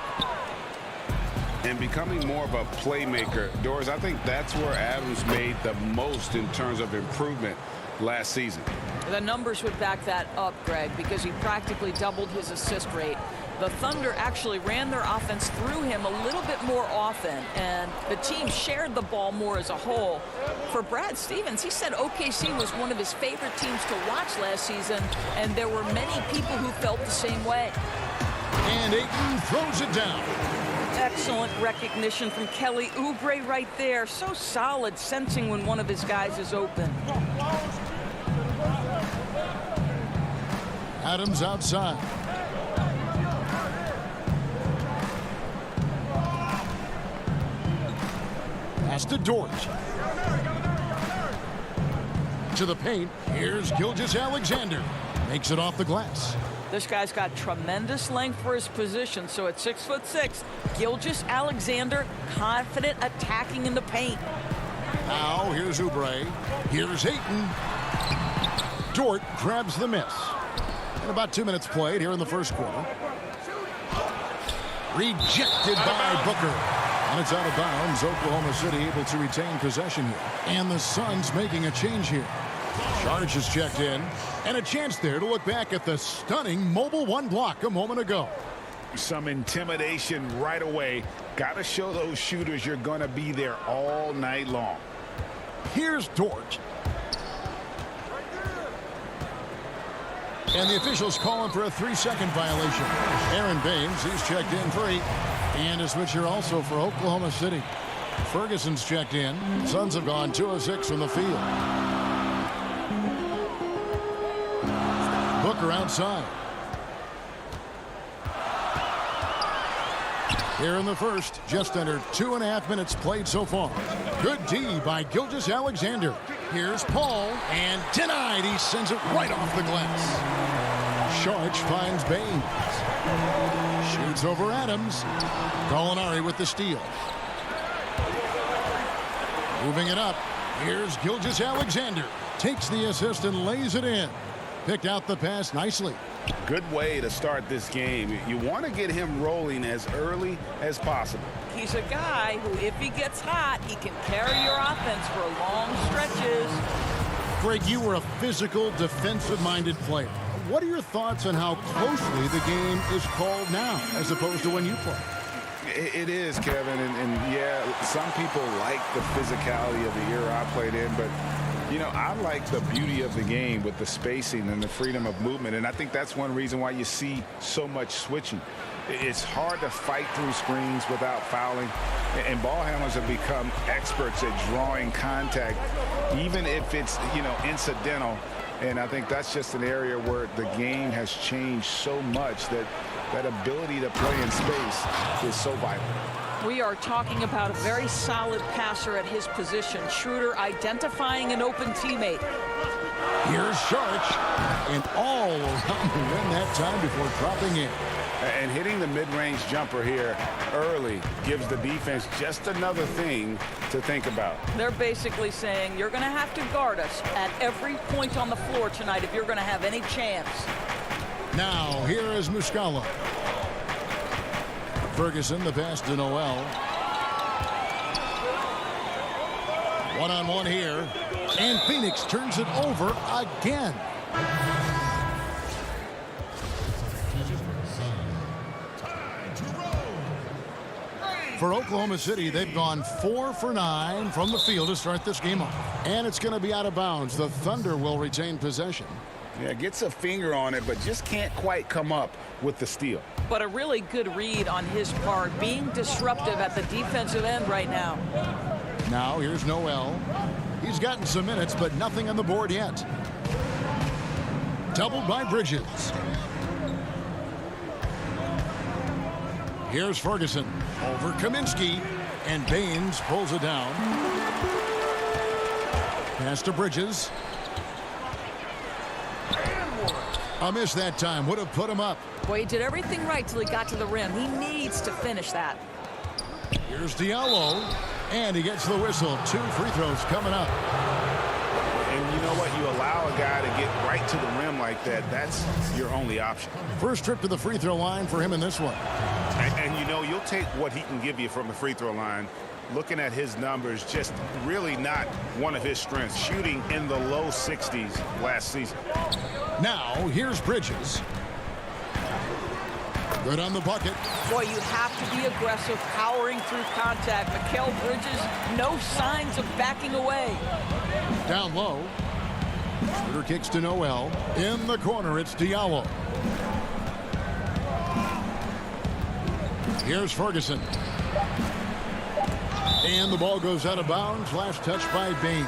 And becoming more of a playmaker. Doris, I think that's where Adams made the most in terms of improvement last season. The numbers would back that up, Greg, because he practically doubled his assist rate. The Thunder actually ran their offense through him a little bit more often, and the team shared the ball more as a whole. For Brad Stevens, he said OKC was one of his favorite teams to watch last season, and there were many people who felt the same way. And Ayton throws it down. Excellent recognition from Kelly Oubre right there. So solid, sensing when one of his guys is open. Adams outside. Pass to Dort. To the paint. Here's Gilgeous-Alexander. Makes it off the glass. This guy's got tremendous length for his position, so at 6'6", Gilgeous-Alexander confident attacking in the paint. Now here's Oubre. Here's Ayton. Dort grabs the miss. And about 2 minutes played here in the first quarter. Rejected by Booker. And it's out of bounds. Oklahoma City able to retain possession here. And the Suns making a change here. Charge is checked in. And a chance there to look back at the stunning mobile one block a moment ago. Some intimidation right away. Got to show those shooters you're going to be there all night long. Here's Dort. And the officials calling for a 3-second violation. Aaron Baines, he's checked in for 8. And a switcher also for Oklahoma City. Ferguson's checked in. Suns have gone 2 of 6 from the field. Booker outside. Here in the first, just under 2.5 minutes played so far. Good D by Gilgeous-Alexander. Here's Paul, and denied. He sends it right off the glass. Sharch finds Baines. Shoots over Adams. Gallinari with the steal. Moving it up. Here's Gilgeous-Alexander. Takes the assist and lays it in. Picked out the pass nicely. Good way to start this game. You want to get him rolling as early as possible. He's a guy who, if he gets hot, he can carry your offense for long stretches. Greg, you were a physical, defensive-minded player. What are your thoughts on how closely the game is called now as opposed to when you play? It is, Kevin, and yeah, some people like the physicality of the era I played in, but you know, I like the beauty of the game with the spacing and the freedom of movement, and I think that's one reason why you see so much switching. It's hard to fight through screens without fouling, and ball handlers have become experts at drawing contact, even if it's, you know, incidental. And I think that's just an area where the game has changed so much that that ability to play in space is so vital. We are talking about a very solid passer at his position. Schroeder identifying an open teammate. Here's Sharch, and all around the rim that time before dropping in. And hitting the mid-range jumper here early gives the defense just another thing to think about. They're basically saying you're going to have to guard us at every point on the floor tonight if you're going to have any chance. Now, here is Muscala. Ferguson, the pass to Noel. One-on-one here. And Phoenix turns it over again. For Oklahoma City, they've gone 4 for 9 from the field to start this game off. And it's going to be out of bounds. The Thunder will retain possession. Yeah, gets a finger on it, but just can't quite come up with the steal. But a really good read on his part, being disruptive at the defensive end right now. Now here's Noel. He's gotten some minutes, but nothing on the board yet. Doubled by Bridges. Here's Ferguson over Kaminsky, and Baines pulls it down. Pass to Bridges. A miss that time. Would have put him up. Boy, he did everything right till he got to the rim. He needs to finish that. Here's Diallo, and he gets the whistle. 2 free throws coming up. And you know what? You allow a guy to get right to the rim like that. That's your only option. First trip to the free throw line for him in this one. And you know, you'll take what he can give you from the free throw line. Looking at his numbers, just really not one of his strengths. Shooting in the low 60s last season. Now, here's Bridges. Good on the bucket. Boy, you have to be aggressive, powering through contact. Mikal Bridges, no signs of backing away. Down low. Shooter kicks to Noel. In the corner, it's Diallo. Here's Ferguson. And the ball goes out of bounds. Last touch by Baines.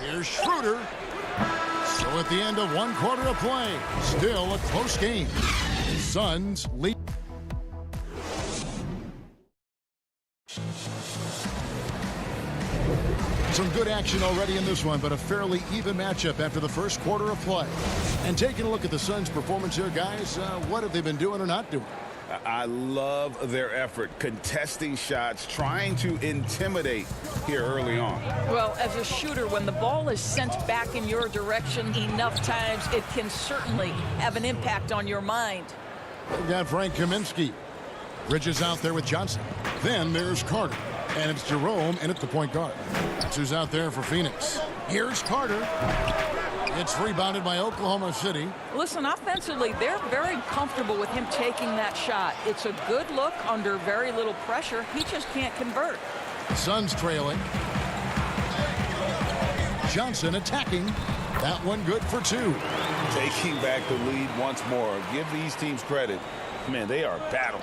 Here's Schroeder. So at the end of 1 quarter of play, still a close game. Suns lead. Some good action already in this one, but a fairly even matchup after the first quarter of play. And taking a look at the Suns' performance here, guys, what have they been doing or not doing? I love their effort, contesting shots, trying to intimidate here early on. Well, as a shooter, when the ball is sent back in your direction enough times, it can certainly have an impact on your mind. We've got Frank Kaminsky. Bridges out there with Johnson. Then there's Carter. And it's Jerome in at the point guard. That's who's out there for Phoenix. Here's Carter. It's rebounded by Oklahoma City. Listen, offensively, they're very comfortable with him taking that shot. It's a good look under very little pressure. He just can't convert. Suns trailing. Johnson attacking. That one good for 2. Taking back the lead once more. Give these teams credit. Man, they are battling.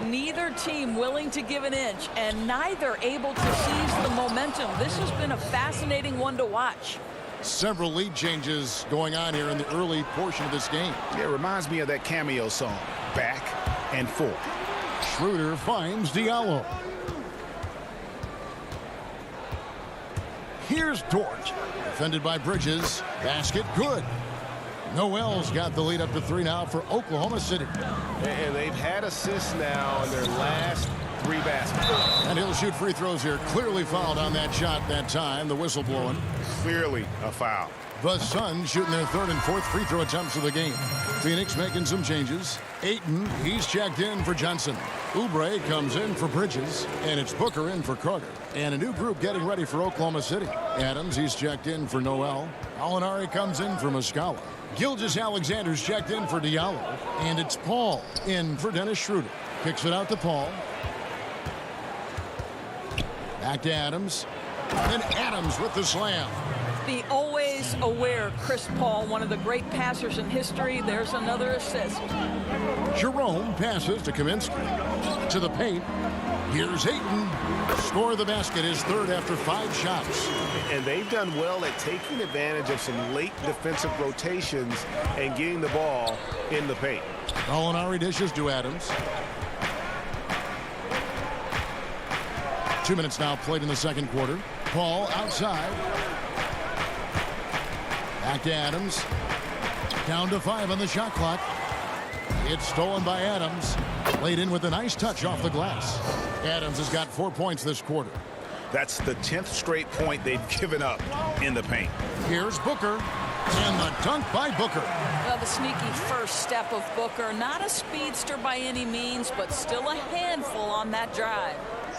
Neither team willing to give an inch, and neither able to seize the momentum. This has been a fascinating one to watch. Several lead changes going on here in the early portion of this game. Yeah, it reminds me of that cameo song, Back and Forth. Schroeder finds Diallo. Here's Dort. Defended by Bridges. Basket good. Noel's got the lead up to 3 now for Oklahoma City. And they've had assists now in their last 3 baskets. And he'll shoot free throws here. Clearly fouled on that shot that time. The whistle blowing. Clearly a foul. The Suns shooting their 3rd and 4th free throw attempts of the game. Phoenix making some changes. Ayton, he's checked in for Johnson. Oubre comes in for Bridges. And it's Booker in for Carter. And a new group getting ready for Oklahoma City. Adams, he's checked in for Noel. Alinari comes in for Muscala. Gilgeous-Alexander's checked in for Diallo. And it's Paul in for Dennis Schroeder. Kicks it out to Paul. Back to Adams. Then Adams with the slam. The always aware Chris Paul, one of the great passers in history. There's another assist. Jerome passes to Kaminsky. To the paint. Here's Ayton. Score the basket, his 3rd after 5 shots. And they've done well at taking advantage of some late defensive rotations and getting the ball in the paint. Alinari dishes to Adams. 2 minutes now played in the 2nd quarter. Paul outside. Back to Adams. Down to 5 on the shot clock. It's stolen by Adams. Laid in with a nice touch off the glass. Adams has got 4 points this quarter. That's the 10th straight point they've given up in the paint. Here's Booker. And the dunk by Booker. Well, the sneaky first step of Booker. Not a speedster by any means, but still a handful on that drive.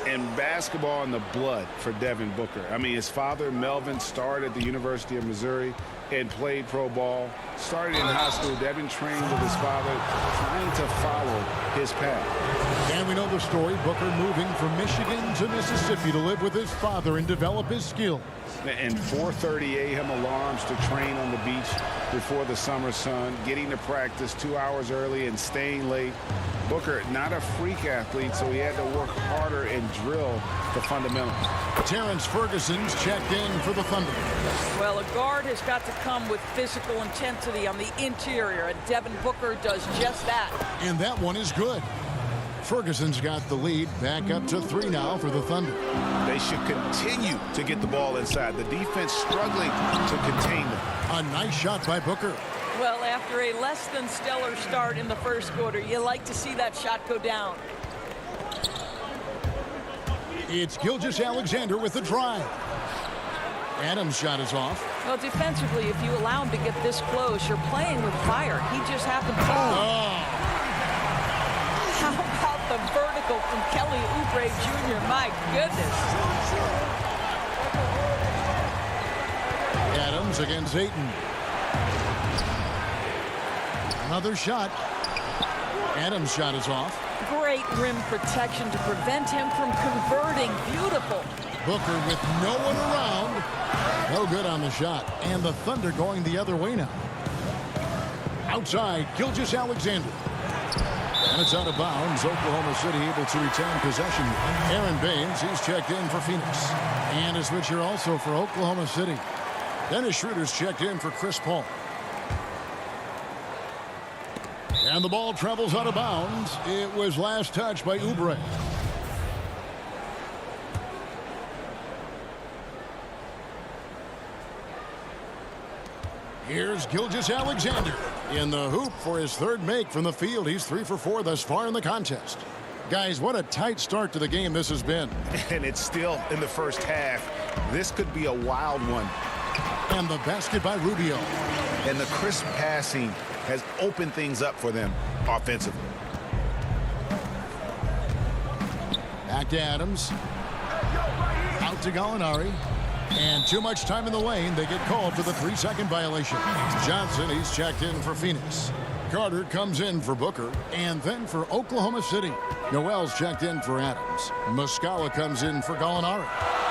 And basketball in the blood for Devin Booker. I mean, his father, Melvin, started at the University of Missouri and played pro ball. Started in high school. Devin trained with his father, trying to follow his path. And we know the story. Booker moving from Michigan to Mississippi to live with his father and develop his skills. And 4:30 a.m. alarms to train on the beach before the summer sun, getting to practice 2 hours early and staying late. Booker, not a freak athlete, so he had to work harder and drill the fundamentals. Terrence Ferguson's checked in for the Thunder. Well, a guard has got to come with physical intensity on the interior, and Devin Booker does just that. And that one is good. Ferguson's got the lead, back up to 3 now for the Thunder. They should continue to get the ball inside. The defense struggling to contain them. A nice shot by Booker. Well, after a less than stellar start in the first quarter, you like to see that shot go down. It's Gilgeous-Alexander with the drive. Adams' shot is off. Well, defensively, if you allow him to get this close, you're playing with fire. He just happened to... How about the vertical from Kelly Oubre Jr.? My goodness. Adams against Ayton. Another shot. Adams' shot is off. Great rim protection to prevent him from converting. Beautiful. Booker with no one around. No good on the shot. And the Thunder going the other way now. Outside, Gilgeous-Alexander. And it's out of bounds. Oklahoma City able to retain possession. Aaron Baines, he's checked in for Phoenix. And a switcher also for Oklahoma City. Dennis Schroeder's checked in for Chris Paul. And the ball travels out of bounds. It was last touched by Oubre. Here's Gilgeous-Alexander in the hoop for his third make from the field. He's 3 for 4 thus far in the contest. Guys, what a tight start to the game this has been. And it's still in the first half. This could be a wild one. And the basket by Rubio. And the crisp passing has opened things up for them offensively. Back to Adams. Out to Gallinari. And too much time in the lane. They get called for the 3-second violation. Johnson, he's checked in for Phoenix. Carter comes in for Booker. And then for Oklahoma City. Noel's checked in for Adams. Muscala comes in for Gallinari.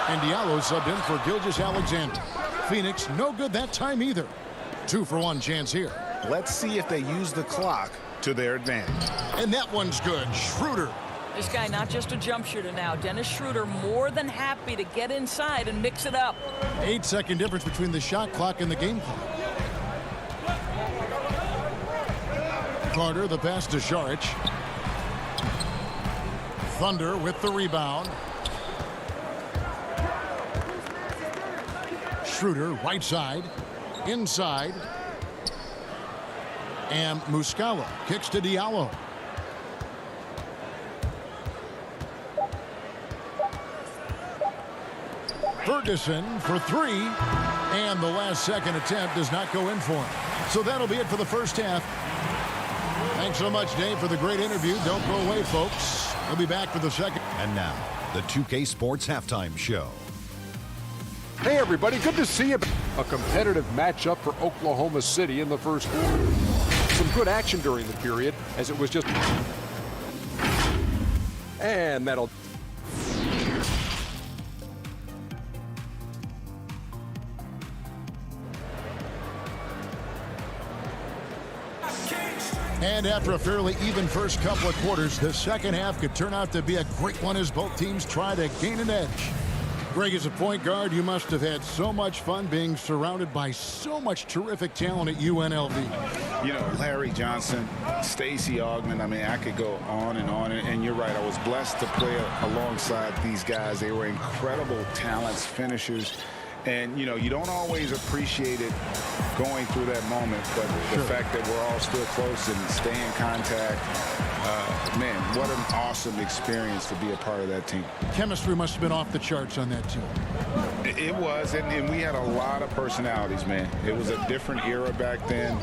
And Diallo subbed in for Gilgeous-Alexander. Phoenix, no good that time either. 2 for 1 chance here. Let's see if they use the clock to their advantage. And that one's good. Schroeder. This guy not just a jump shooter now. Dennis Schroeder more than happy to get inside and mix it up. 8-second difference between the shot clock and the game clock. Carter, the pass to Šarić. Thunder with the rebound. Schroeder, right side. Inside. And Muscala kicks to Diallo. Ferguson for 3. And the last second attempt does not go in for him. So that'll be it for the first half. Thanks so much, Dave, for the great interview. Don't go away, folks. We'll be back for the second. And now, the 2K Sports Halftime Show. Hey, everybody. Good to see you. A competitive matchup for Oklahoma City in the first quarter. Some good action during the period, as it was just... And that'll... And after a fairly even first couple of quarters, the second half could turn out to be a great one as both teams try to gain an edge. Greg, as a point guard, you must have had so much fun being surrounded by so much terrific talent at UNLV. You know, Larry Johnson, Stacey Augmon, I mean, I could go on. And you're right, I was blessed to play alongside these guys. They were incredible talents, finishers. And, you know, you don't always appreciate it going through that moment, but the fact that we're all still close and stay in contact, man, what an awesome experience to be a part of that team. Chemistry must have been off the charts on that team. It was, and we had a lot of personalities, man. It was a different era back then.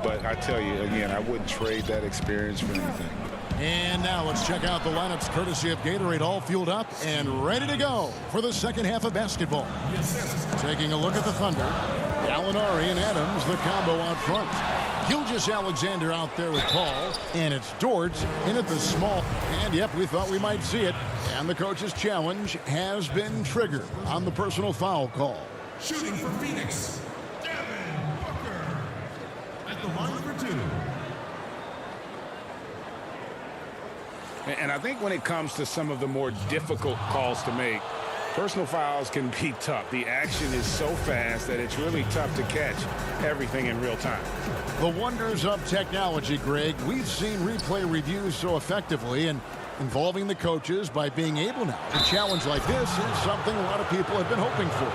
But I tell you, again, I wouldn't trade that experience for anything. And now let's check out the lineups courtesy of Gatorade, all fueled up and ready to go for the second half of basketball. Taking a look at the Thunder. Gallinari and Adams, the combo out front. Gilgeous-Alexander out there with Paul. And it's Dort in at the small. And yep, we thought we might see it. And the coach's challenge has been triggered on the personal foul call. Shooting for Phoenix, Devin Booker at the line for 2. And I think when it comes to some of the more difficult calls to make, personal fouls can be tough. The action is so fast that it's really tough to catch everything in real time. The wonders of technology, Greg. We've seen replay reviews so effectively, and involving the coaches by being able now to challenge like this is something a lot of people have been hoping for.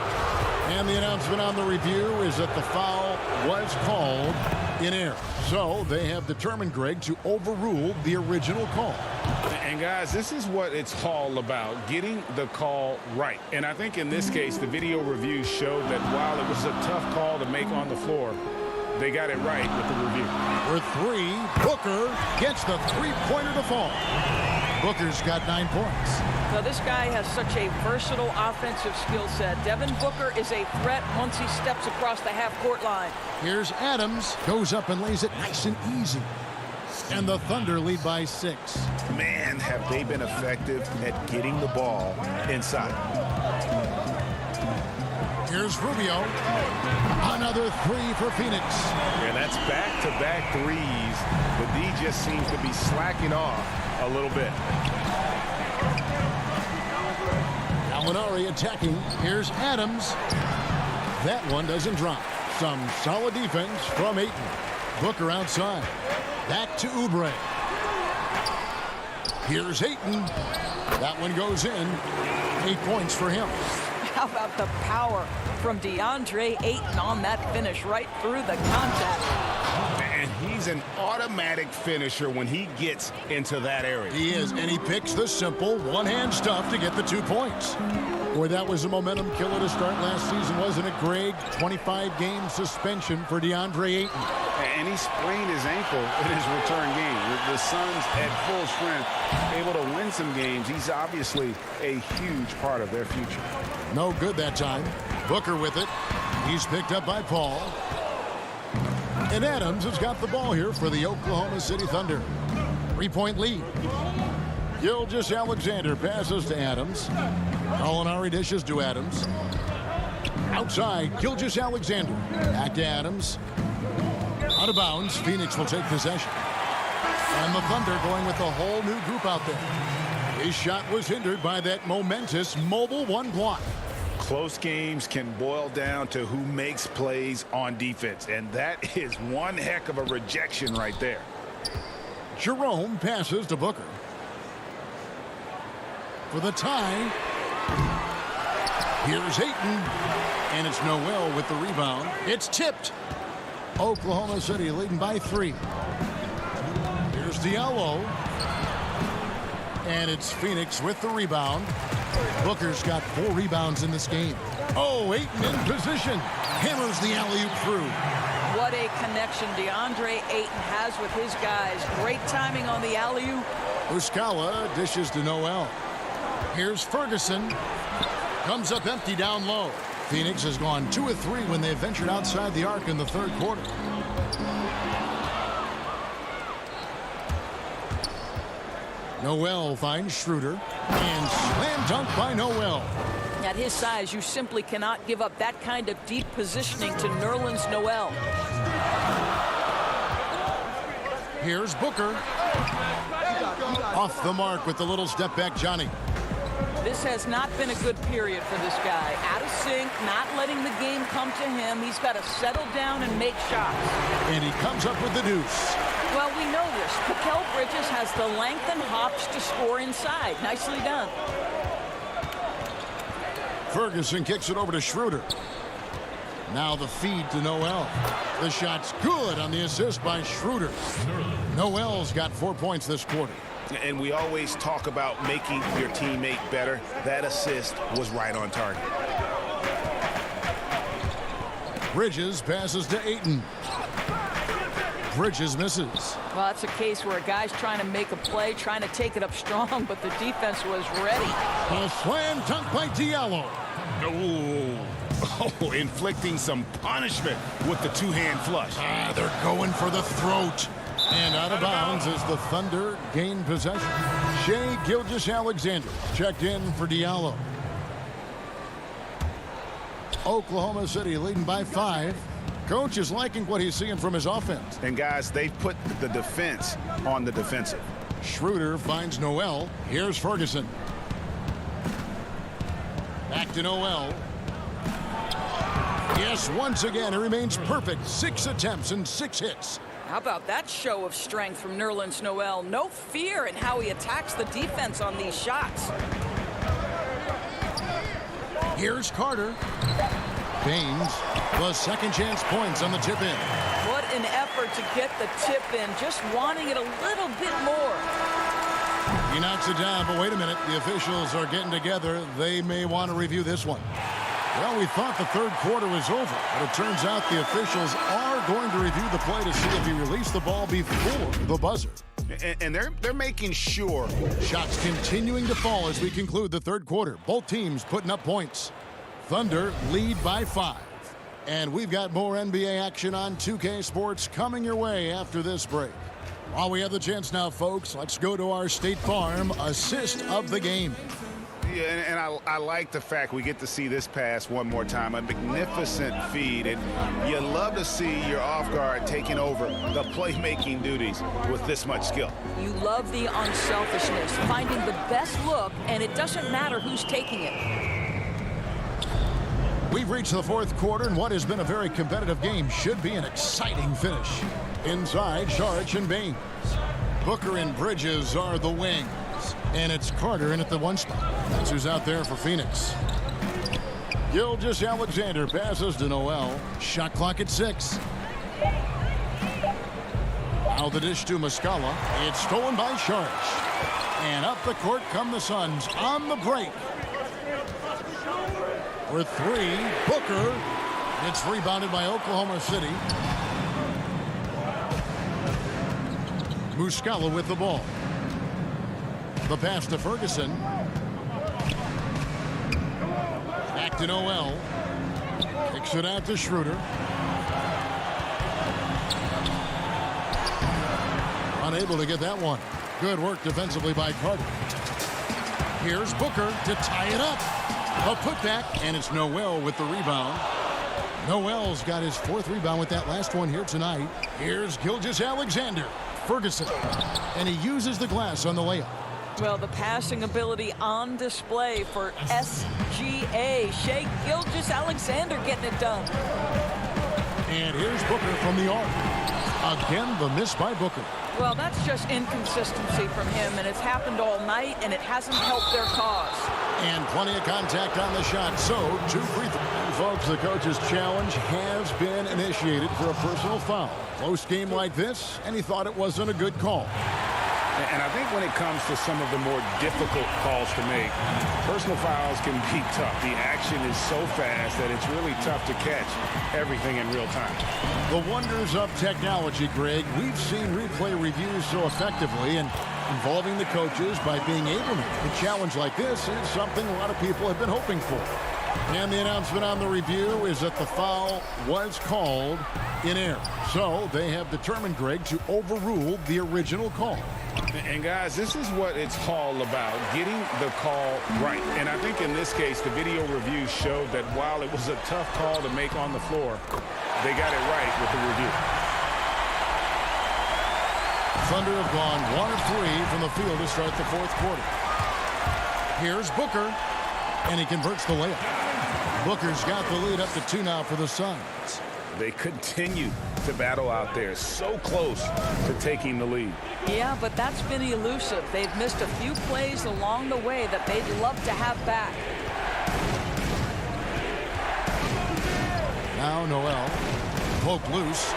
And the announcement on the review is that the foul was called in error. So they have determined, Greg, to overrule the original call. And guys, this is what it's all about, getting the call right. And I think in this case, the video review showed that while it was a tough call to make on the floor, they got it right with the review. For 3, Booker gets the three-pointer to fall. Booker's got 9 points. Now, this guy has such a versatile offensive skill set. Devin Booker is a threat once he steps across the half-court line. Here's Adams. Goes up and lays it nice and easy. And the Thunder lead by 6. Man, have they been effective at getting the ball inside. Here's Rubio. Another 3 for Phoenix. And that's back-to-back threes. The D just seems to be slacking off a little bit. Gallinari attacking. Here's Adams. That one doesn't drop. Some solid defense from Ayton. Booker outside. Back to Oubre. Here's Ayton. That one goes in. 8 points for him. How about the power from DeAndre Ayton on that finish right through the contact? And he's an automatic finisher when he gets into that area. He is, and he picks the simple one-hand stuff to get the 2 points. Boy, that was a momentum killer to start last season, wasn't it, Greg? 25-game suspension for DeAndre Ayton. And he sprained his ankle in his return game. The Suns at full strength, able to win some games. He's obviously a huge part of their future. No good that time. Booker with it. He's picked up by Paul. And Adams has got the ball here for the Oklahoma City Thunder. 3-point lead. Gilgeous-Alexander passes to Adams. Gallinari dishes to Adams. Outside, Gilgeous-Alexander. Back to Adams. Out of bounds, Phoenix will take possession. And the Thunder going with a whole new group out there. His shot was hindered by that momentous mobile 1 block. Close games can boil down to who makes plays on defense, and that is one heck of a rejection right there. Jerome passes to Booker. For the tie. Here's Ayton. And it's Noel with the rebound. It's tipped. Oklahoma City leading by 3. Here's Diallo. And it's Phoenix with the rebound. Booker's got 4 rebounds in this game. Oh, Ayton in position. Hammers the alley-oop through. What a connection DeAndre Ayton has with his guys. Great timing on the alley-oop. Muscala dishes to Noel. Here's Ferguson. Comes up empty down low. Phoenix has gone 2 of 3 when they ventured outside the arc in the 3rd quarter. Noel finds Schroeder. And slam dunk by Noel. At his size, you simply cannot give up that kind of deep positioning to Nerlens Noel. Here's Booker. Off the mark with the little step back, Johnny. This has not been a good period for this guy. Out of sync, not letting the game come to him. He's got to settle down and make shots. And he comes up with the deuce. Well, we know this. Mikal Bridges has the length and hops to score inside. Nicely done. Ferguson kicks it over to Schroeder. Now the feed to Noel. The shot's good on the assist by Schroeder. Noel's got 4 points this quarter. And we always talk about making your teammate better. That assist was right on target. Bridges passes to Ayton. Bridges misses. Well, that's a case where a guy's trying to make a play, trying to take it up strong, but the defense was ready. A slam dunk by Diallo. Oh, inflicting some punishment with the two-hand flush. They're going for the throat. And out of bounds as the Thunder gain possession. Shai Gilgeous-Alexander checked in for Diallo. Oklahoma City leading by 5. Coach is liking what he's seeing from his offense. And guys, they've put the defense on the defensive. Schroeder finds Noel. Here's Ferguson. Back to Noel. Yes, once again, he remains perfect. 6 attempts and 6 hits. How about that show of strength from Nerlens Noel? No fear in how he attacks the defense on these shots. Here's Carter. Baines, the second chance points on the tip in. What an effort to get the tip in, just wanting it a little bit more. He knocks it down, but wait a minute. The officials are getting together. They may want to review this one. Well, we thought the third quarter was over, but it turns out the officials are going to review the play to see if he released the ball before the buzzer. And they're making sure. Shots continuing to fall as we conclude the third quarter. Both teams putting up points. Thunder lead by 5. And we've got more NBA action on 2K Sports coming your way after this break. While we have the chance now, folks, let's go to our State Farm assist of the game. Yeah, and I like the fact we get to see this pass one more time. A magnificent feed. And you love to see your off guard taking over the playmaking duties with this much skill. You love the unselfishness, finding the best look, and it doesn't matter who's taking it. We've reached the fourth quarter, and what has been a very competitive game should be an exciting finish. Inside, Saric and Baines. Booker and Bridges are the wings. And it's Carter in at the 1 spot. That's who's out there for Phoenix. Gilgeous-Alexander passes to Noel. Shot clock at 6. Now the dish to Muscala. It's stolen by Saric. And up the court come the Suns on the break. For 3, Booker. It's rebounded by Oklahoma City. Muscala with the ball. The pass to Ferguson. Back to Noel. Kicks it out to Schroeder. Unable to get that one. Good work defensively by Carter. Here's Booker to tie it up. A putback, and it's Noel with the rebound. Noel's got his 4th rebound with that last one here tonight. Here's Gilgeous-Alexander. Ferguson. And he uses the glass on the layup. Well, the passing ability on display for SGA. Shai Gilgeous-Alexander getting it done. And here's Booker from the arc. Again, the miss by Booker. Well, that's just inconsistency from him, and it's happened all night, and it hasn't helped their cause. And plenty of contact on the shot, so 2 free throws. Folks, the coach's challenge has been initiated for a personal foul. Close game like this, and he thought it wasn't a good call. And I think when it comes to some of the more difficult calls to make, personal fouls can be tough. The action is so fast that it's really tough to catch everything in real time. The wonders of technology, Greg. We've seen replay reviews so effectively, and involving the coaches by being able to make a challenge like this is something a lot of people have been hoping for. And the announcement on the review is that the foul was called in error. So they have determined, Greg, to overrule the original call. And guys, this is what it's all about, getting the call right. And I think in this case, the video review showed that while it was a tough call to make on the floor, they got it right with the review. Thunder have gone 1 of 3 from the field to start the 4th quarter. Here's Booker, and he converts the layup. Booker's got the lead up to 2 now for the Suns. They continue to battle out there, so close to taking the lead. Yeah, but that's been elusive. They've missed a few plays along the way that they'd love to have back. Now Noel, poked loose.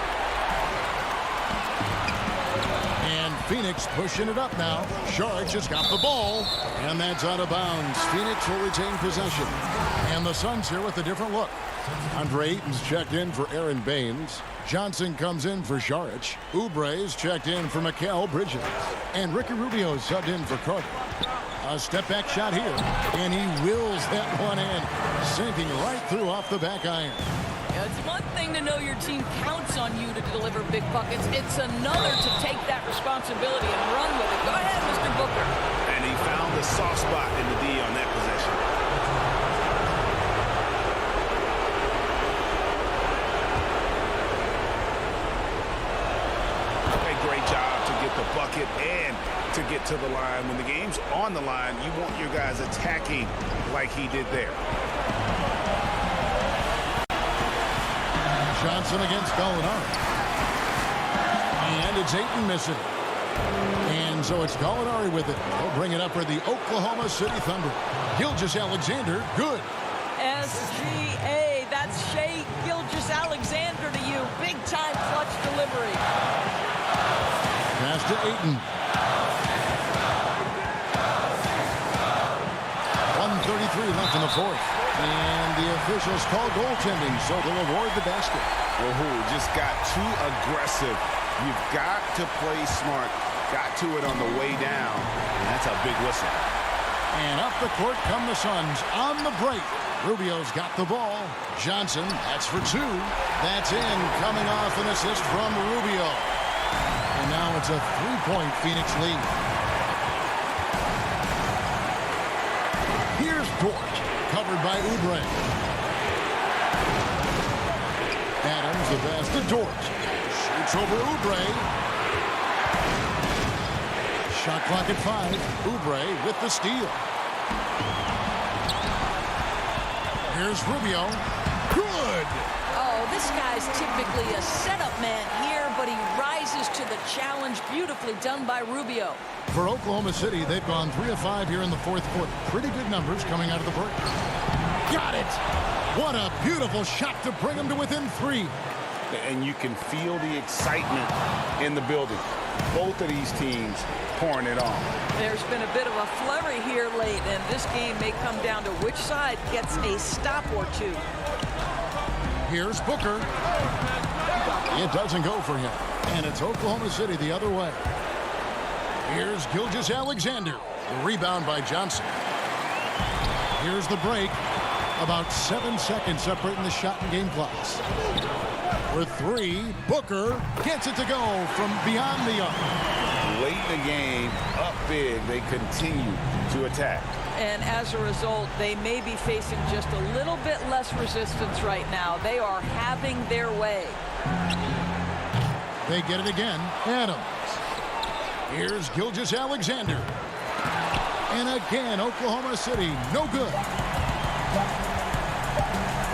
And Phoenix pushing it up now. Saric has got the ball, and that's out of bounds. Phoenix will retain possession. And the Suns here with a different look. Andre Ayton's checked in for Aaron Baines. Johnson comes in for Saric. Oubre's checked in for Mikal Bridges. And Ricky Rubio subbed in for Carter. A step-back shot here, and he wills that one in, sinking right through off the back iron. Yeah, it's one thing to know your team counts on you to deliver big buckets. It's another to take that responsibility and run with it. Go ahead, Mr. Booker. And he found the soft spot in the D on that possession. A great job to get the bucket and to get to the line. When the game's on the line, you want your guys attacking like he did there. Johnson against Gallinari. And it's Ayton missing. And so it's Gallinari with it. He'll bring it up for the Oklahoma City Thunder. Gilgeous-Alexander, good. SGA, that's Shai Gilgeous-Alexander to you. Big-time clutch delivery. Pass to Ayton. 1:33 left in the fourth. And the officials call goaltending, so they'll award the basket. Woohoo, just got too aggressive. You've got to play smart. Got to it on the way down, and that's a big whistle. And up the court come the Suns on the break. Rubio's got the ball. Johnson, that's for two. That's in, coming off an assist from Rubio. And now it's a three-point Phoenix lead. Here's Dort, covered by Oubre. Adams, the pass to Dort. Shoots over Oubre. Shot clock at 5. Oubre with the steal. Here's Rubio. Good! Oh, this guy's typically a setup man here, but he rises to the challenge. Beautifully done by Rubio. For Oklahoma City, they've gone 3 of 5 here in the fourth quarter. Pretty good numbers coming out of the break. Got it! What a beautiful shot to bring them to within 3. And you can feel the excitement in the building. Both of these teams pouring it on. There's been a bit of a flurry here late, and this game may come down to which side gets a stop or two. Here's Booker. It doesn't go for him. And it's Oklahoma City the other way. Here's Gilgeous-Alexander. The rebound by Johnson. Here's the break. About 7 seconds separating the shot and game clocks. For 3, Booker gets it to go from beyond the arc. Late in the game, up big, they continue to attack. And as a result, they may be facing just a little bit less resistance right now. They are having their way. They get it again. Adams. Here's Gilgeous-Alexander. And again, Oklahoma City, no good.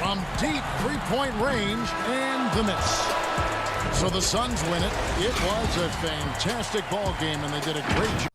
From deep three-point range, and the miss. So the Suns win it. It was a fantastic ball game, and they did a great job.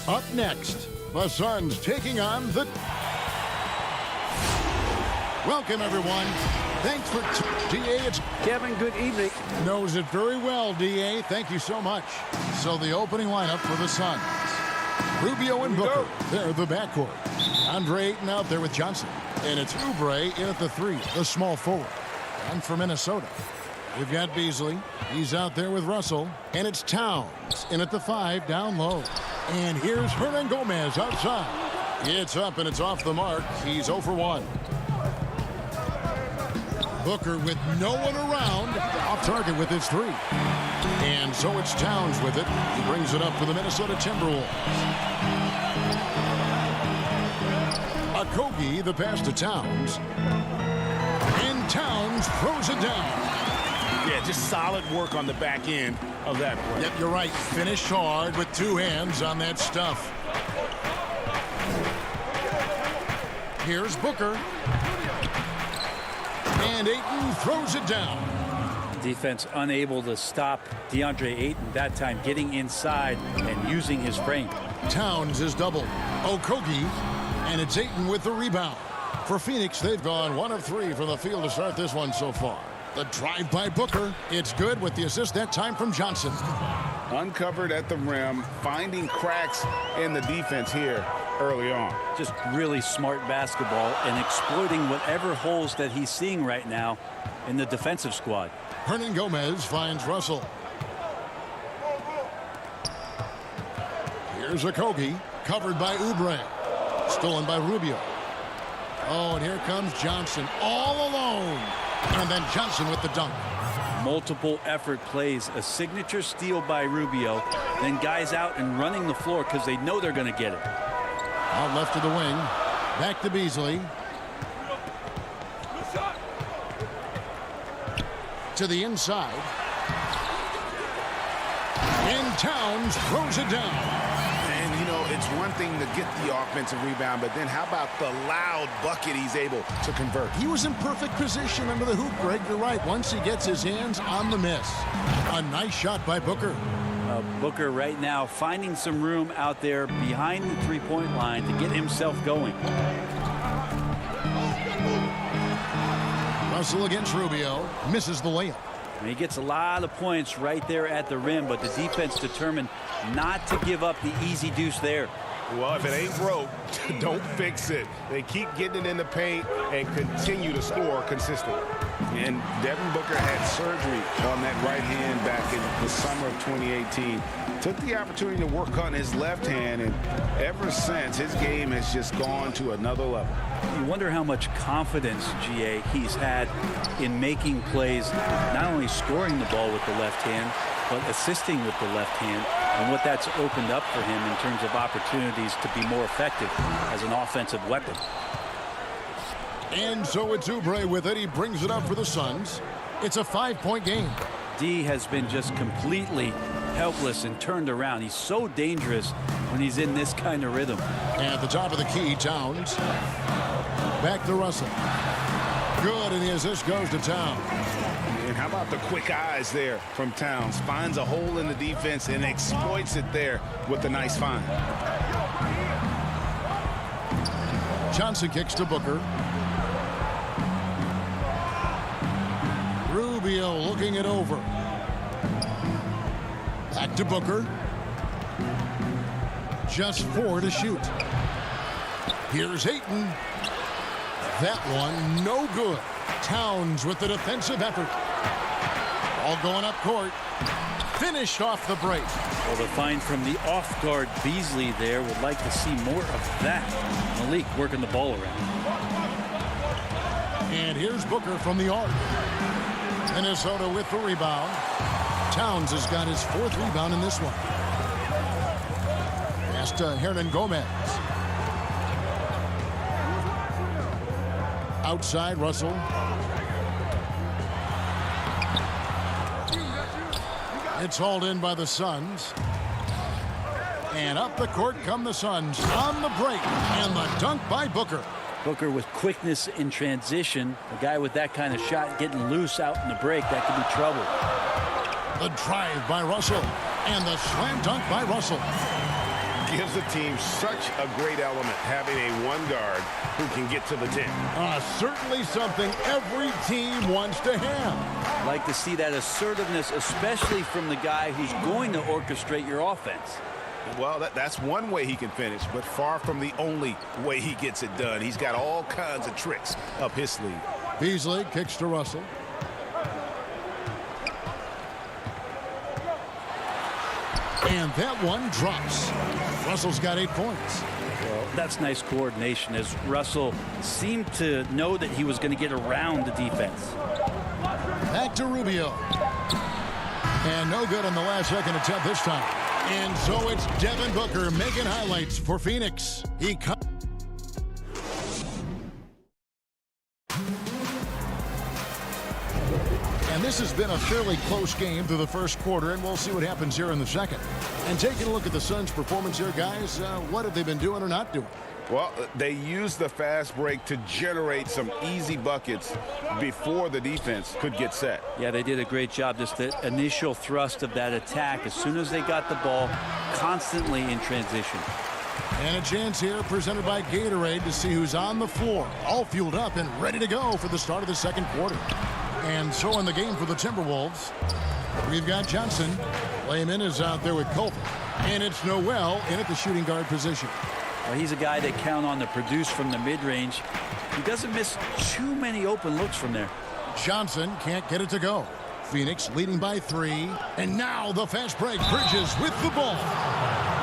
Up next, the Suns taking on the... Welcome, everyone. Thanks for... D.A., it's... Kevin, good evening. Knows it very well, D.A. Thank you so much. So the opening lineup for the Suns. Rubio and Booker, they're the backcourt. Andre Ayton out there with Johnson. And it's Oubre in at the 3, the small forward. And for Minnesota, we've got Beasley. He's out there with Russell. And it's Towns in at the 5 down low. And here's Hernan Gomez outside. It's up and it's off the mark. He's 0 for 1. Booker with no one around, off target with his 3. And so it's Towns with it. He brings it up for the Minnesota Timberwolves. Okogie, the pass to Towns. And Towns throws it down. Yeah, just solid work on the back end of that play. Yep, you're right. Finish hard with 2 hands on that stuff. Here's Booker. And Ayton throws it down. Defense unable to stop DeAndre Ayton that time, getting inside and using his frame. Towns is doubled. Okogie, and it's Ayton with the rebound. For Phoenix, they've gone 1 of 3 from the field to start this one so far. The drive by Booker. It's good with the assist that time from Johnson. Uncovered at the rim, finding cracks in the defense here early on. Just really smart basketball and exploiting whatever holes that he's seeing right now in the defensive squad. Hernan Gomez finds Russell. Here's Okogie, covered by Oubre. Stolen by Rubio. Oh, and here comes Johnson all alone. And then Johnson with the dunk. Multiple effort plays, a signature steal by Rubio, then guys out and running the floor because they know they're going to get it. Out left to the wing. Back to Beasley. To the inside. And Towns throws it down. And, you know, it's one thing to get the offensive rebound, but then how about the loud bucket he's able to convert? He was in perfect position under the hoop, Greg. You're right. Once he gets his hands on the miss. A nice shot by Booker. Booker right now finding some room out there behind the three-point line to get himself going. Russell against Rubio. Misses the layup. And he gets a lot of points right there at the rim, but the defense determined not to give up the easy deuce there. Well, if it ain't broke, don't fix it. They keep getting it in the paint and continue to score consistently. And Devin Booker had surgery on that right hand back in the summer of 2018. Took the opportunity to work on his left hand, and ever since, his game has just gone to another level. You wonder how much confidence, GA, he's had in making plays, not only scoring the ball with the left hand, but assisting with the left hand, and what that's opened up for him in terms of opportunities to be more effective as an offensive weapon. And so it's Oubre with it. He brings it up for the Suns. It's a 5-point game. D has been just completely helpless and turned around. He's so dangerous when he's in this kind of rhythm. At the top of the key, Towns. Back to Russell. Good, and the assist goes to Towns. And how about the quick eyes there from Towns? Finds a hole in the defense and exploits it there with a nice find. Johnson kicks to Booker. Rubio looking it over. Back to Booker. Just 4 to shoot. Here's Ayton. That one no good. Towns with the defensive effort. All going up court. Finished off the break. Well, the find from the off-guard Beasley there. Would like to see more of that. Malik working the ball around. And here's Booker from the arc. Minnesota with the rebound. Towns has got his 4th rebound in this one. Pass to Hernan Gomez. Outside, Russell. It's hauled in by the Suns. And up the court come the Suns on the break. And the dunk by Booker. Booker with quickness in transition. A guy with that kind of shot getting loose out in the break, that could be trouble. The drive by Russell. And the slam dunk by Russell. gives the team such a great element, having a one guard who can get to the 10. Certainly something every team wants to have. Like to see that assertiveness, especially from the guy who's going to orchestrate your offense. Well, that's one way he can finish, but far from the only way he gets it done. He's got all kinds of tricks up his sleeve. Beasley kicks to Russell. And that one drops. Russell's got 8 points. Well, that's nice coordination as Russell seemed to know that he was going to get around the defense. Back to Rubio. And no good on the last second attempt this time. And so it's Devin Booker making highlights for Phoenix. He comes. And this has been a fairly close game through the first quarter, and we'll see what happens here in the second. And taking a look at the Suns' performance here, guys, what have they been doing or not doing? Well, they used the fast break to generate some easy buckets before the defense could get set. Yeah, they did a great job. Just the initial thrust of that attack, as soon as they got the ball, constantly in transition. And a chance here presented by Gatorade to see who's on the floor, all fueled up and ready to go for the start of the second quarter. And so in the game for the Timberwolves, we've got Johnson. Layman is out there with Culver. And it's Noel in at the shooting guard position. Well, he's a guy they count on to produce from the mid-range. He doesn't miss too many open looks from there. Johnson can't get it to go. Phoenix leading by 3. And now the fast break. Bridges with the ball.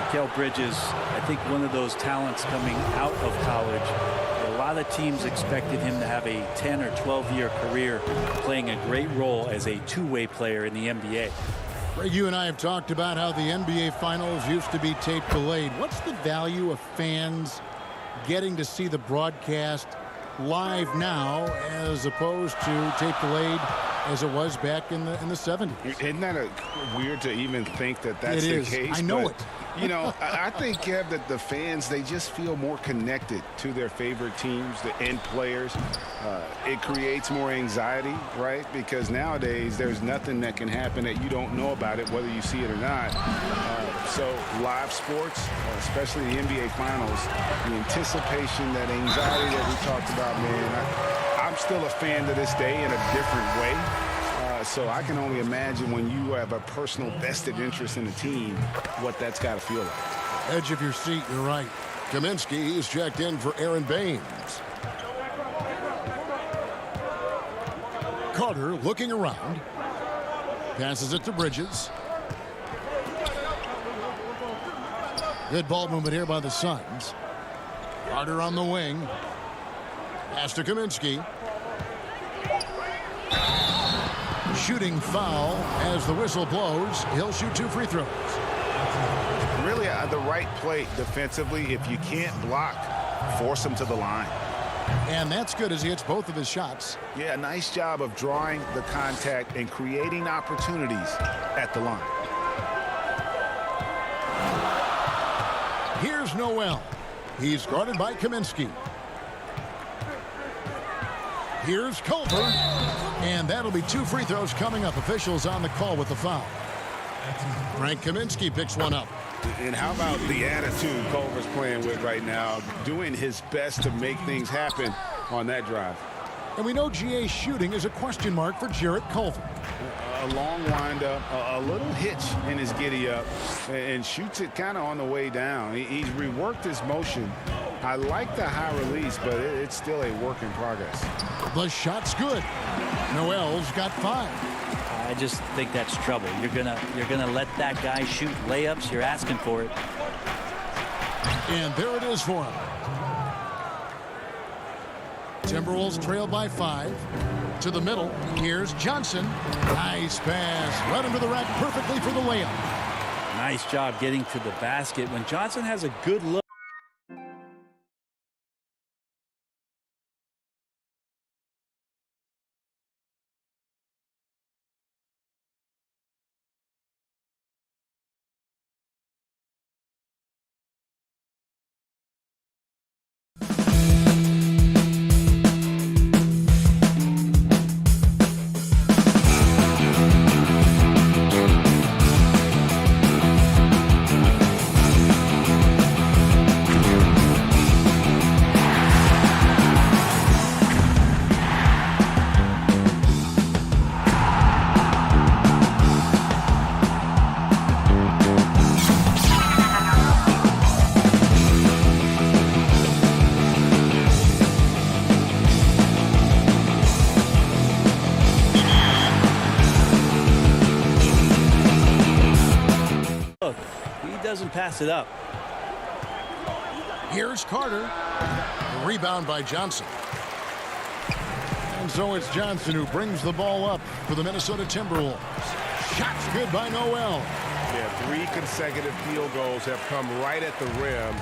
Mikal Bridges, I think one of those talents coming out of college. A lot of teams expected him to have a 10 or 12-year career playing a great role as a two-way player in the NBA. Greg, you and I have talked about how the NBA Finals used to be tape delayed. What's the value of fans getting to see the broadcast live now as opposed to tape delayed as it was back in the 70s? Isn't that weird to even think that that's the case? I know it. You know, I think, Kev, that the fans, they just feel more connected to their favorite teams, the end players. It creates more anxiety, right? Because nowadays there's nothing that can happen that you don't know about it, whether you see it or not. So live sports, especially the NBA Finals, the anticipation, that anxiety that we talked about, man, I'm still a fan to this day in a different way. So I can only imagine when you have a personal vested interest in a team, what that's got to feel like. Edge of your seat, you're right. Kaminsky is checked in for Aaron Baines. Carter looking around. Passes it to Bridges. Good ball movement here by the Suns. Carter on the wing. Pass to Kaminsky. Shooting foul as the whistle blows. He'll shoot 2 free throws. Really the right play defensively. If you can't block, force him to the line. And that's good as he hits both of his shots. Yeah, nice job of drawing the contact and creating opportunities at the line. Here's Noel. He's guarded by Kaminsky. Here's Culver. And that'll be 2 free throws coming up. Officials on the call with the foul. Frank Kaminsky picks one up. And how about the attitude Culver's playing with right now, doing his best to make things happen on that drive. And we know GA's shooting is a question mark for Jarrett Culver. A long windup, a little hitch in his giddy up, and shoots it kind of on the way down. He's reworked his motion. I like the high release, but it's still a work in progress. The shot's good. Noel's got 5. I just think that's trouble. You're gonna let that guy shoot layups. You're asking for it. And there it is for him. Timberwolves trail by 5. To the middle. Here's Johnson. Nice pass. Right under the rack perfectly for the layup. Nice job getting to the basket. When Johnson has a good look. doesn't pass it up. Here's Carter. The rebound by Johnson. And so it's Johnson who brings the ball up for the Minnesota Timberwolves. Shot's good by Noel. Yeah, 3 consecutive field goals have come right at the rim.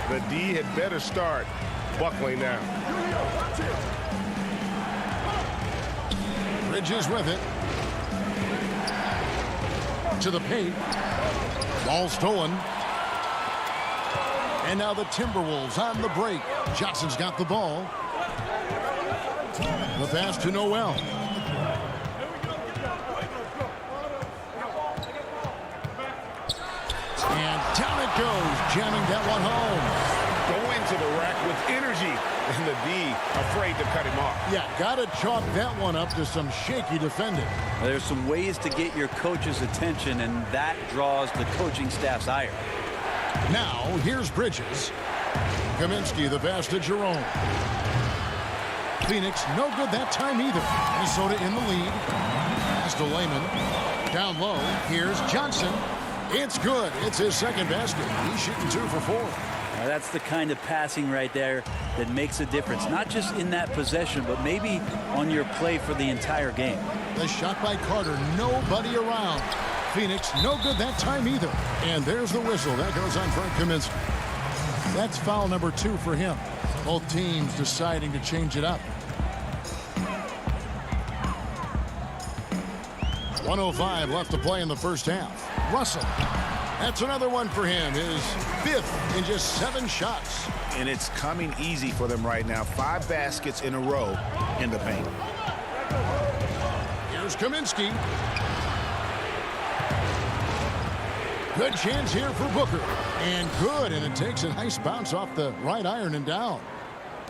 The D had better start buckling now. Bridges with it. To the paint. Ball stolen. And now the Timberwolves on the break. Johnson's got the ball. The pass to Noel. And down it goes, jamming that one home. Go into the rack with energy, and the D afraid to cut him off. Yeah, got to chalk that one up to some shaky defending. Well, there's some ways to get your coach's attention, and that draws the coaching staff's ire. Now, here's Bridges. Kaminsky, the pass to Jerome. Phoenix, no good that time either. Minnesota in the lead. Pass to Layman. Down low, here's Johnson. It's good. It's his second basket. He's shooting 2 for 4. Now that's the kind of passing right there that makes a difference. Not just in that possession, but maybe on your play for the entire game. The shot by Carter. Nobody around. Phoenix, no good that time either. And there's the whistle. That goes on Frank Kaminsky. That's foul number 2 for him. Both teams deciding to change it up. 1:05 left to play in the first half. Russell. That's another one for him. His 5th in just 7 shots. And it's coming easy for them right now. 5 baskets in a row in the paint. Here's Kaminsky. Good chance here for Booker. And good, and it takes a nice bounce off the right iron and down.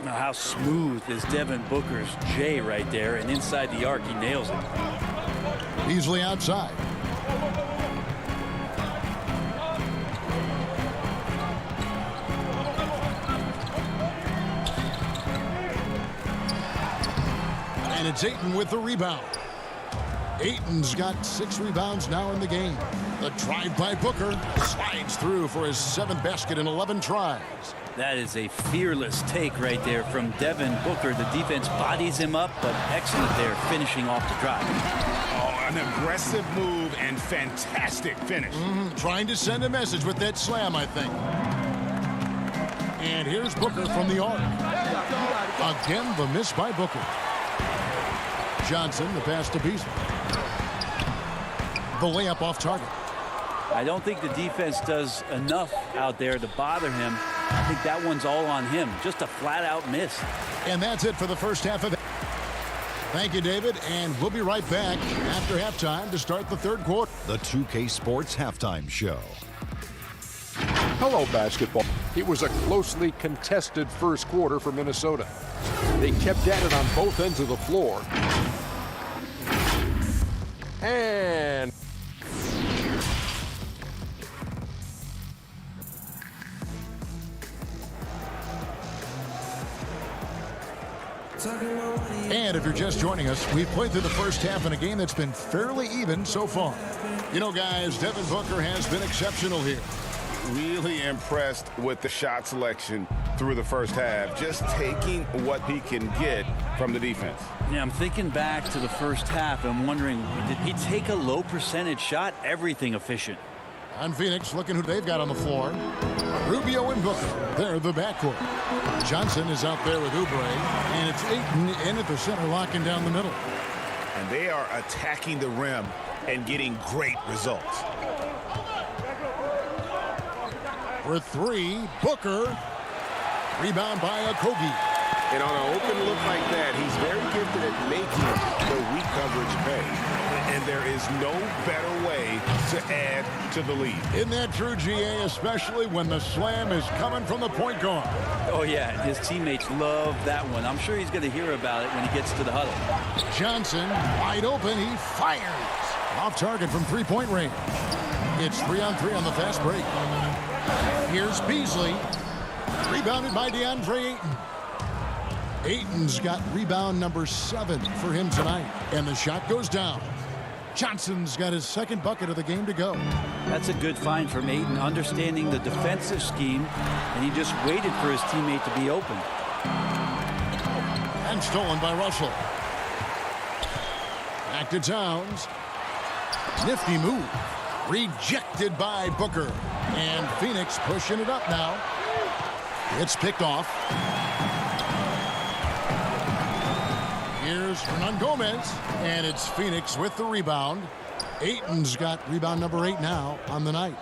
Now how smooth is Devin Booker's J right there, and inside the arc he nails it. Beasley outside. And it's Ayton with the rebound. Ayton's got 6 rebounds now in the game. The drive by Booker slides through for his 7th basket in 11 tries. That is a fearless take right there from Devin Booker. The defense bodies him up, but excellent there finishing off the drive. Oh, an aggressive move and fantastic finish. Trying to send a message with that slam, I think. And here's Booker from the arc. Again, the miss by Booker. Johnson, the pass to Beasley. The layup off target. I don't think the defense does enough out there to bother him. I think that one's all on him. Just a flat-out miss. And that's it for the first half of it. Thank you, David, and we'll be right back after halftime to start the third quarter. The 2K Sports Halftime Show. Hello, basketball. It was a closely contested first quarter for Minnesota. They kept at it on both ends of the floor. And And if you're just joining us, we've played through the first half in a game that's been fairly even so far. You know, guys, Devin Booker has been exceptional here. Really impressed with the shot selection through the first half. Just taking what he can get from the defense. Yeah, I'm thinking back to the first half. I'm wondering, did he take a low percentage shot? Everything efficient. On Phoenix, looking who they've got on the floor. Rubio and Booker. They're the backcourt. Johnson is out there with Oubre. And it's Ayton in at the center, locking down the middle. And they are attacking the rim and getting great results. For 3, Booker. Rebound by Okogie. And on an open look like that, he's very gifted at making the weak coverage pay. And there is no better way to add to the lead. Isn't that true, GA, especially when the slam is coming from the point guard? Oh, yeah, his teammates love that one. I'm sure he's going to hear about it when he gets to the huddle. Johnson, wide open, he fires. Off target from three-point range. It's 3-on-3 on the fast break. Here's Beasley. Rebounded by DeAndre Ayton. Ayton's got rebound number 7 for him tonight. And the shot goes down. Johnson's got his second bucket of the game to go. That's a good find from Ayton, understanding the defensive scheme, and he just waited for his teammate to be open. And stolen by Russell. Back to Towns. Nifty move. Rejected by Booker. And Phoenix pushing it up now. It's picked off. Here's Hernan Gomez. And it's Phoenix with the rebound. Ayton's got rebound number 8 now on the night.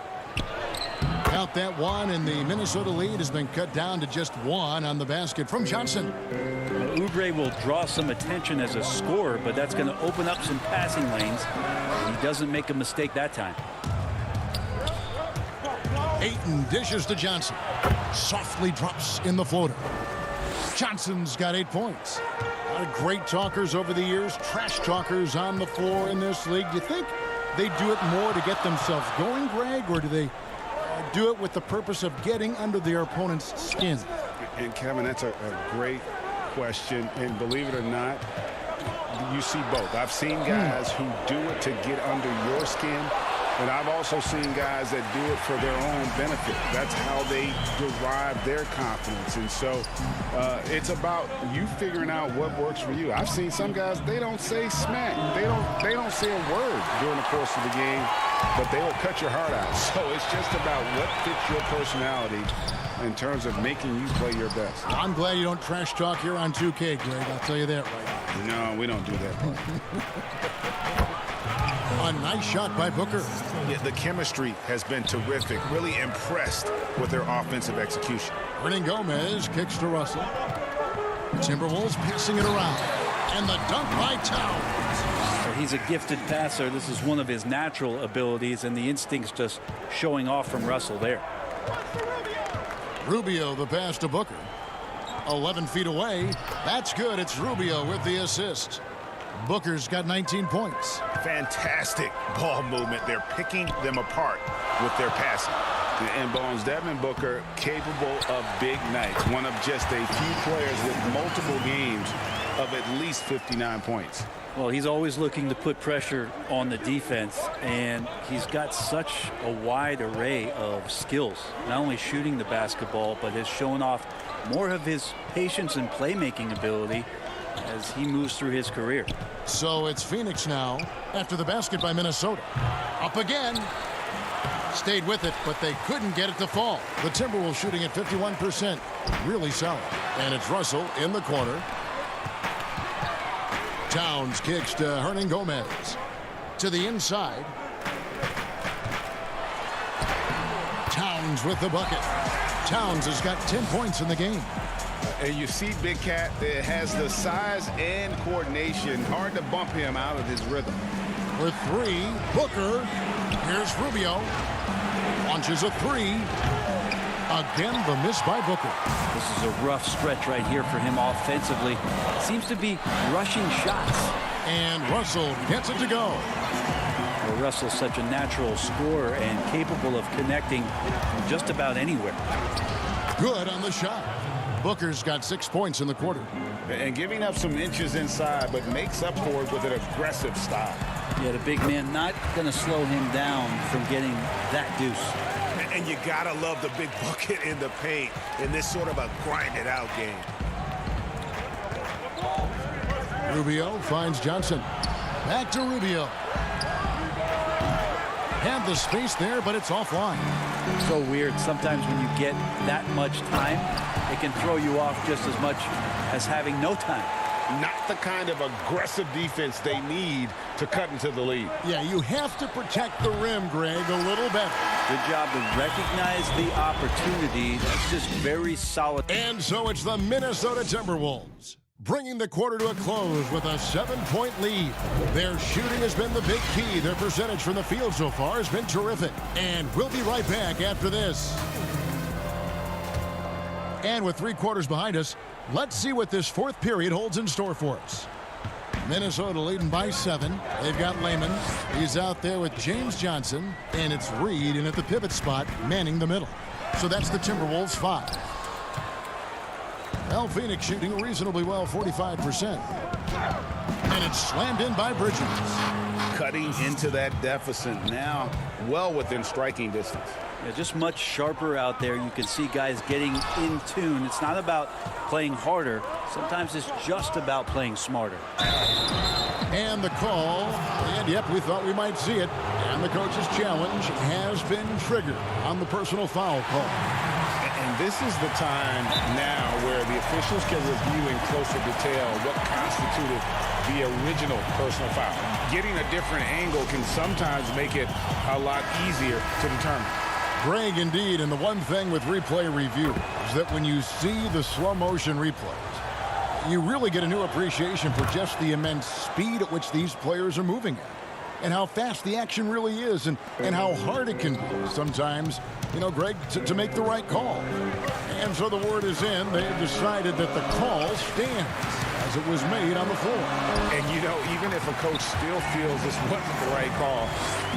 Count that one, and the Minnesota lead has been cut down to just 1 on the basket from Johnson. Oubre will draw some attention as a scorer, but that's going to open up some passing lanes. He doesn't make a mistake that time. Ayton dishes to Johnson. Softly drops in the floater. Johnson's got 8 points. A lot of great talkers over the years, trash talkers on the floor in this league. Do you think they do it more to get themselves going, Greg, or do they do it with the purpose of getting under their opponent's skin? And Kevin, that's a great question, and believe it or not, you see both. I've seen guys who do it to get under your skin, and I've also seen guys that do it for their own benefit. That's how they derive their confidence. And so it's about you figuring out what works for you. I've seen some guys, they don't say smack. They don't say a word during the course of the game, but they will cut your heart out. So it's just about what fits your personality in terms of making you play your best. I'm glad you don't trash talk here on 2K, Greg. I'll tell you that right now. No, we don't do that. A nice shot by Booker. Yeah, the chemistry has been terrific. Really impressed with their offensive execution. Hernan Gomez kicks to Russell. Timberwolves passing it around. And the dunk by Towns. So he's a gifted passer. This is one of his natural abilities, and the instincts just showing off from Russell there. Rubio the pass to Booker. 11 feet away. That's good. It's Rubio with the assist. Booker's got 19 points. Fantastic ball movement. They're picking them apart with their passing. And Bones, Devin Booker capable of big nights. One of just a few players with multiple games of at least 59 points. Well, he's always looking to put pressure on the defense, and he's got such a wide array of skills. Not only shooting the basketball, but has shown off more of his patience and playmaking ability as he moves through his career. So it's Phoenix now after the basket by Minnesota. Up again. Stayed with it, but they couldn't get it to fall. The Timberwolves shooting at 51%. Really solid. And it's Russell in the corner. Towns kicks to Hernan Gomez. To the inside. Towns with the bucket. Towns has got 10 points in the game. And you see Big Cat that has the size and coordination. Hard to bump him out of his rhythm. For 3, Booker. Here's Rubio. Launches a 3. Again, the miss by Booker. This is a rough stretch right here for him offensively. Seems to be rushing shots. And Russell gets it to go. Well, Russell's such a natural scorer and capable of connecting from just about anywhere. Good on the shot. Booker's got 6 points in the quarter. And giving up some inches inside, but makes up for it with an aggressive style. Yeah, the big man not going to slow him down from getting that deuce. And you got to love the big bucket in the paint in this sort of a grind-it-out game. Rubio finds Johnson. Back to Rubio. Had the space there, but it's offline. So weird. Sometimes when you get that much time, it can throw you off just as much as having no time. Not the kind of aggressive defense they need to cut into the lead. Yeah, you have to protect the rim, Greg, a little better. Good job to recognize the opportunity. That's just very solid. And so it's the Minnesota Timberwolves, bringing the quarter to a close with a 7-point lead. Their shooting has been the big key. Their percentage from the field so far has been terrific. And we'll be right back after this. And with 3 quarters behind us, let's see what this fourth period holds in store for us. Minnesota leading by 7. They've got Lehman. He's out there with James Johnson. And it's Reed in at the pivot spot, manning the middle. So that's the Timberwolves 5. Well, Phoenix shooting reasonably well, 45%. And it's slammed in by Bridges. Cutting into that deficit now, well within striking distance. Yeah, just much sharper out there. You can see guys getting in tune. It's not about playing harder. Sometimes it's just about playing smarter. And the call, and yep, we thought we might see it. And the coach's challenge has been triggered on the personal foul call. And this is the time now where the officials can review in closer detail what constituted the original personal foul. Getting a different angle can sometimes make it a lot easier to determine. Greg, indeed, and the one thing with replay review is that when you see the slow motion replays, you really get a new appreciation for just the immense speed at which these players are moving at, and how fast the action really is, and how hard it can be sometimes, you know, Greg, to make the right call. And so the word is in. They have decided that the call stands as it was made on the floor. And, you know, even if a coach still feels this wasn't the right call,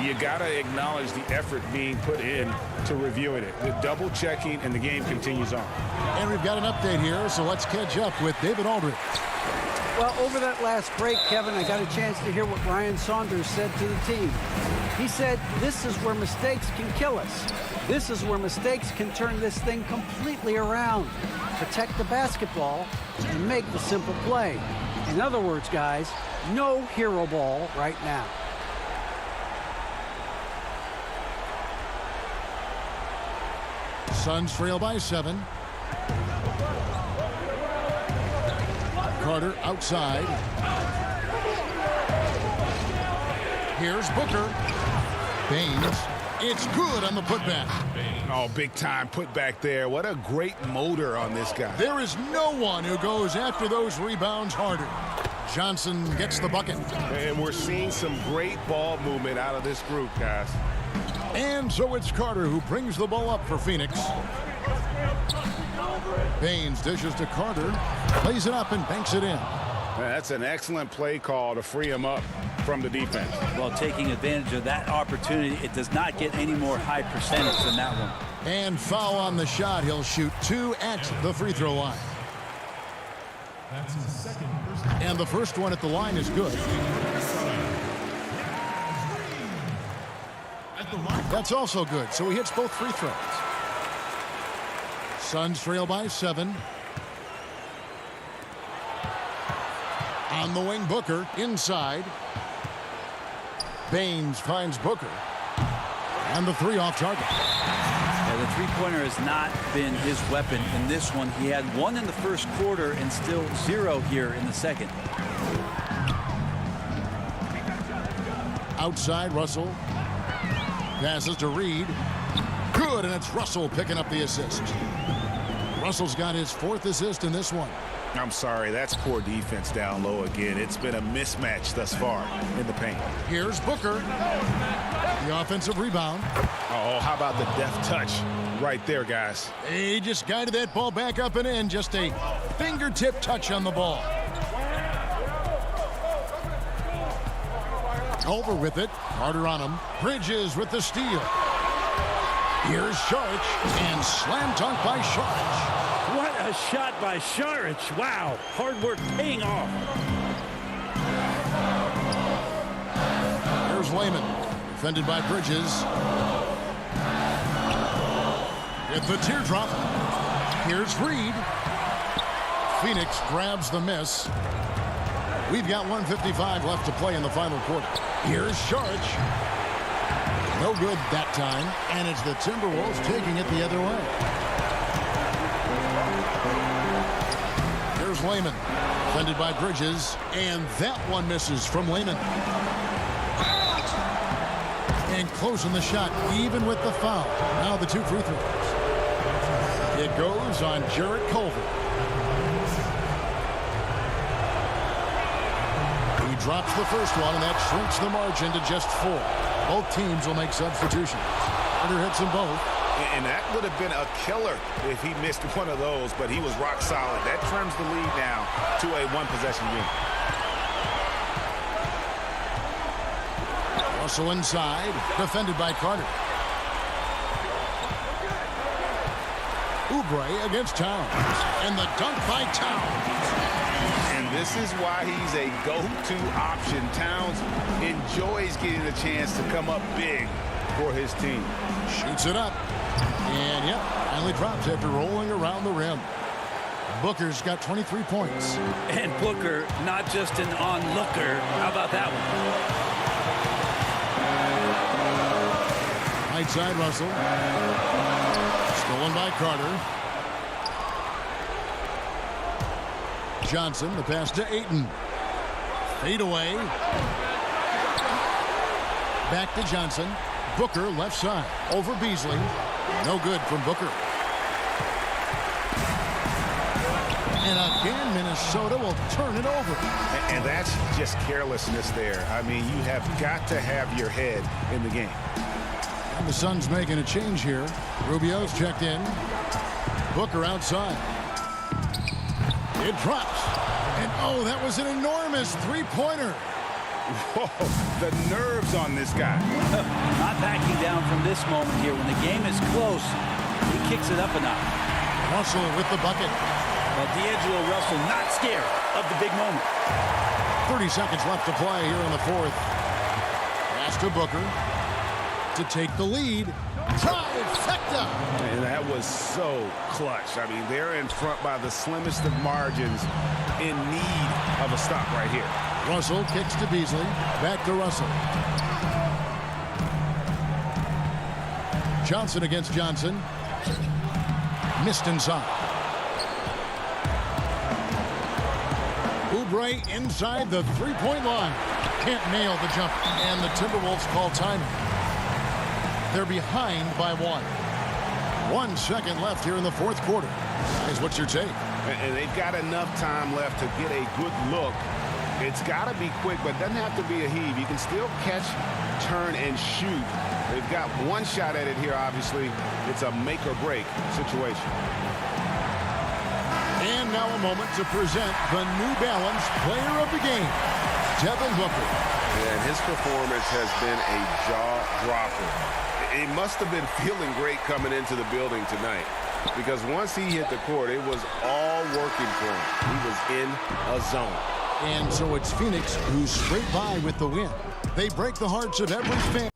you got to acknowledge the effort being put in to reviewing it. The double checking, and the game continues on. And we've got an update here, so let's catch up with David Aldridge. Well, over that last break, Kevin, I got a chance to hear what Ryan Saunders said to the team. He said, this is where mistakes can kill us. This is where mistakes can turn this thing completely around. Protect the basketball and make the simple play. In other words, guys, no hero ball right now. Suns trail by 7. Carter outside. Here's Booker. Baines. It's good on the putback. Oh, big time putback there. What a great motor on this guy. There is no one who goes after those rebounds harder. Johnson gets the bucket. And we're seeing some great ball movement out of this group, guys. And so it's Carter who brings the ball up for Phoenix. Baines dishes to Carter, lays it up and banks it in. That's an excellent play call to free him up from the defense. Well, taking advantage of that opportunity, it does not get any more high percentage than that one. And foul on the shot. He'll shoot 2 at the free throw line. And the first one at the line is good. That's also good, so he hits both free throws. Suns trail by 7. On the wing, Booker inside. Baines finds Booker. And the 3 off target. Yeah, the three-pointer has not been his weapon in this one. He had 1 in the first quarter and still 0 here in the second. Outside, Russell. Passes to Reed. Good, and it's Russell picking up the assist. Russell's got his 4th assist in this one. I'm sorry, that's poor defense down low again. It's been a mismatch thus far in the paint. Here's Booker. The offensive rebound. Oh, how about the deft touch right there, guys? He just guided that ball back up and in. Just a fingertip touch on the ball. Over with it. Carter on him. Bridges with the steal. Here's Šarić, and slam dunk by Šarić. What a shot by Šarić. Wow, hard work paying off. Here's Layman, defended by Bridges. With the teardrop. Here's Reed. Phoenix grabs the miss. We've got 1:55 left to play in the final quarter. Here's Šarić. No good that time, and it's the Timberwolves taking it the other way. Here's Layman, defended by Bridges, and that one misses from Layman. And closing the shot, even with the foul. Now the 2 free throws. It goes on Jarrett Culver. He drops the first one, and that shrinks the margin to just 4. Both teams will make substitutions. Carter hits them both. And that would have been a killer if he missed one of those, but he was rock solid. That trims the lead now to a 1-possession game. Russell inside, defended by Carter. Oubre against Towns. And the dunk by Towns. And this is why he's a go-to option. Towns enjoys getting a chance to come up big for his team. Shoots it up. And, yep, finally drops after rolling around the rim. Booker's got 23 points. And Booker, not just an onlooker. How about that one? Right side, Russell. Stolen by Carter. Johnson, the pass to Ayton. Fade away. Back to Johnson. Booker, left side. Over Beasley. No good from Booker. And again, Minnesota will turn it over. And that's just carelessness there. I mean, you have got to have your head in the game. And the Suns making a change here. Rubio's checked in. Booker outside. It drops. And, oh, that was an enormous three-pointer. Whoa, the nerves on this guy. Not backing down from this moment here. When the game is close, he kicks it up a notch. Russell with the bucket. D'Angelo Russell not scared of the big moment. 30 seconds left to play here in the fourth. Pass to Booker to take the lead. Trifecta! And that was so clutch. I mean, they're in front by the slimmest of margins, in need of a stop right here. Russell kicks to Beasley. Back to Russell. Johnson against Johnson. Missed inside. Oubre inside the three-point line. Can't nail the jump. And the Timberwolves call timeout. They're behind by 1. 1 second left here in the fourth quarter. Guys, what's your take? And they've got enough time left to get a good look. It's got to be quick, but it doesn't have to be a heave. You can still catch, turn, and shoot. They've got one shot at it here, obviously. It's a make-or-break situation. And now a moment to present the New Balance Player of the Game, Devin Booker. And his performance has been a jaw-dropper. He must have been feeling great coming into the building tonight, because once he hit the court, it was all working for him. He was in a zone. And so it's Phoenix who scrape by with the win. They break the hearts of every fan.